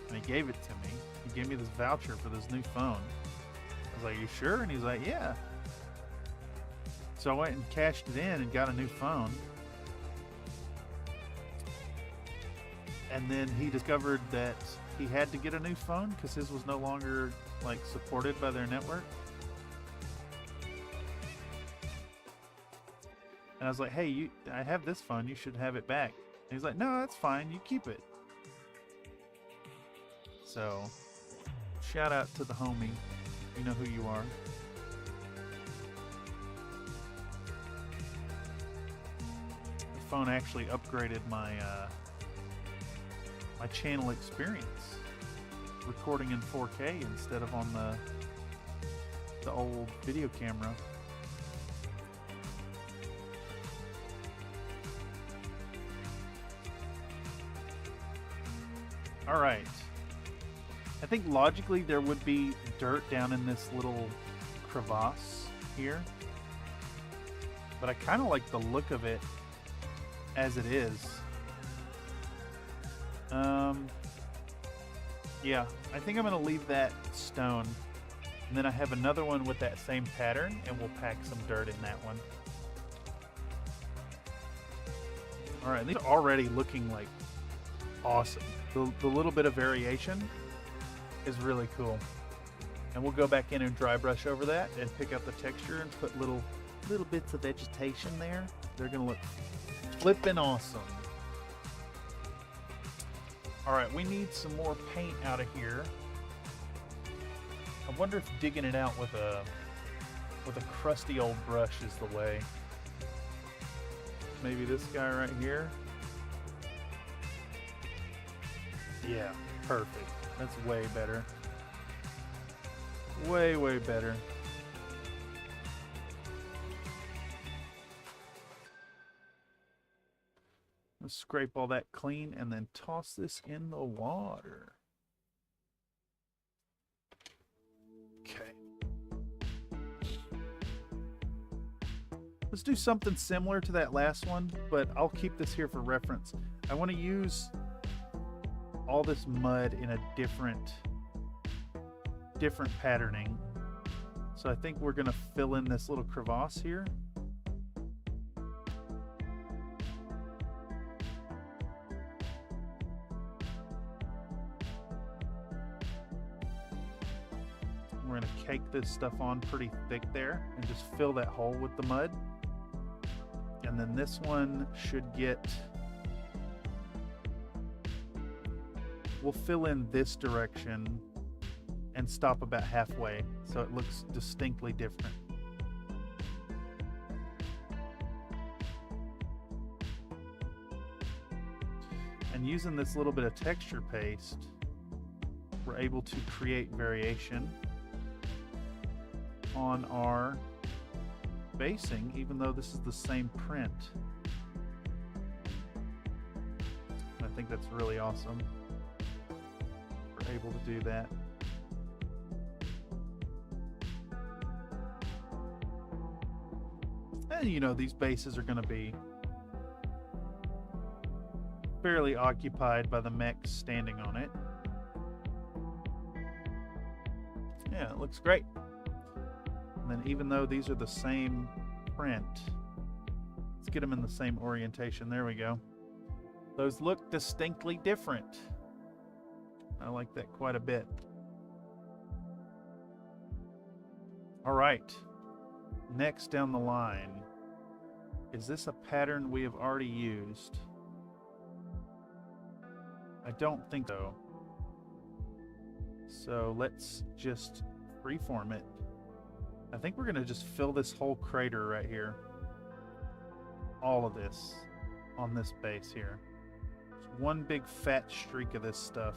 and he gave it to me. He gave me this voucher for this new phone. I was like, you sure? And he's like, yeah. So I went and cashed it in and got a new phone. And then he discovered that he had to get a new phone because his was no longer supported by their network. And I was like, hey, I have this phone, you should have it back. And he's like, no, that's fine, you keep it. So, shout out to the homie. You know who you are. The phone actually upgraded my my channel experience, recording in 4K instead of on the old video camera. All right. I think logically there would be dirt down in this little crevasse here, but I kind of like the look of it as it is. Yeah, I think I'm gonna leave that stone, and then I have another one with that same pattern, and we'll pack some dirt in that one. All right, these are already looking like awesome. The little bit of variation is really cool. And we'll go back in and dry brush over that and pick up the texture and put little bits of vegetation there. They're gonna look flippin' awesome. All right, we need some more paint out of here. I wonder if digging it out with a crusty old brush is the way. Maybe this guy right here. Yeah, perfect. That's way better. Way, way better. Let's scrape all that clean and then toss this in the water. Okay. Let's do something similar to that last one, but I'll keep this here for reference. I want to use all this mud in a different patterning. So I think we're going to fill in this little crevasse here. We're going to cake this stuff on pretty thick there and just fill that hole with the mud. And then this one should get, we'll fill in this direction and stop about halfway so it looks distinctly different. And using this little bit of texture paste, we're able to create variation on our basing, even though this is the same print. I think that's really awesome. We're able to do that. And you know, these bases are going to be fairly occupied by the mechs standing on it. Yeah, it looks great. And then even though these are the same print, let's get them in the same orientation. There we go. Those look distinctly different. I like that quite a bit. All right. Next down the line. Is this a pattern we have already used? I don't think so. So let's just freeform it. I think we're going to just fill this whole crater right here. All of this on this base here. Just one big fat streak of this stuff.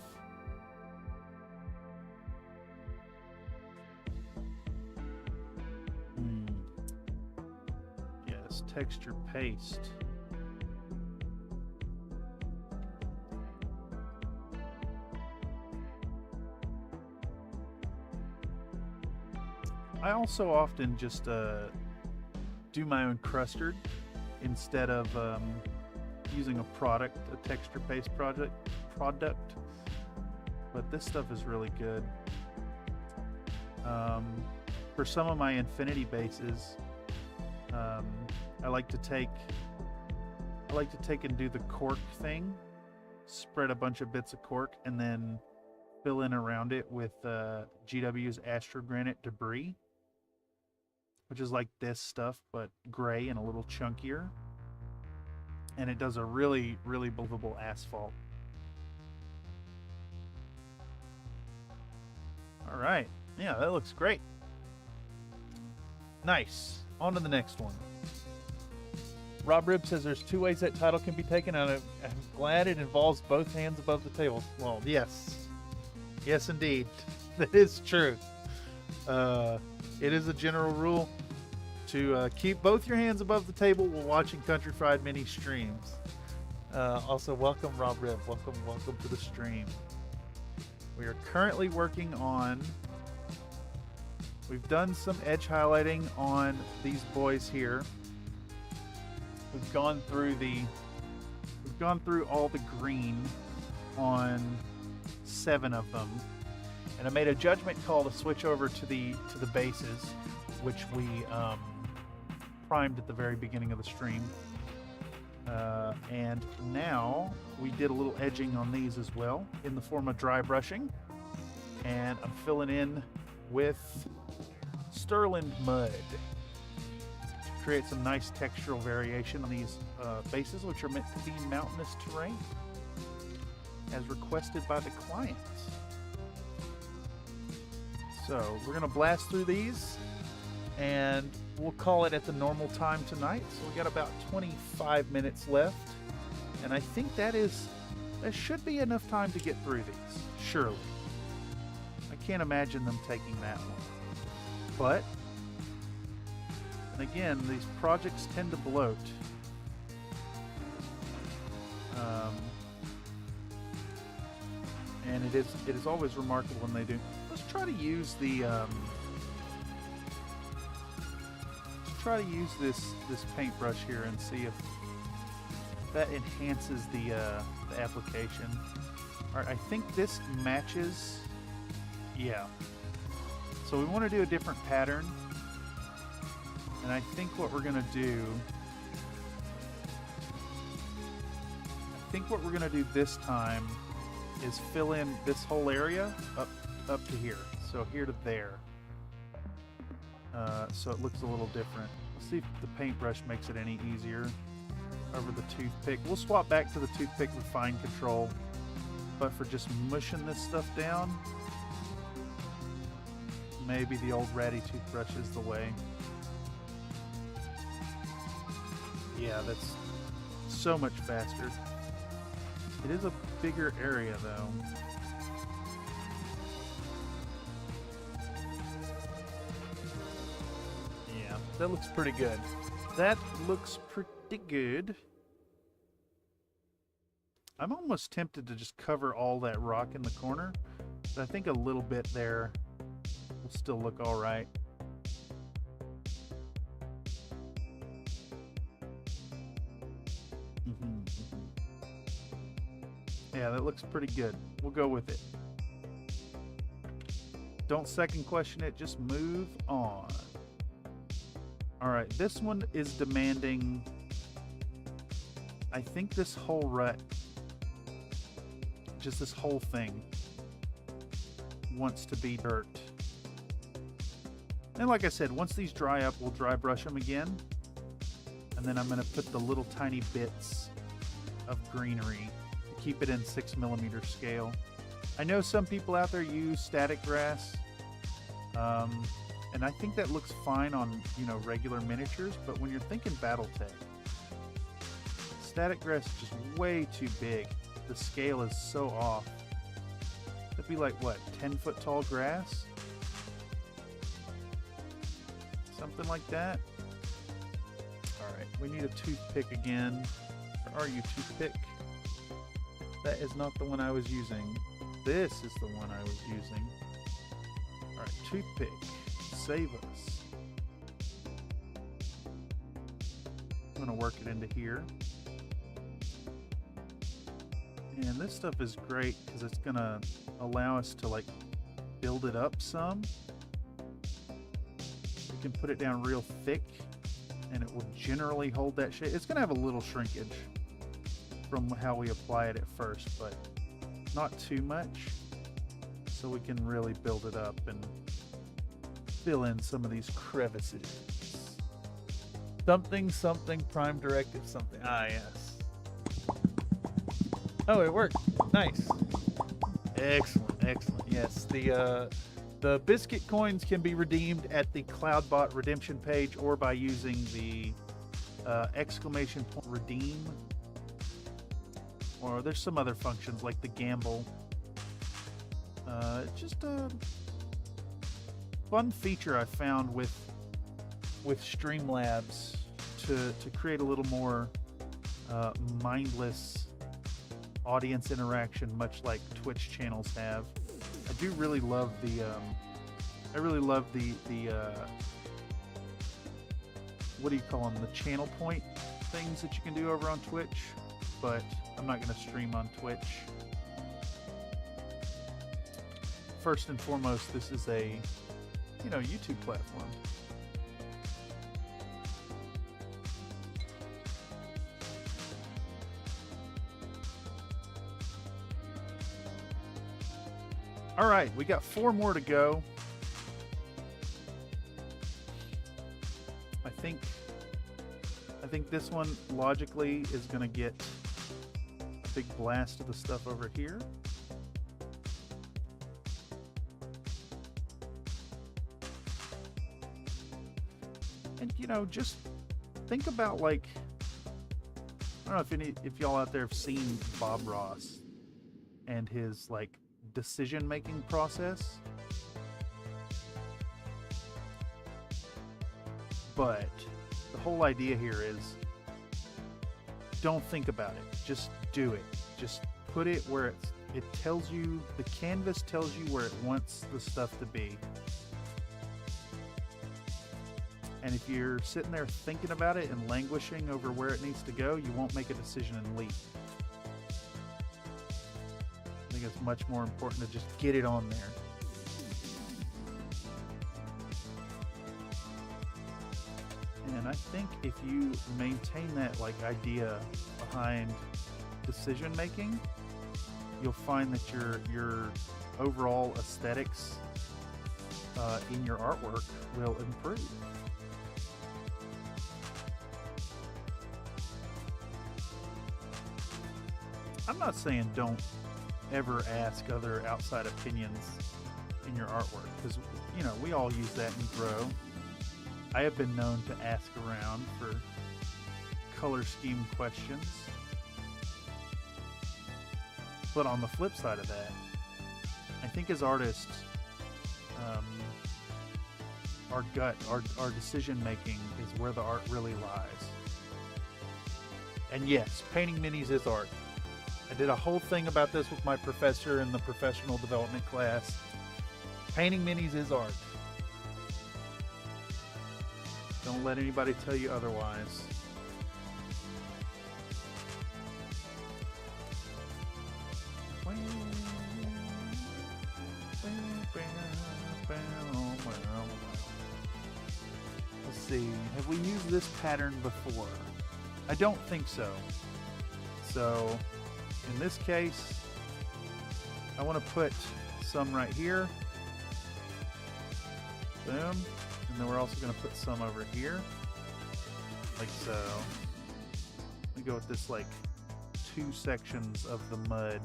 Yes, texture paste. I also often just do my own custard instead of using a texture paste product. But this stuff is really good. For some of my infinity bases, I like to take and do the cork thing, spread a bunch of bits of cork, and then fill in around it with GW's Astrogranite Debris, which is like this stuff, but gray and a little chunkier. And it does a really, really believable asphalt. All right. Yeah, that looks great. Nice. On to the next one. Rob Rib says there's 2 ways that title can be taken, and I'm glad it involves both hands above the table. Well, yes. Yes, indeed. That is true. It is a general rule to keep both your hands above the table while watching Country Fried Mini streams. Also, welcome, Rob Rib. Welcome to the stream. We are currently working on... We've done some edge highlighting on these boys here. We've gone through all the green on 7 of them, and I made a judgment call to switch over to the bases, which we primed at the very beginning of the stream. And now we did a little edging on these as well in the form of dry brushing, and I'm filling in with Sterling mud to create some nice textural variation on these bases, which are meant to be mountainous terrain as requested by the client. So we're gonna blast through these and we'll call it at the normal time tonight. So we got about 25 minutes left, and I think that should be enough time to get through these, surely. I can't imagine them taking that long. But, and again, these projects tend to bloat. And it is always remarkable when they do. Let's try to use the this paintbrush here and see if that enhances the application. All right, I think this matches. Yeah. So we want to do a different pattern, and I think what we're gonna do. This time is fill in this whole area up to here. So here to there. So it looks a little different. Let's see if the paintbrush makes it any easier over the toothpick. We'll swap back to the toothpick with fine control, but for just mushing this stuff down, maybe the old ratty toothbrush is the way. Yeah, that's so much faster. It is a bigger area though. Yeah, that looks pretty good. That looks pretty good. I'm almost tempted to just cover all that rock in the corner, but I think a little bit there will still look all right. Yeah, that looks pretty good. We'll go with it. Don't second question it, just move on. All right, this one is demanding, I think this whole rut, just this whole thing, wants to be dirt. And like I said, once these dry up, we'll dry brush them again. And then I'm gonna put the little tiny bits of greenery to keep it in 6mm scale. I know some people out there use static grass, and I think that looks fine on, you know, regular miniatures, but when you're thinking Battletech, static grass is just way too big. The scale is so off. It'd be like, what, 10-foot tall grass? Something like that. Alright, we need a toothpick again. Where are you, toothpick? That is not the one I was using. This is the one I was using. Alright, toothpick. Save us. I'm going to work it into here. And this stuff is great because it's going to allow us to like build it up some. We can put it down real thick and it will generally hold that shape. It's going to have a little shrinkage from how we apply it at first, but not too much, so we can really build it up and fill in some of these crevices. Something prime directive something. Ah, yes. Oh, it worked. Nice. Excellent. Yes, the biscuit coins can be redeemed at the CloudBot redemption page or by using the exclamation point redeem, or there's some other functions like the gamble. Just a fun feature I found with Streamlabs to create a little more mindless audience interaction, much like Twitch channels have. I do really love the what do you call them? The channel point things that you can do over on Twitch, but I'm not going to stream on Twitch. First and foremost, this is a, YouTube platform. All right, we got 4 more to go. I think this one logically is going to get a big blast of the stuff over here. And just think about, like, I don't know if y'all out there have seen Bob Ross and his, like, decision-making process. But the whole idea here is, don't think about it. Just do it. Just put it where it tells you, the canvas tells you where it wants the stuff to be. And if you're sitting there thinking about it and languishing over where it needs to go, you won't make a decision and leap. I think it's much more important to just get it on there. And I think if you maintain that, like, idea behind decision making, you'll find that your overall aesthetics in your artwork will improve. I'm not saying don't ever ask other outside opinions in your artwork, because we all use that and grow. I have been known to ask around for color scheme questions. But on the flip side of that, I think as artists, our gut, our decision making is where the art really lies. And yes, painting minis is art. I did a whole thing about this with my professor in the professional development class. Painting minis is art. Don't let anybody tell you otherwise. Let's see, have we used this pattern before? I don't think so. So, in this case, I want to put some right here. Boom. And then we're also going to put some over here. Like so. We go with this, like, 2 sections of the mud.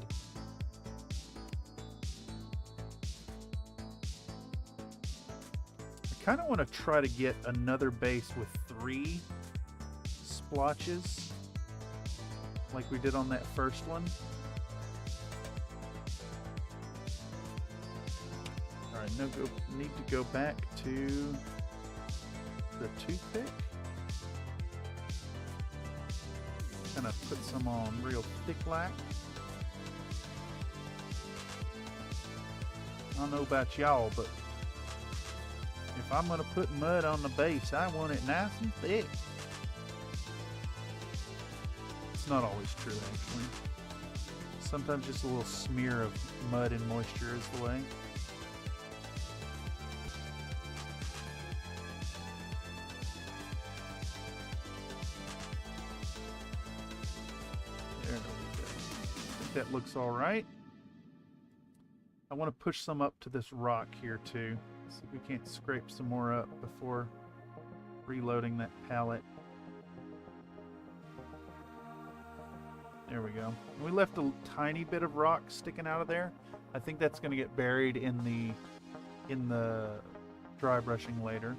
I kind of want to try to get another base with 3 splotches, like we did on that first one. Alright, need to go back to the toothpick. Kind of put some on real thick like. I don't know about y'all, but if I'm going to put mud on the base, I want it nice and thick. It's not always true, actually. Sometimes just a little smear of mud and moisture is the way. There we go. I think that looks all right. I want to push some up to this rock here too. See if we can't scrape some more up before reloading that palette. There we go. We left a tiny bit of rock sticking out of there. I think that's going to get buried in the dry brushing later.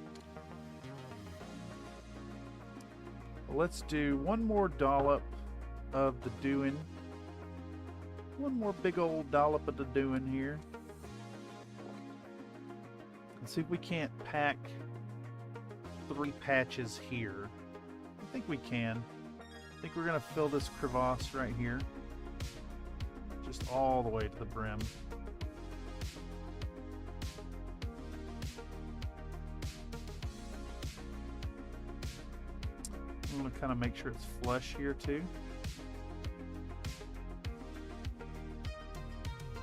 But let's do one more dollop of the doing. One more big old dollop of the doing here. And see if we can't pack 3 patches here. I think we can. I think we're going to fill this crevasse right here. Just all the way to the brim. I'm going to kind of make sure it's flush here too.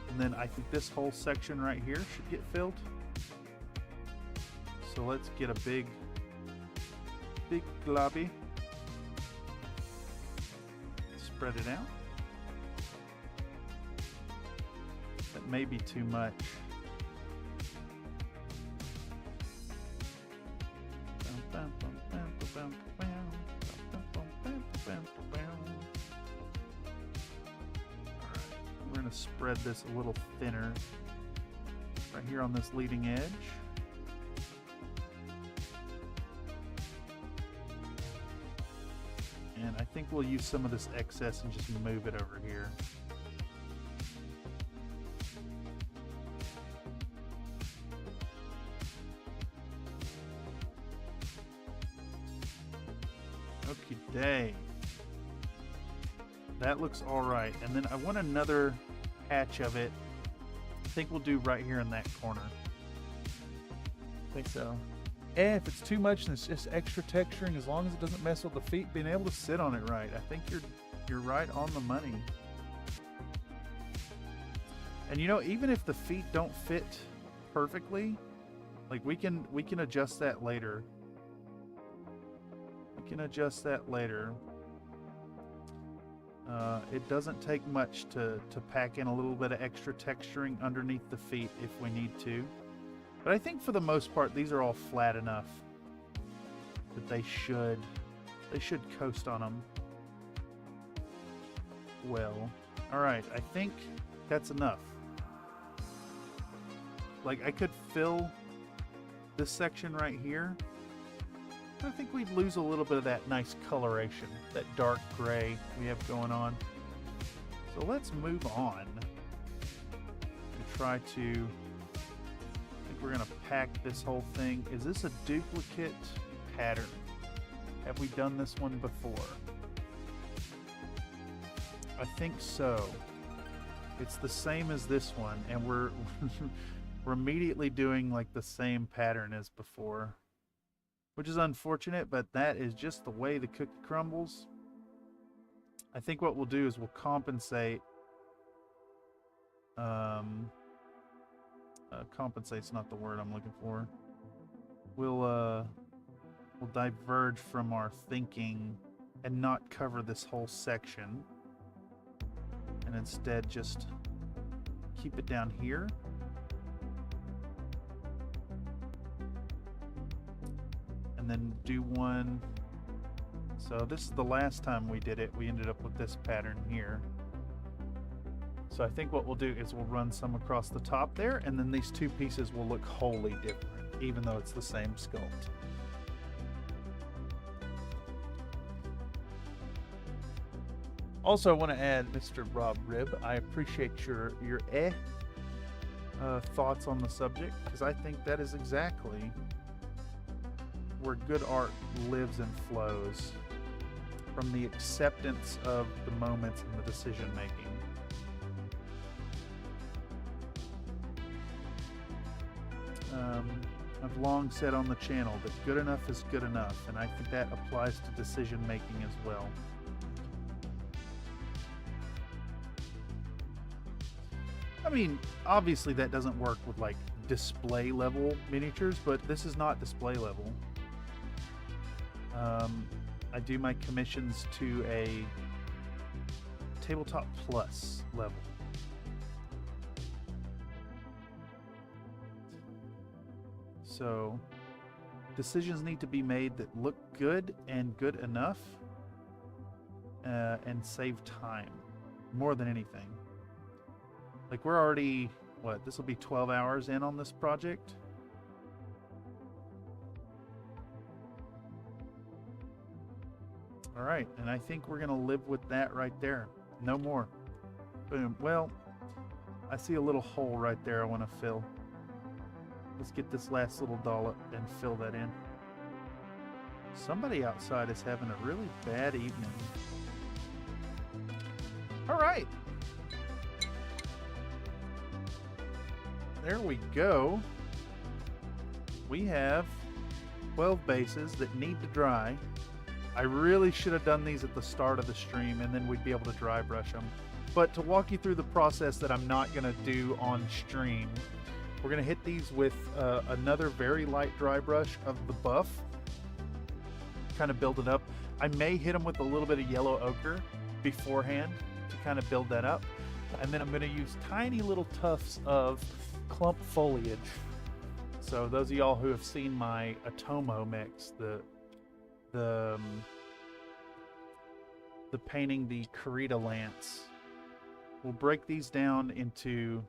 And then I think this whole section right here should get filled. So let's get a big globby. Spread it out. That may be too much. We're going to spread this a little thinner right here on this leading edge. And I think we'll use some of this excess and just move it over here. Okie day. That looks all right. And then I want another patch of it. I think we'll do right here in that corner. I think so. And if it's too much and it's just extra texturing, as long as it doesn't mess with the feet, being able to sit on it right, I think you're right on the money. And you know, even if the feet don't fit perfectly, like we can adjust that later. We can adjust that later. It doesn't take much to pack in a little bit of extra texturing underneath the feet if we need to. But I think for the most part, these are all flat enough that they should coast on them well. All right, I think that's enough. Like I could fill this section right here. I think we'd lose a little bit of that nice coloration, that dark gray we have going on. So let's move on and try to, I think we're gonna pack this whole thing. Is this a duplicate pattern? Have we done this one before? I think so. It's the same as this one, and we're we're immediately doing like the same pattern as before, which is unfortunate, but that is just the way the cookie crumbles. I think what we'll do is we'll compensate. Compensate's not the word I'm looking for. We'll diverge from our thinking and not cover this whole section, and instead just keep it down here. And then do one. So this is the last time we did it. We ended up with this pattern here. So I think what we'll do is we'll run some across the top there, and then these two pieces will look wholly different, even though it's the same sculpt. Also, I want to add, Mr. Rob Ribb, I appreciate your thoughts on the subject, because I think that is exactly where good art lives and flows, from the acceptance of the moments and the decision making. I've long said on the channel that good enough is good enough, and I think that applies to decision making as well. I mean, obviously that doesn't work with like display level miniatures, but this is not display level. I do my commissions to a tabletop plus level. So decisions need to be made that look good and good enough, and save time more than anything. Like we're already, what, this will be 12 hours in on this project. All right, and I think we're gonna live with that right there. No more. Boom. Well, I see a little hole right there I want to fill. Let's get this last little dollop and fill that in. Somebody outside is having a really bad evening. All right. There we go. We have 12 bases that need to dry. I really should have done these at the start of the stream, and then we'd be able to dry brush them. But to walk you through the process that I'm not going to do on stream, we're going to hit these with another very light dry brush of the buff. Kind of build it up. I may hit them with a little bit of yellow ochre beforehand to kind of build that up. And then I'm going to use tiny little tufts of clump foliage. So those of y'all who have seen my Atomo mechs, the painting the Carita lance, we'll break these down into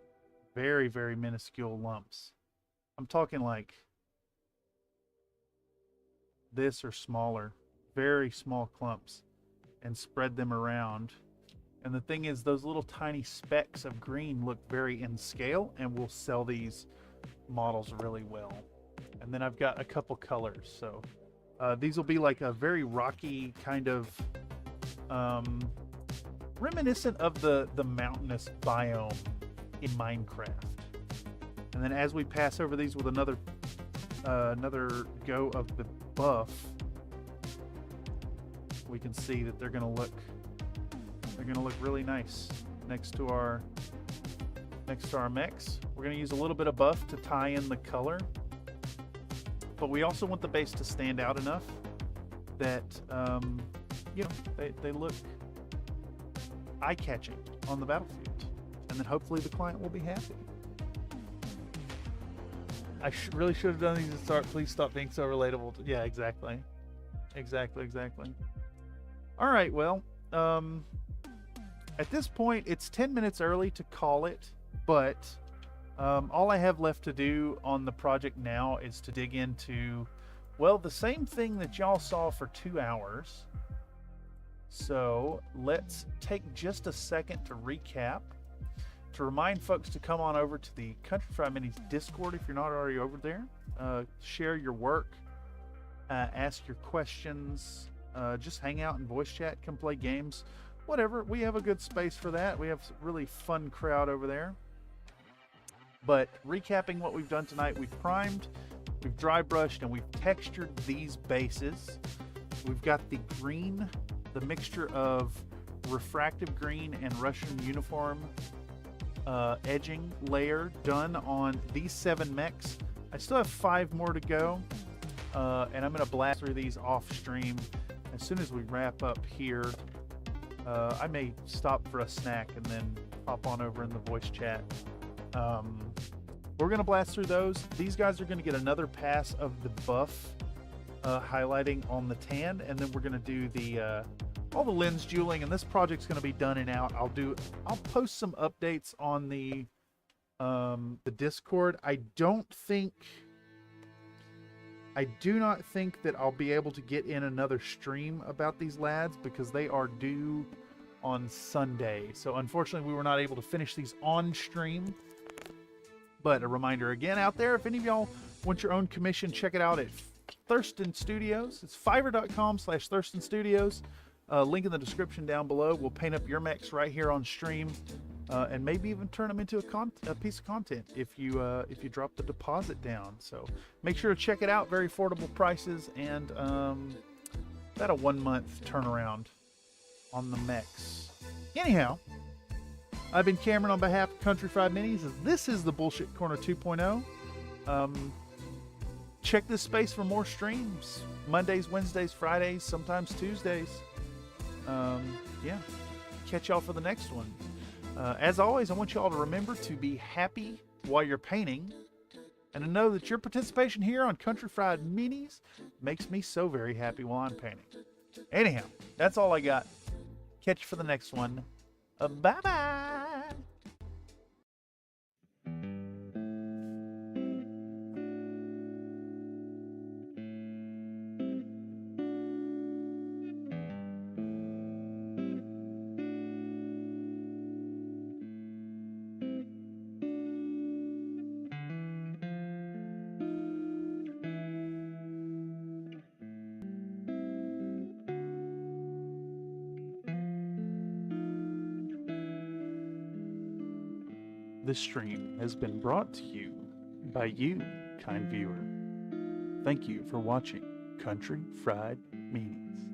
very, very minuscule lumps. I'm talking like this or smaller, very small clumps, and spread them around. And the thing is, those little tiny specks of green look very in scale and will sell these models really well. And then I've got a couple colors. So these will be like a very rocky kind of reminiscent of the mountainous biome in Minecraft. And then as we pass over these with another go of the buff, we can see that they're gonna look really nice next to our mechs. We're gonna use a little bit of buff to tie in the color, but we also want the base to stand out enough that you know, they look eye-catching on the battlefield, and then hopefully the client will be happy. I really should have done these to start. Please stop being so relatable. Yeah, exactly. All right, well, at this point, it's 10 minutes early to call it, but all I have left to do on the project now is to dig into, well, the same thing that y'all saw for 2 hours. So let's take just a second to recap, to remind folks to come on over to the Country Fried Minis Discord if you're not already over there. Share your work, ask your questions, just hang out and voice chat, come play games, whatever. We have a good space for that. We have a really fun crowd over there. But recapping what we've done tonight, we've primed, we've dry brushed, and we've textured these bases. We've got the green, the mixture of refractive green and Russian uniform edging layer done on these 7 mechs. I still have 5 more to go, and I'm going to blast through these off stream as soon as we wrap up here. I may stop for a snack and then pop on over in the voice chat. We're going to blast through those. These guys are going to get another pass of the buff highlighting on the tan, and then we're going to do the all the lens jeweling, and this project's going to be done and out. I'll post some updates on the Discord. I do not think that I'll be able to get in another stream about these lads because they are due on Sunday. So unfortunately, we were not able to finish these on stream. But a reminder again out there, if any of y'all want your own commission, check it out at Thurston Studios. It's fiverr.com/Thurston Studios. Link in the description down below. We'll paint up your mechs right here on stream, and maybe even turn them into a piece of content if you drop the deposit down. So make sure to check it out. Very affordable prices, and about a 1 month turnaround on the mechs. Anyhow, I've been Cameron on behalf of Country Fried Minis. This is the Bullshit Corner 2.0. Check this space for more streams. Mondays, Wednesdays, Fridays, sometimes Tuesdays. Yeah, catch y'all for the next one. As always, I want y'all to remember to be happy while you're painting, and to know that your participation here on Country Fried Minis makes me so very happy while I'm painting. Anyhow, that's all I got. Catch you for the next one. Bye-bye. This stream has been brought to you by you, kind viewer. Thank you for watching Country Fried Meanings.